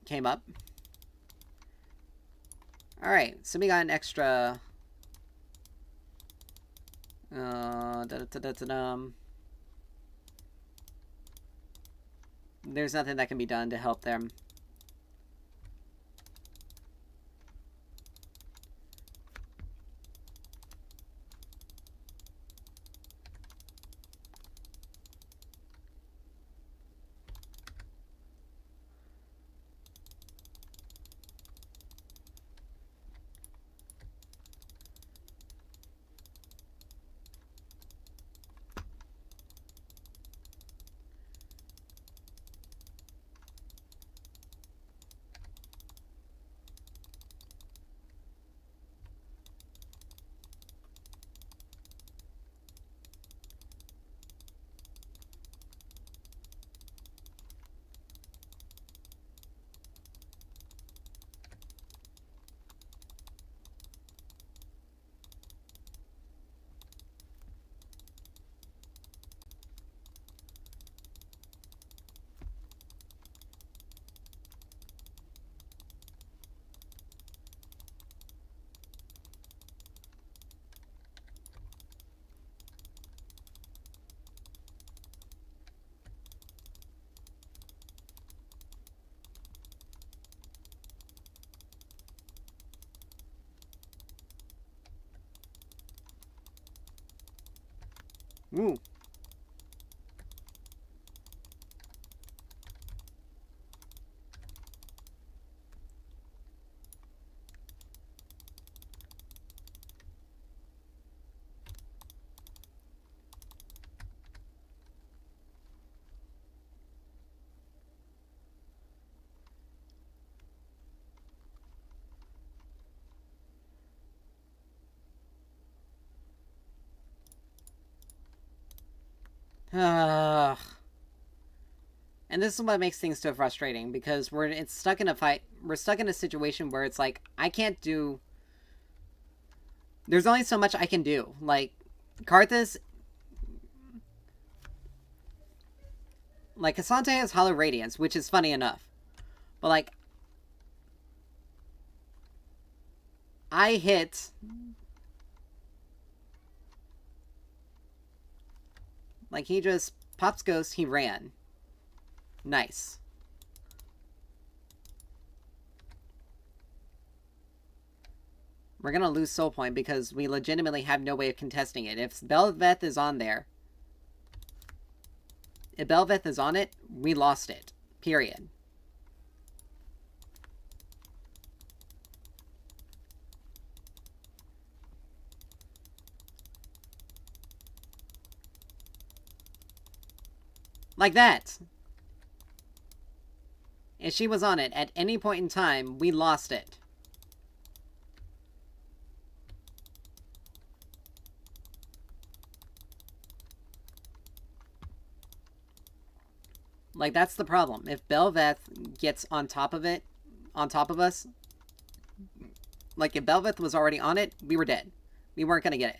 came up. All right, so we got an extra. There's nothing that can be done to help them. Ooh. Ugh. And this is what makes things so frustrating, because we're stuck in a situation where it's like, I can't do... There's only so much I can do. Like, Karthus... Like, Cassante has Hollow Radiance, which is funny enough. But, like... I hit... Like, he just pops Ghost, he ran. Nice. We're gonna lose Soul Point because we legitimately have no way of contesting it. If Belveth is on there... If Belveth is on it, we lost it. Period. Like that! If she was on it at any point in time, we lost it. Like, that's the problem. If Belveth gets on top of it, on top of us, like, if Belveth was already on it, we were dead. We weren't gonna get it.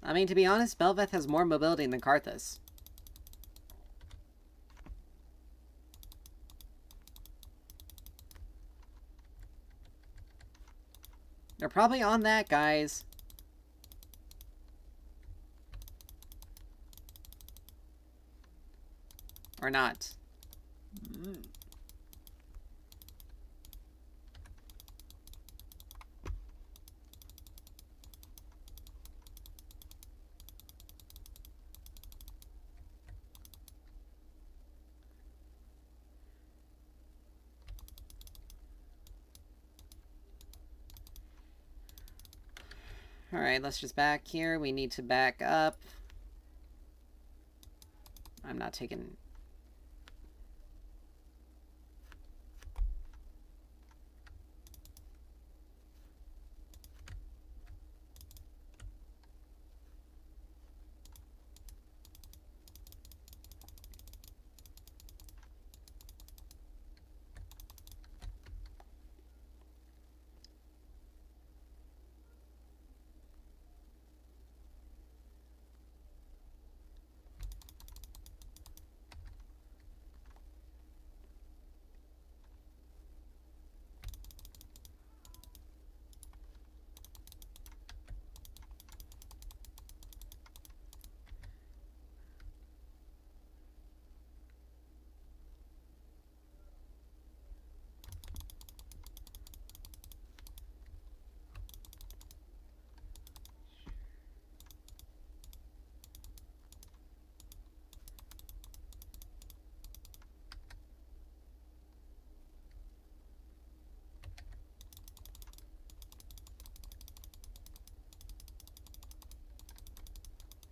I mean, to be honest, Belveth has more mobility than Karthus. They're probably on that, guys. Or not. Alright, let's just back here. We need to back up. I'm not taking...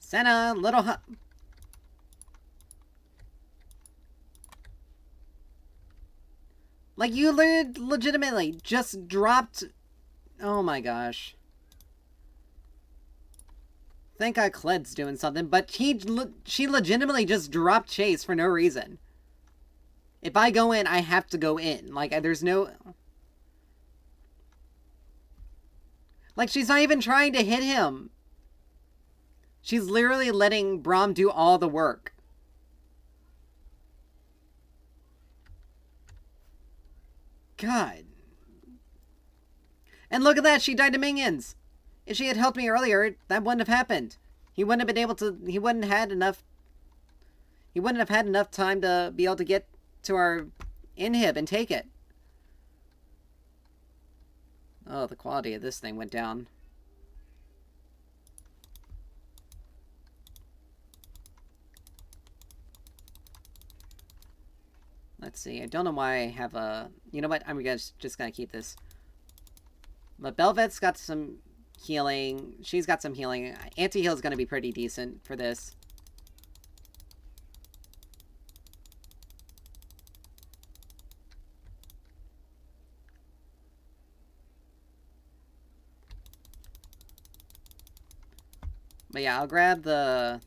Senna, little like, you legitimately just dropped... Oh my gosh. Thank God Cled's doing something, but she legitimately just dropped Chase for no reason. If I go in, I have to go in. Like, there's no... Like, she's not even trying to hit him. She's literally letting Braum do all the work. God. And look at that, she died to minions. If she had helped me earlier, that wouldn't have happened. He wouldn't have been able to... He wouldn't have had enough time to be able to get to our inhib and take it. Oh, the quality of this thing went down. Let's see. I don't know why I have a... You know what? I'm just gonna keep this. But Belvet's got some healing. She's got some healing. Anti-heal is gonna be pretty decent for this. But yeah, I'll grab the...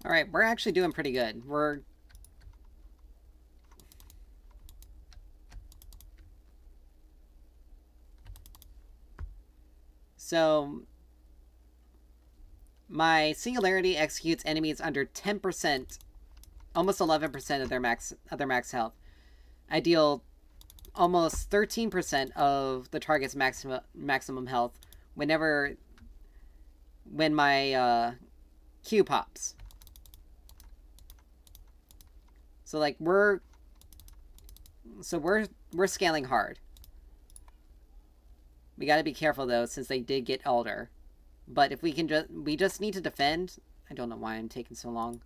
Alright, we're actually doing pretty good. We're... So... My Singularity executes enemies under 10%, almost 11% of their max health. I deal almost 13% of the target's maximum health when my Q pops. So like we're scaling hard. We got to be careful though, since they did get older. But if we just need to defend. I don't know why I'm taking so long.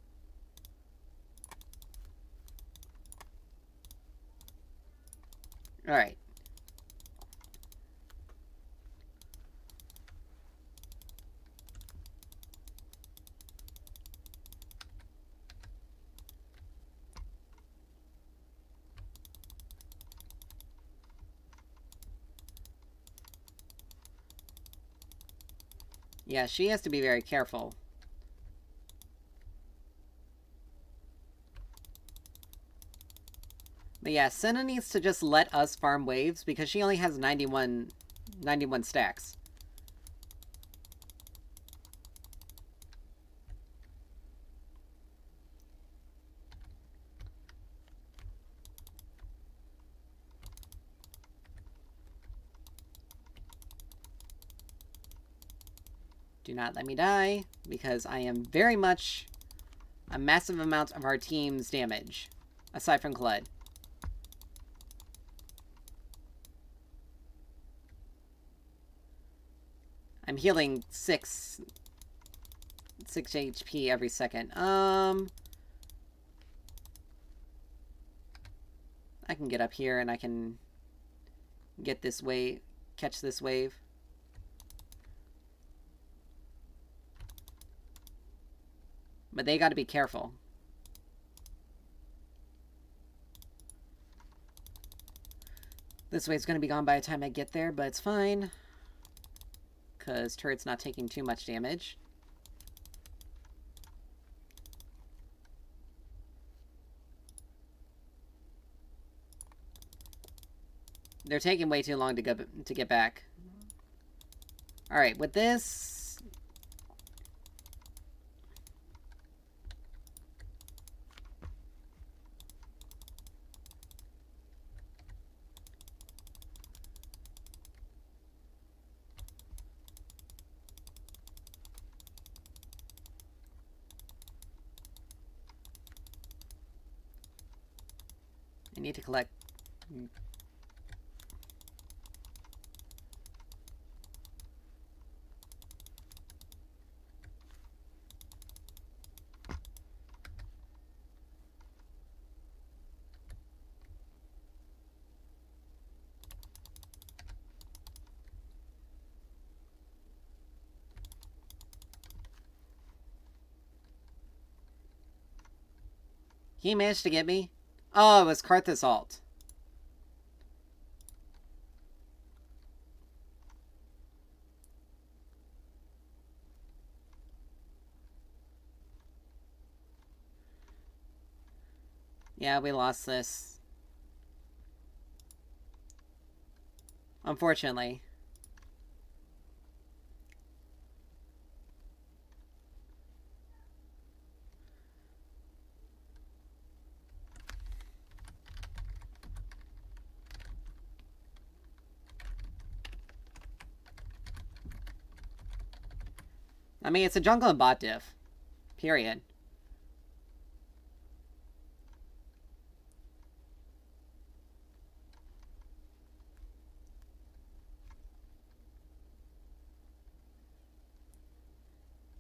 All right. Yeah, she has to be very careful. But yeah, Senna needs to just let us farm waves because she only has 91 stacks. Do not let me die, because I am very much a massive amount of our team's damage, aside from Claude. I'm healing 6 HP every second. I can get up here and I can get this wave, catch this wave. But they gotta be careful. This wave's gonna be gone by the time I get there, but it's fine. Because turret's not taking too much damage. They're taking way too long to get back. Alright, with this... need to collect... He managed to get me? Oh, it was Karthus alt. Yeah, we lost this. Unfortunately. I mean, it's a jungle and bot diff. Period.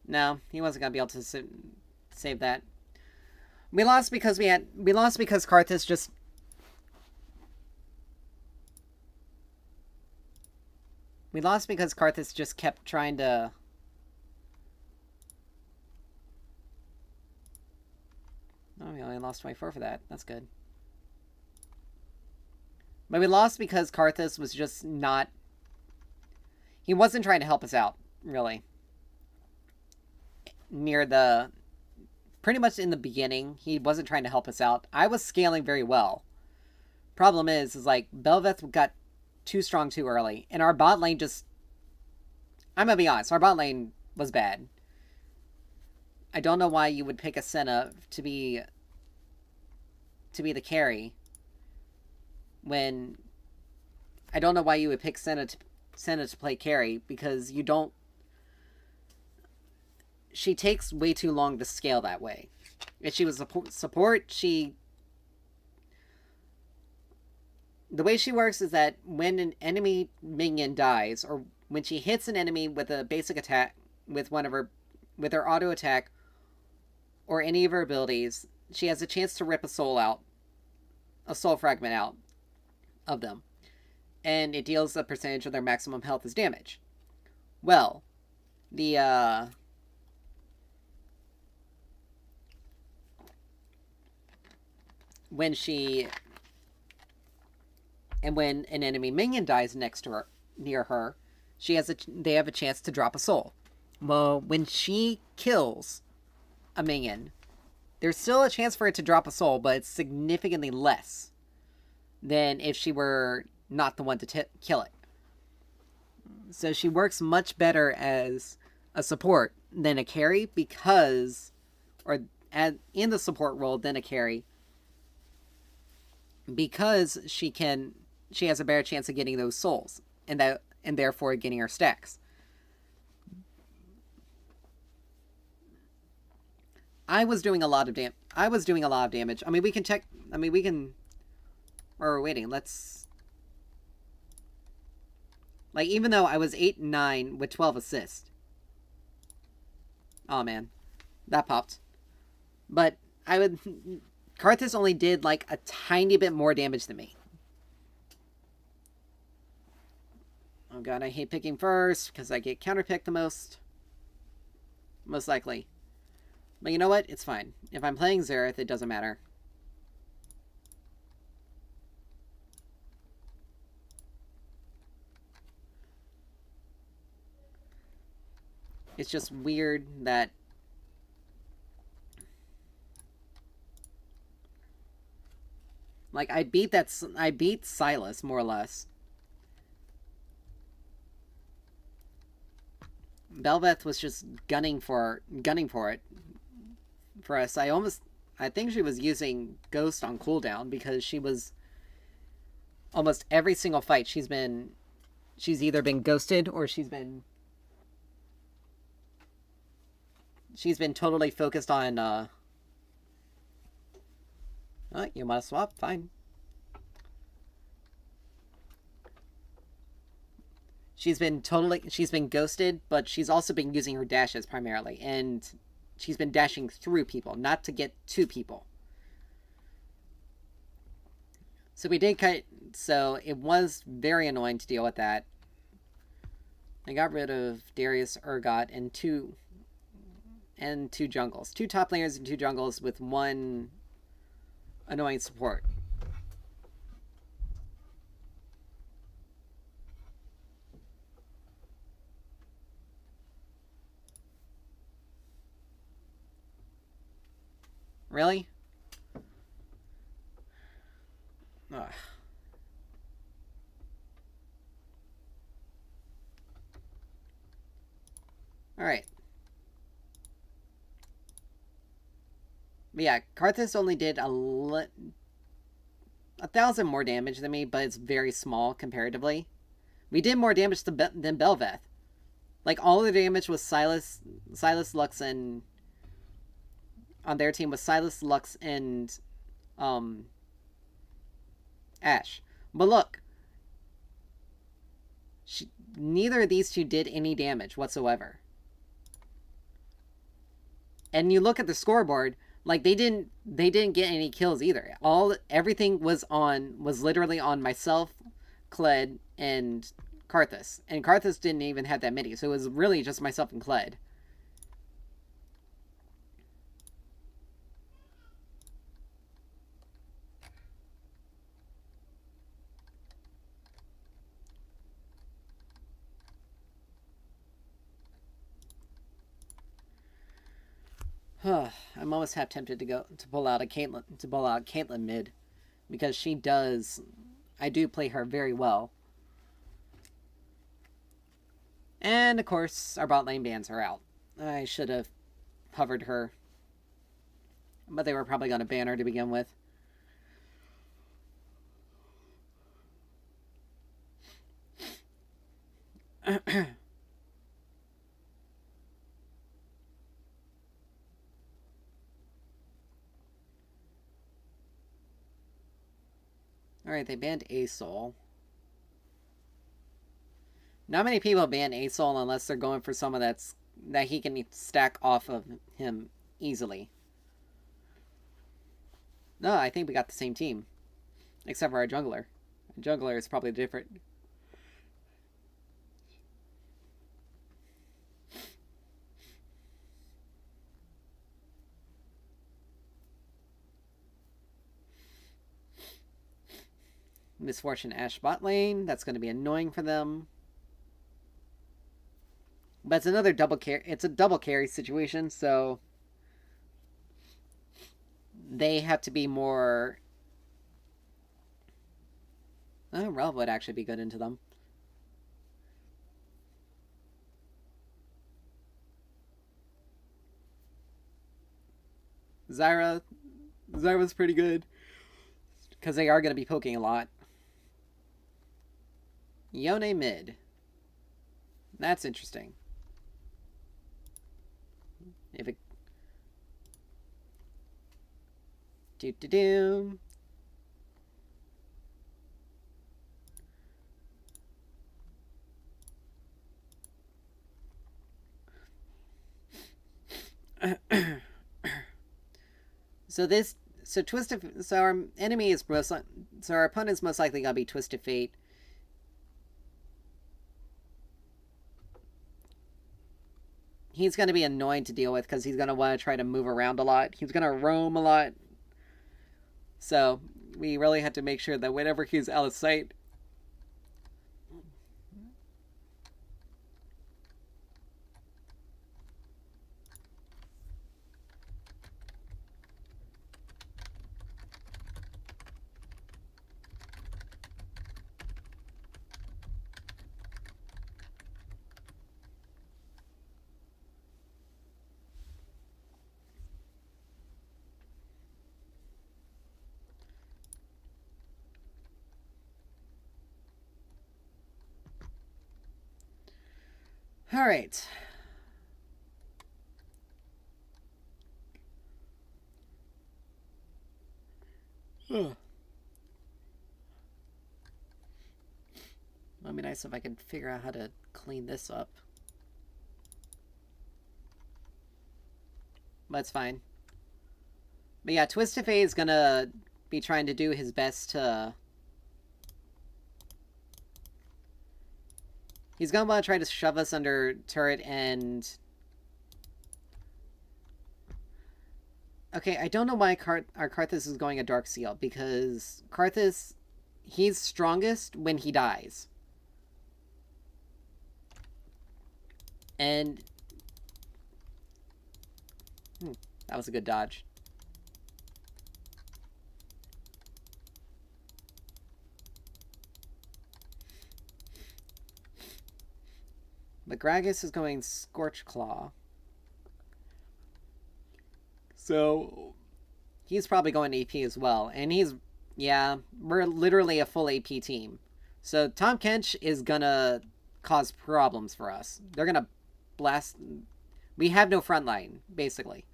No, he wasn't gonna be able to save that. We lost because Karthus just... We lost because Karthus just kept trying to... Oh, we only lost 24 for that. That's good. But we lost because Karthus was just not... He wasn't trying to help us out, really. Near the... Pretty much in the beginning, he wasn't trying to help us out. I was scaling very well. Problem is like, Belveth got too strong too early. And our bot lane just... I'm gonna be honest, our bot lane was bad. I don't know why you would pick a Senna to be the carry when... I don't know why you would pick Senna to play carry, because you don't... She takes way too long to scale that way. If she was support, she... The way she works is that when an enemy minion dies, or when she hits an enemy with a basic attack, with her auto attack, or any of her abilities, she has a chance to rip a soul fragment out of them. And it deals a percentage of their maximum health as damage. Well, when an enemy minion dies next to her, near her, they have a chance to drop a soul. Well, when she kills a minion, there's still a chance for it to drop a soul, but it's significantly less than if she were not the one to kill it. So she works much better as a support than a carry in the support role than a carry, because she has a better chance of getting those souls, and therefore getting her stacks. I was doing a lot of damage. I mean, we can check. I mean, we can. Or we're waiting. Let's. Like, even though I was 8-9 with 12 assists. Oh man, that popped. But Karthus only did like a tiny bit more damage than me. Oh god, I hate picking first because I get counterpicked the most. Most likely. But you know what? It's fine. If I'm playing Xerath, it doesn't matter. It's just weird that... Like, I beat Silas, more or less. Belveth was just gunning for it. For us, I think she was using Ghost on cooldown, because she was... Almost every single fight she's either been ghosted, or she's been totally focused on, oh, you want to swap? Fine. she's been ghosted, but she's also been using her dashes primarily, and she's been dashing through people, not to get to people. So we did cut, so it was very annoying to deal with that. I got rid of Darius, Urgot, and two jungles. 2 top laners and 2 jungles with 1 annoying support. Really? Ugh. Alright. But yeah, Karthus only did 1,000 more damage than me, but it's very small comparatively. We did more damage than Belveth. Like, all the damage was Silas, Lux, and... on their team was Silas, Lux, and... Ashe. But look. Neither of these two did any damage whatsoever. And you look at the scoreboard... like, they didn't get any kills either. Everything was literally on myself, Kled, and Karthus. And Karthus didn't even have that many, so it was really just myself and Kled. I'm almost half tempted to pull out Caitlyn mid, because I do play her very well. And of course, our bot lane bans are out. I should have hovered her, but they were probably going to ban her to begin with. Alright, they banned ASOL. Not many people ban ASOL unless they're going for someone that he can stack off of him easily. No, I think we got the same team. Except for our jungler. Our jungler is probably different. Misfortune Ashe bot lane. That's going to be annoying for them. But it's another double carry. It's a double carry situation, so they have to be more... Oh, Relv would actually be good into them. Zyra's pretty good, because they are going to be poking a lot. Yone mid. That's interesting. If it... Do-do-do. So our enemy is so our opponent's most likely gonna be Twisted Fate. He's gonna be annoying to deal with because he's gonna want to try to move around a lot. He's gonna roam a lot. So we really have to make sure that whenever he's out of sight, all right. Let be nice if I could figure out how to clean this up. But it's fine. But yeah, Twistifae is gonna be trying to do his best to... He's gonna want to try to shove us under turret and... Okay, I don't know why our Karthus is going a Dark Seal, because Karthus, he's strongest when he dies. And... that was a good dodge. But Gragas is going Scorch Claw. So, he's probably going AP as well. And he's, yeah, we're literally a full AP team. So, Tahm Kench is gonna cause problems for us. They're gonna blast... We have no front line, basically.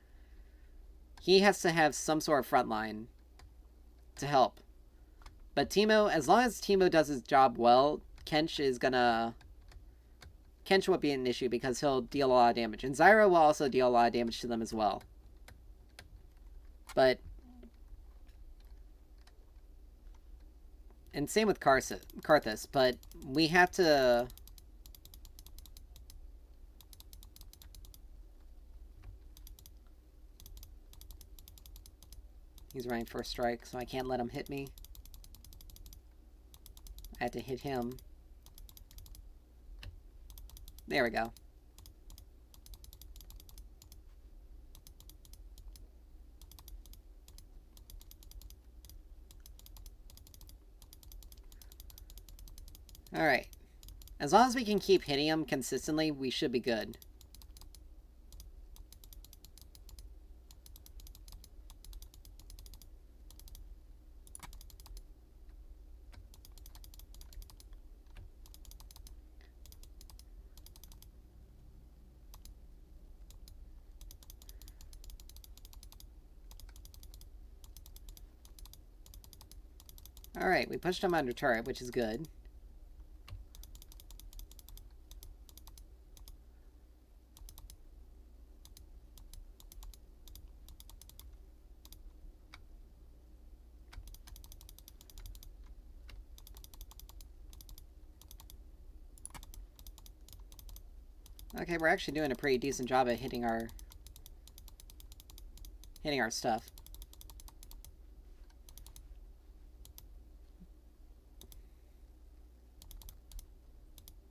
He has to have some sort of front line to help. But Teemo, as long as Teemo does his job well, Kench is gonna... Kench won't be an issue because he'll deal a lot of damage. And Zyra will also deal a lot of damage to them as well. But... and same with Karthus, but we have to... He's running first strike, so I can't let him hit me. I had to hit him. There we go. Alright. As long as we can keep hitting him consistently, we should be good. Alright, we pushed him under turret, which is good. Okay, we're actually doing a pretty decent job at hitting our stuff.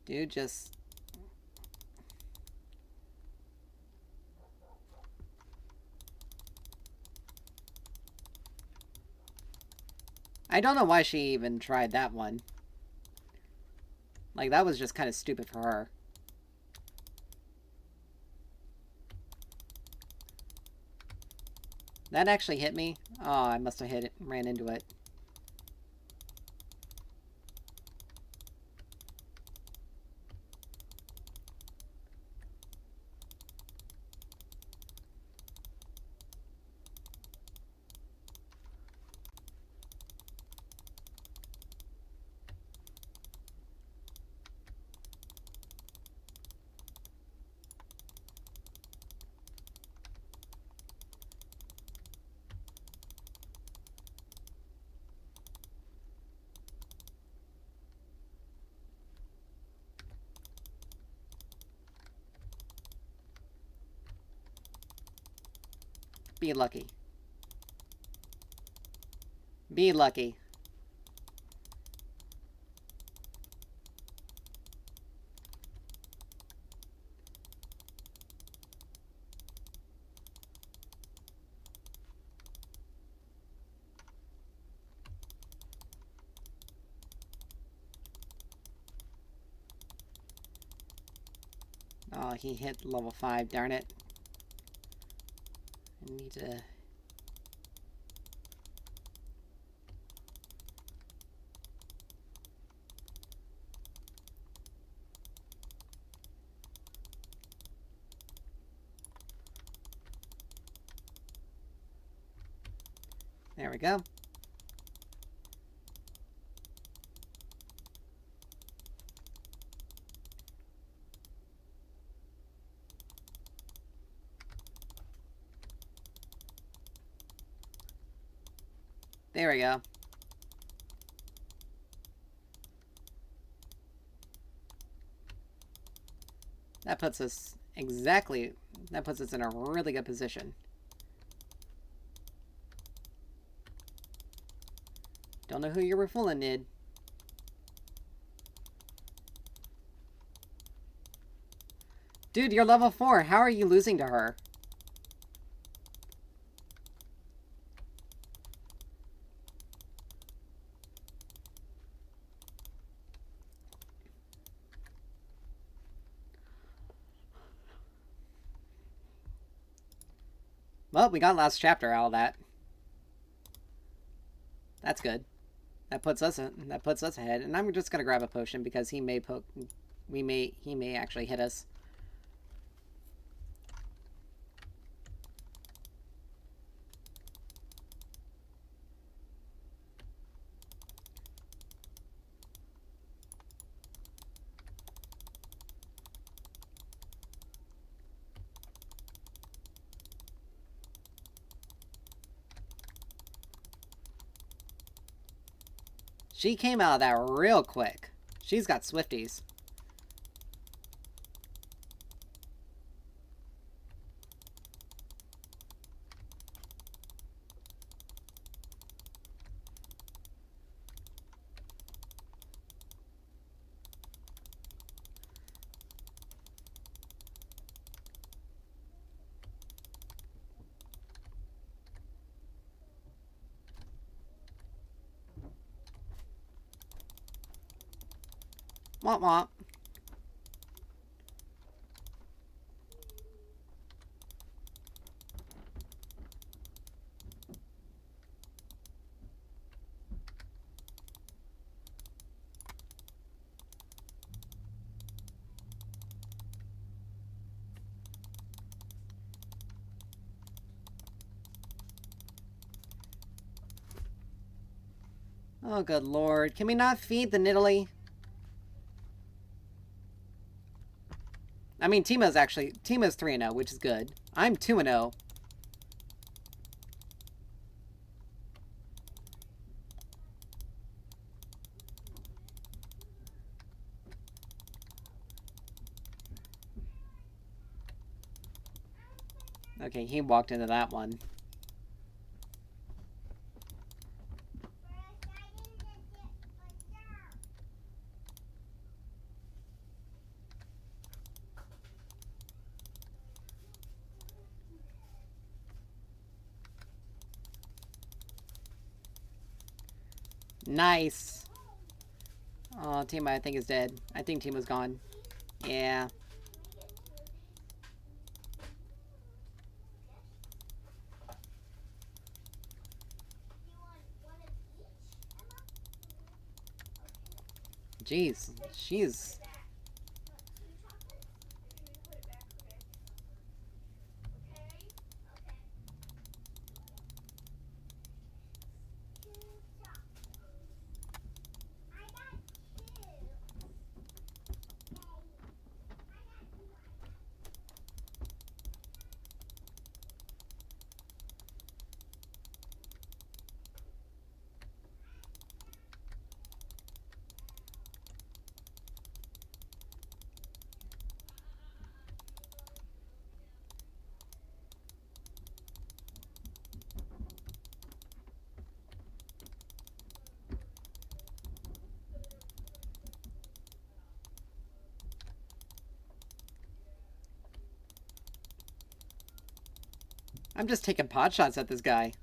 Dude, just... I don't know why she even tried that one. Like, that was just kind of stupid for her. That actually hit me? Oh, I must have hit it, ran into it. Be lucky. Be lucky. Oh, he hit level 5, darn it. I need to... There we go. There we go. That puts us exactly... That puts us in a really good position. Don't know who you were fooling, Nid. Dude, you're level 4. How are you losing to her? Well, we got last chapter out of that. That's good. That puts us ahead, and I'm just gonna grab a potion because he may he may actually hit us. She came out of that real quick. She's got Swifties. Womp womp. Oh, good lord. Can we not feed the Nidalee? I mean, Tima's 3-0, which is good. I'm 2-0. Okay, he walked into that one. Nice. Oh, Tima, I think, is dead. I think Tima's gone. Yeah. Jeez. She's... I'm just taking pot shots at this guy.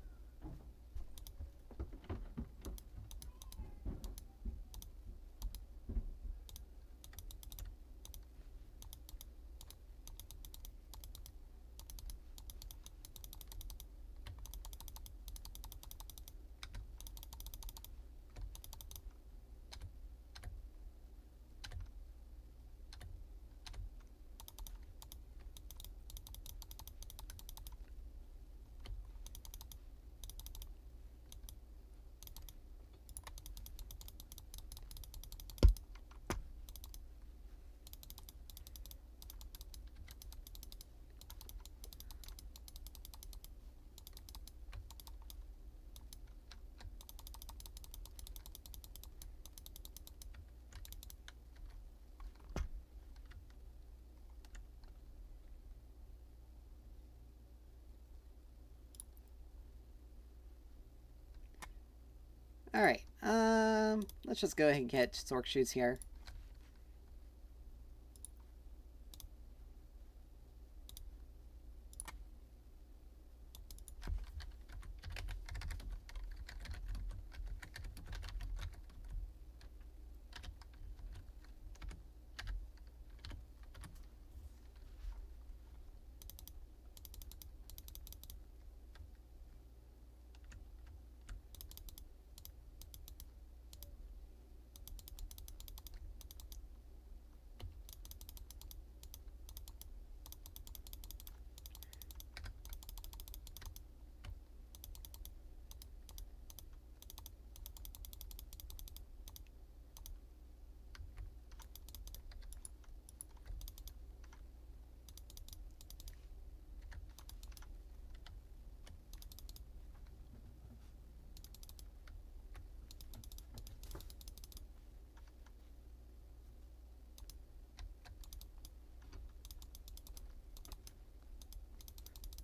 Alright, let's just go ahead and get Zork Shoes here.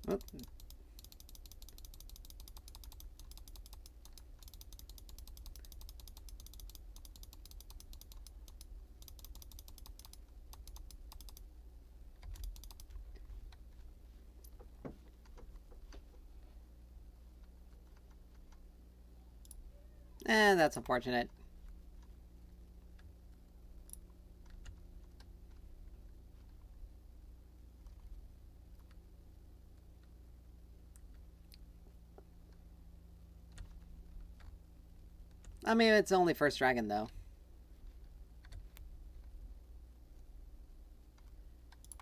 Oh. That's unfortunate. I mean, it's only first dragon, though.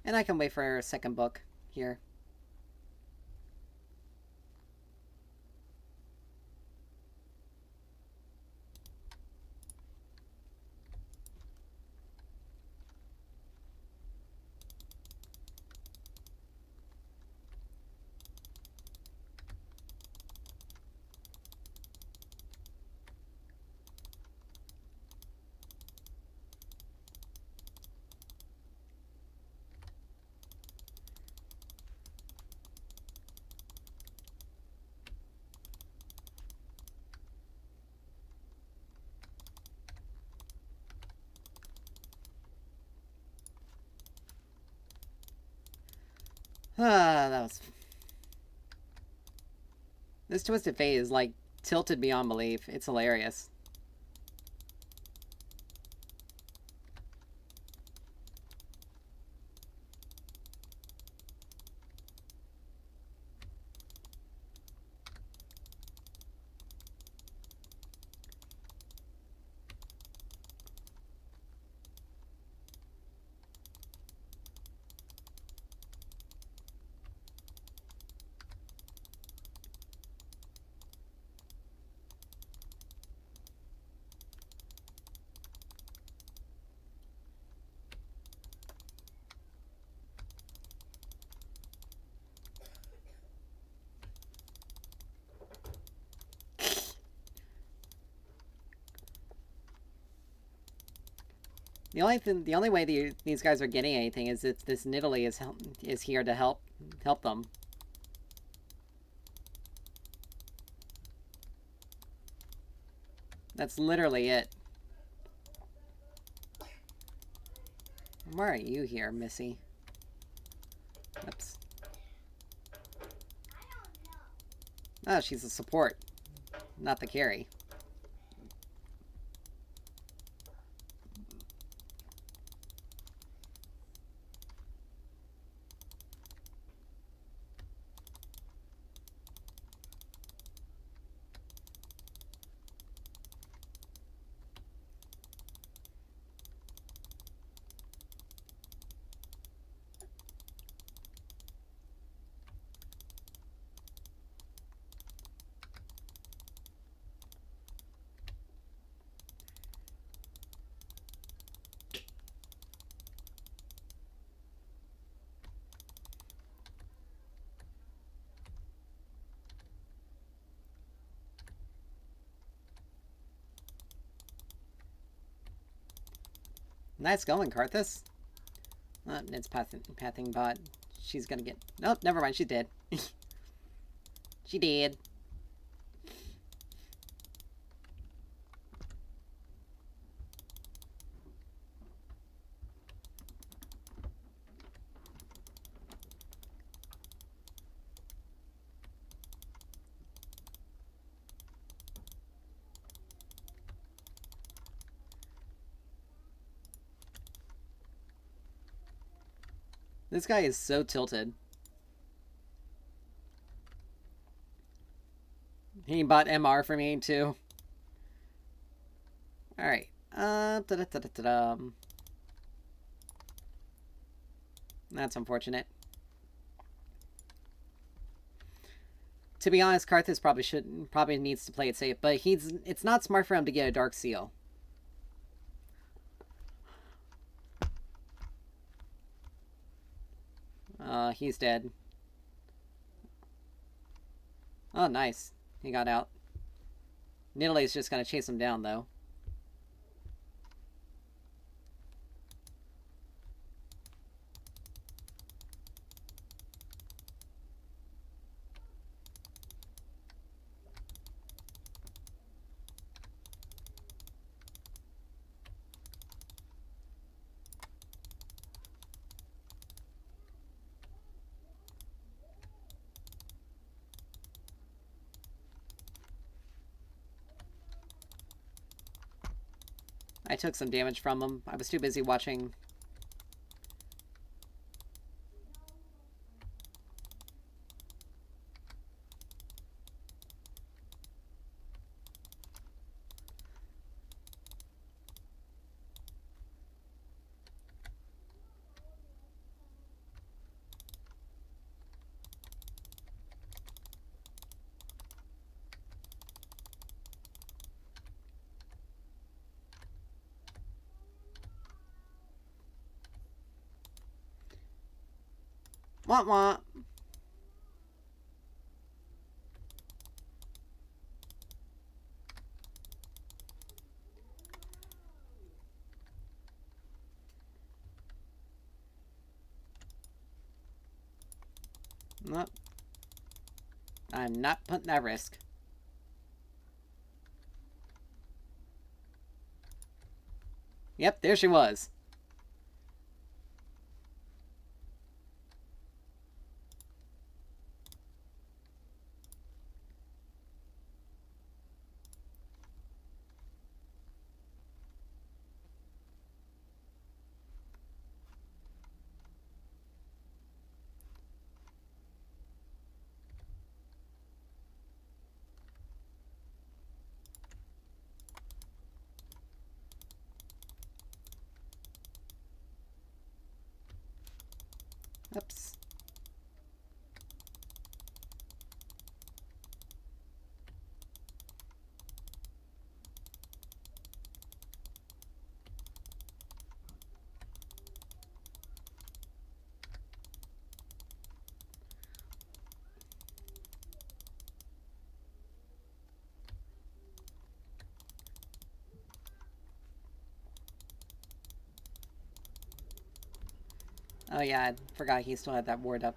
And I can wait for a second book here. That was... This Twisted Fate is, like, tilted beyond belief. It's hilarious. The only way these guys are getting anything is if this Nidalee is here to help them. That's literally it. Why are you here, Missy? Oops. Oh, she's a support, not the carry. Nice going, Karthus. It's pathing bot. She's gonna get... Nope, never mind, she's dead. She did. This guy is so tilted. He bought MR for me, too. Alright. Da-da-da-da-da. That's unfortunate. To be honest, Karthus probably needs to play it safe, but it's not smart for him to get a Dark Seal. He's dead. Oh, nice. He got out. Nidaleigh's just gonna chase him down, though. I took some damage from him. I was too busy watching. Wah wah. Nope. I'm not putting that risk. Yep, there she was. Oops. Oh yeah, I forgot he still had that ward up.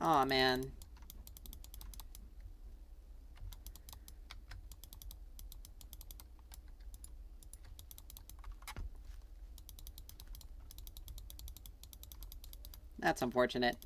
Aw, man. That's unfortunate.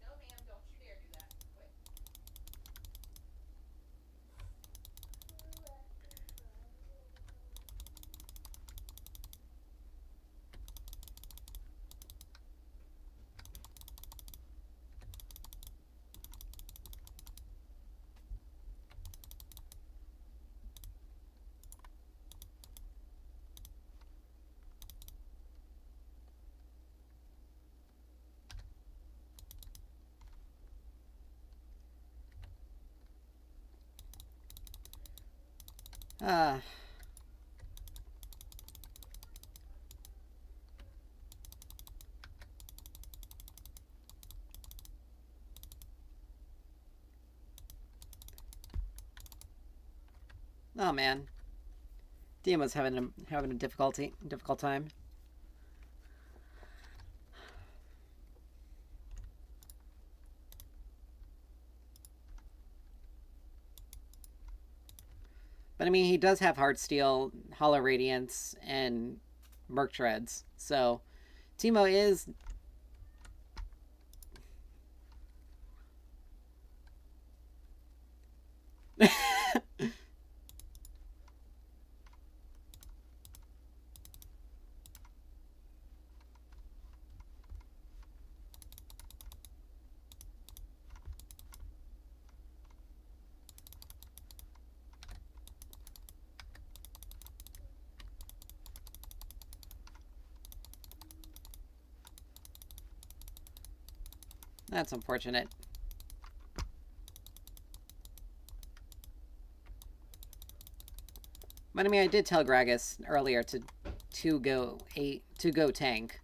No, ma'am, don't you dare do that. What? Uh... Oh man, Demo's having a difficult time. But I mean, he does have Heartsteel, Hollow Radiance, and Merc Treads. So Timo is. That's unfortunate. But I mean, I did tell Gragas earlier to go tank.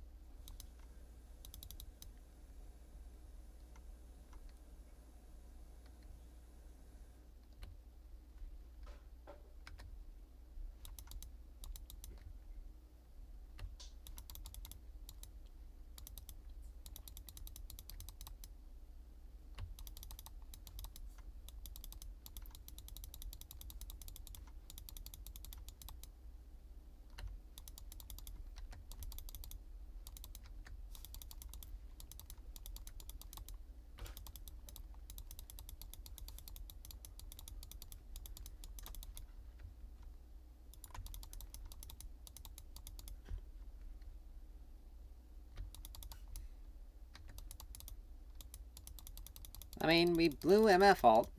I mean, we blew MF ult.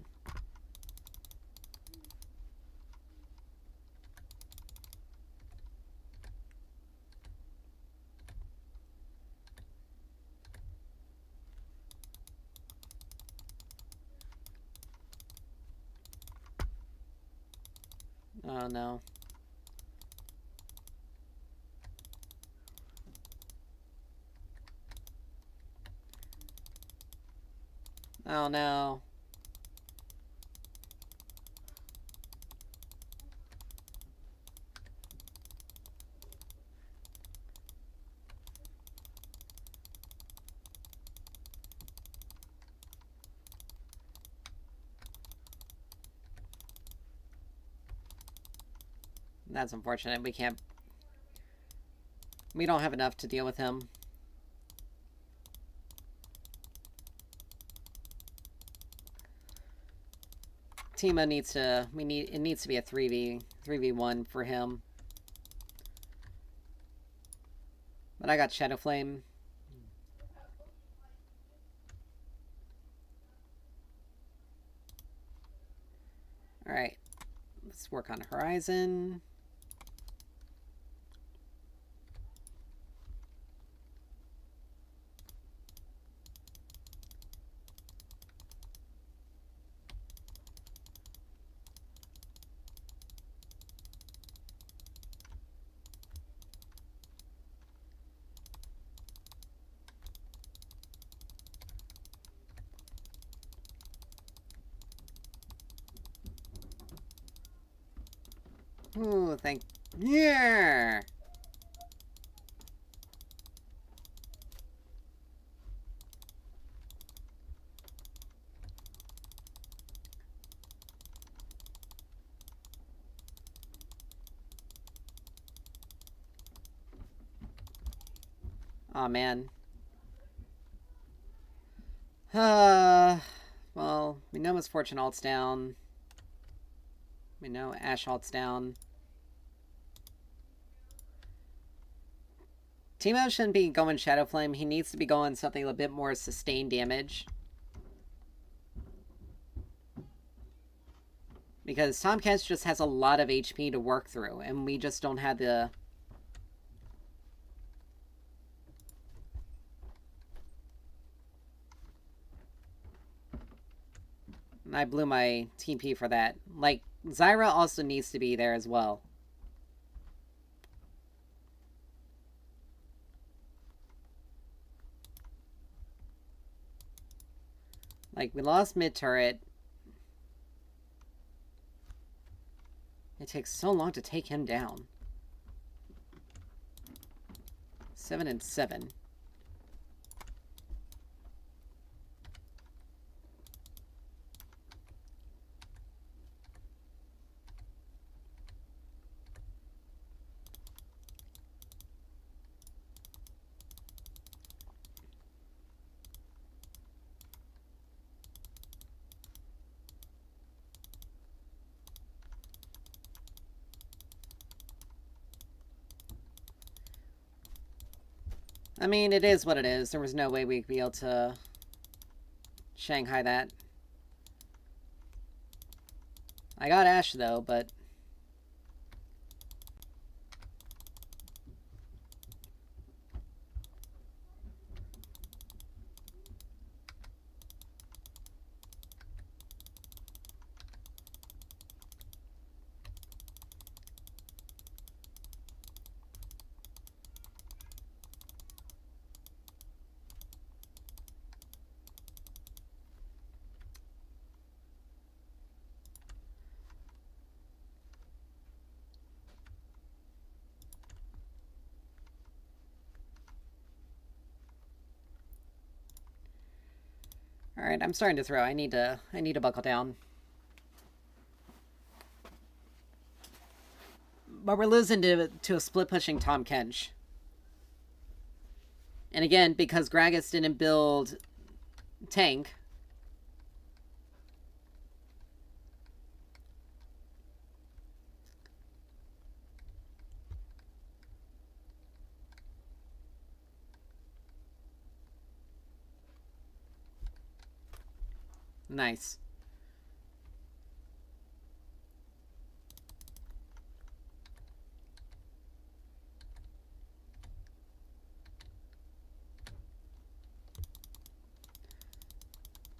Oh no. Oh no. That's unfortunate. We can't. We don't have enough to deal with him. Timo needs to. It needs to be a 3v1 for him. But I got Shadow Flame. All right. Let's work on Horizon. Ooh, yeah! Aw, man. Well, we know Miss Fortune ult's down. We know Ash ult's down. Timo shouldn't be going Shadow Flame. He needs to be going something a bit more sustained damage. Because Tomcats just has a lot of HP to work through, and we just don't have the... I blew my TP for that. Like, Zyra also needs to be there as well. Like, we lost mid-turret. It takes so long to take him down. 7 and 7. I mean, it is what it is. There was no way we'd be able to Shanghai that. I got Ashe, though, but... Alright, I'm starting to throw. I need to buckle down. But we're losing to a split-pushing Tahm Kench. And again, because Gragas didn't build tank... Nice.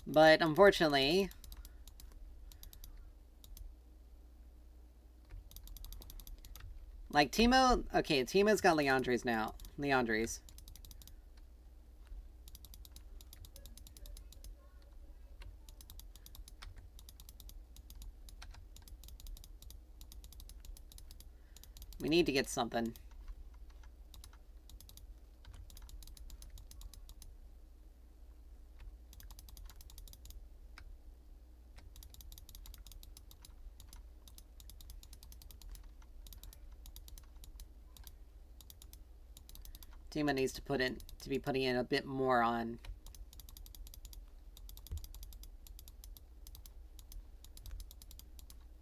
But unfortunately... Like, Teemo... Okay, Teemo's got Leandre's now. Leandre's. We need to get something. Teemo needs to be putting in a bit more on.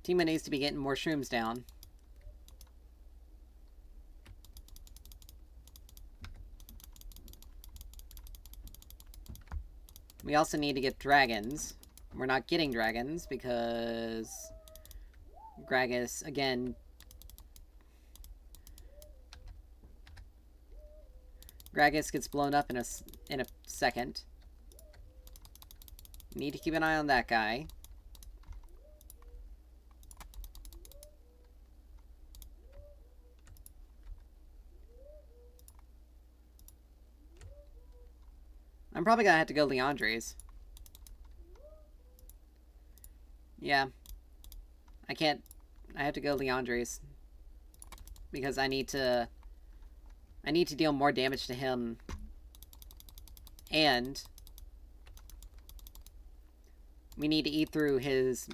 Teemo needs to be getting more shrooms down. We also need to get dragons. We're not getting dragons because Gragas, again... Gragas gets blown up in a second. Need to keep an eye on that guy. I'm probably gonna have to go Leandre's. Yeah. I can't... I have to go Leandre's. Because I need to deal more damage to him. And... we need to eat through his...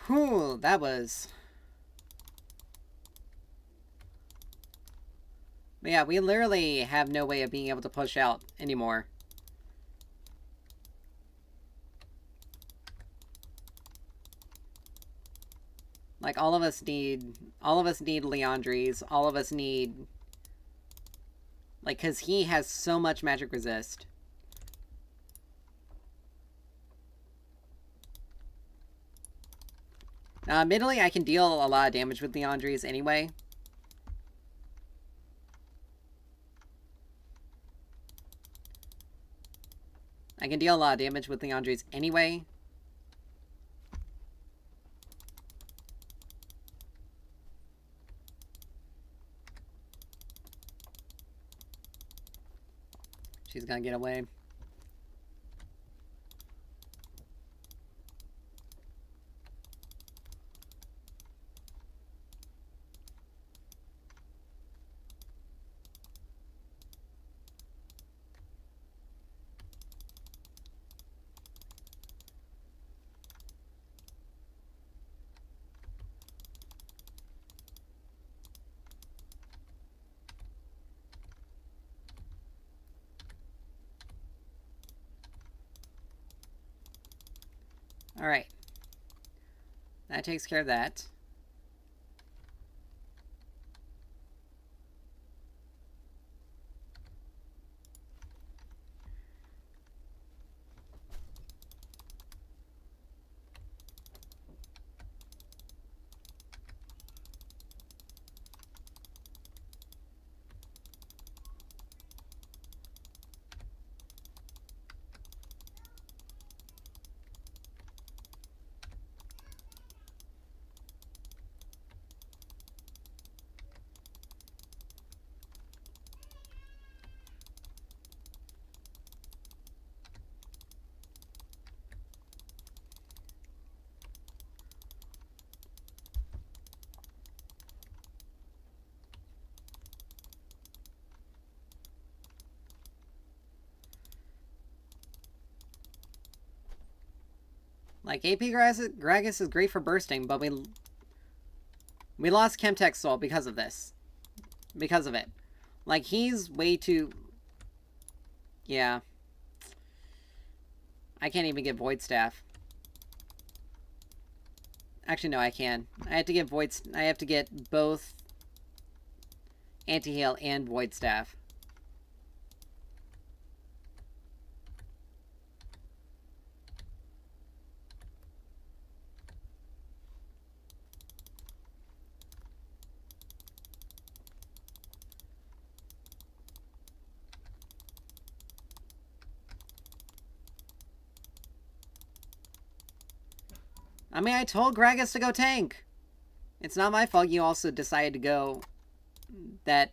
Whew, that was... But yeah, we literally have no way of being able to push out anymore. Like, all of us need Leandries. All of us need... Like, because he has so much magic resist. Admittedly, I can deal a lot of damage with Leandries anyway. I can deal a lot of damage with Leandries anyway. She's gonna get away. Alright. That takes care of that. Like, AP Gragas is great for bursting, but we lost Chemtech Soul because of this. Because of it. Like, he's way too... Yeah. I can't even get Void Staff. Actually, no, I can. I have to get I have to get both Anti-Heal and Void Staff. I mean, I told Gragas to go tank. It's not my fault you also decided to go that...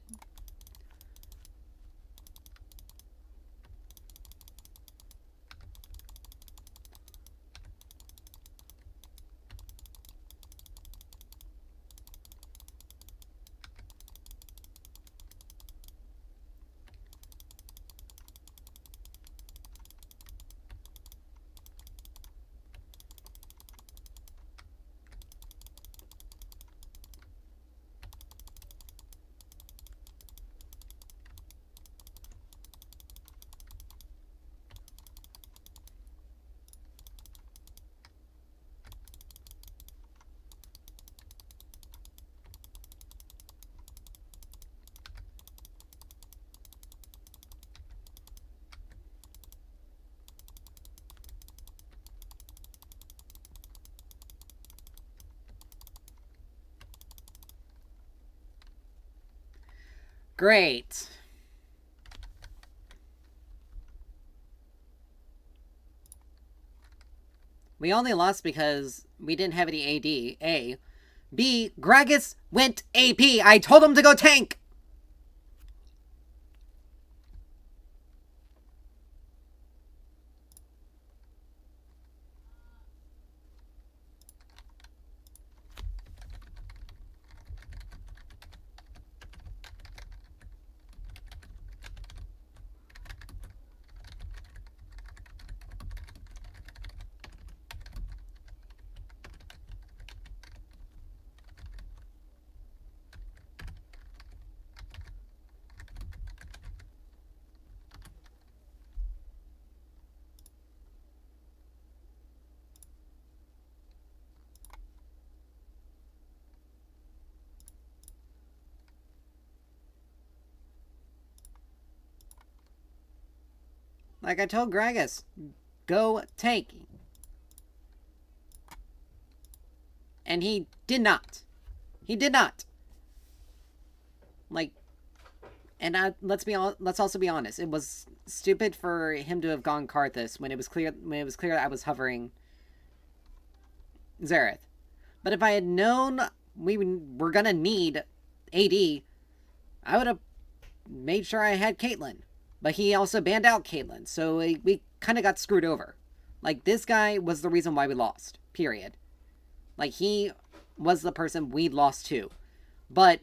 Great. We only lost because we didn't have any AD, A. B, Gragas went AP. I told him to go tank. Like I told Gragas, go tank. And he did not. He did not. Like, and let's also be honest. It was stupid for him to have gone Karthus when it was clear that I was hovering Xerath. But if I had known we were gonna need AD, I would have made sure I had Caitlyn. But he also banned out Caitlyn, so we kind of got screwed over. Like, this guy was the reason why we lost. Period. Like, he was the person we lost to. But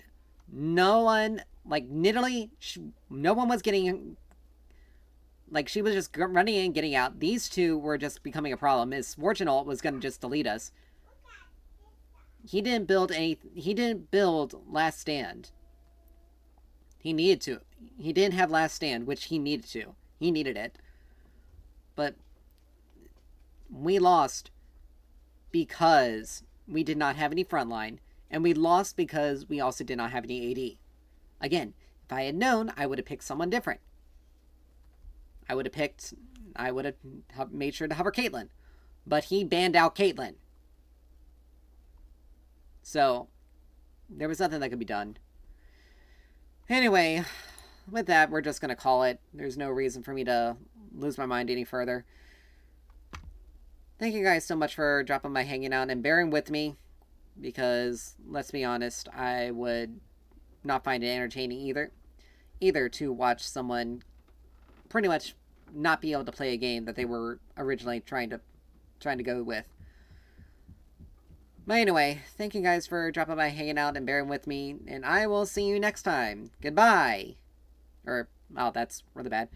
no one, like, literally, no one was getting, like, she was just running in, getting out. These two were just becoming a problem. His Fortune ult was going to just delete us. He didn't build Last Stand. He needed to. He didn't have Last Stand, which he needed to. He needed it. But we lost because we did not have any frontline, and we lost because we also did not have any AD. Again, if I had known, I would have picked someone different. I would have made sure to hover Caitlyn. But he banned out Caitlyn. So, there was nothing that could be done. Anyway, with that, we're just going to call it. There's no reason for me to lose my mind any further. Thank you guys so much for dropping by, hanging out, and bearing with me. Because, let's be honest, I would not find it entertaining either to watch someone pretty much not be able to play a game that they were originally trying to go with. But anyway, thank you guys for dropping by, hanging out, and bearing with me, and I will see you next time. Goodbye! Oh, that's really bad.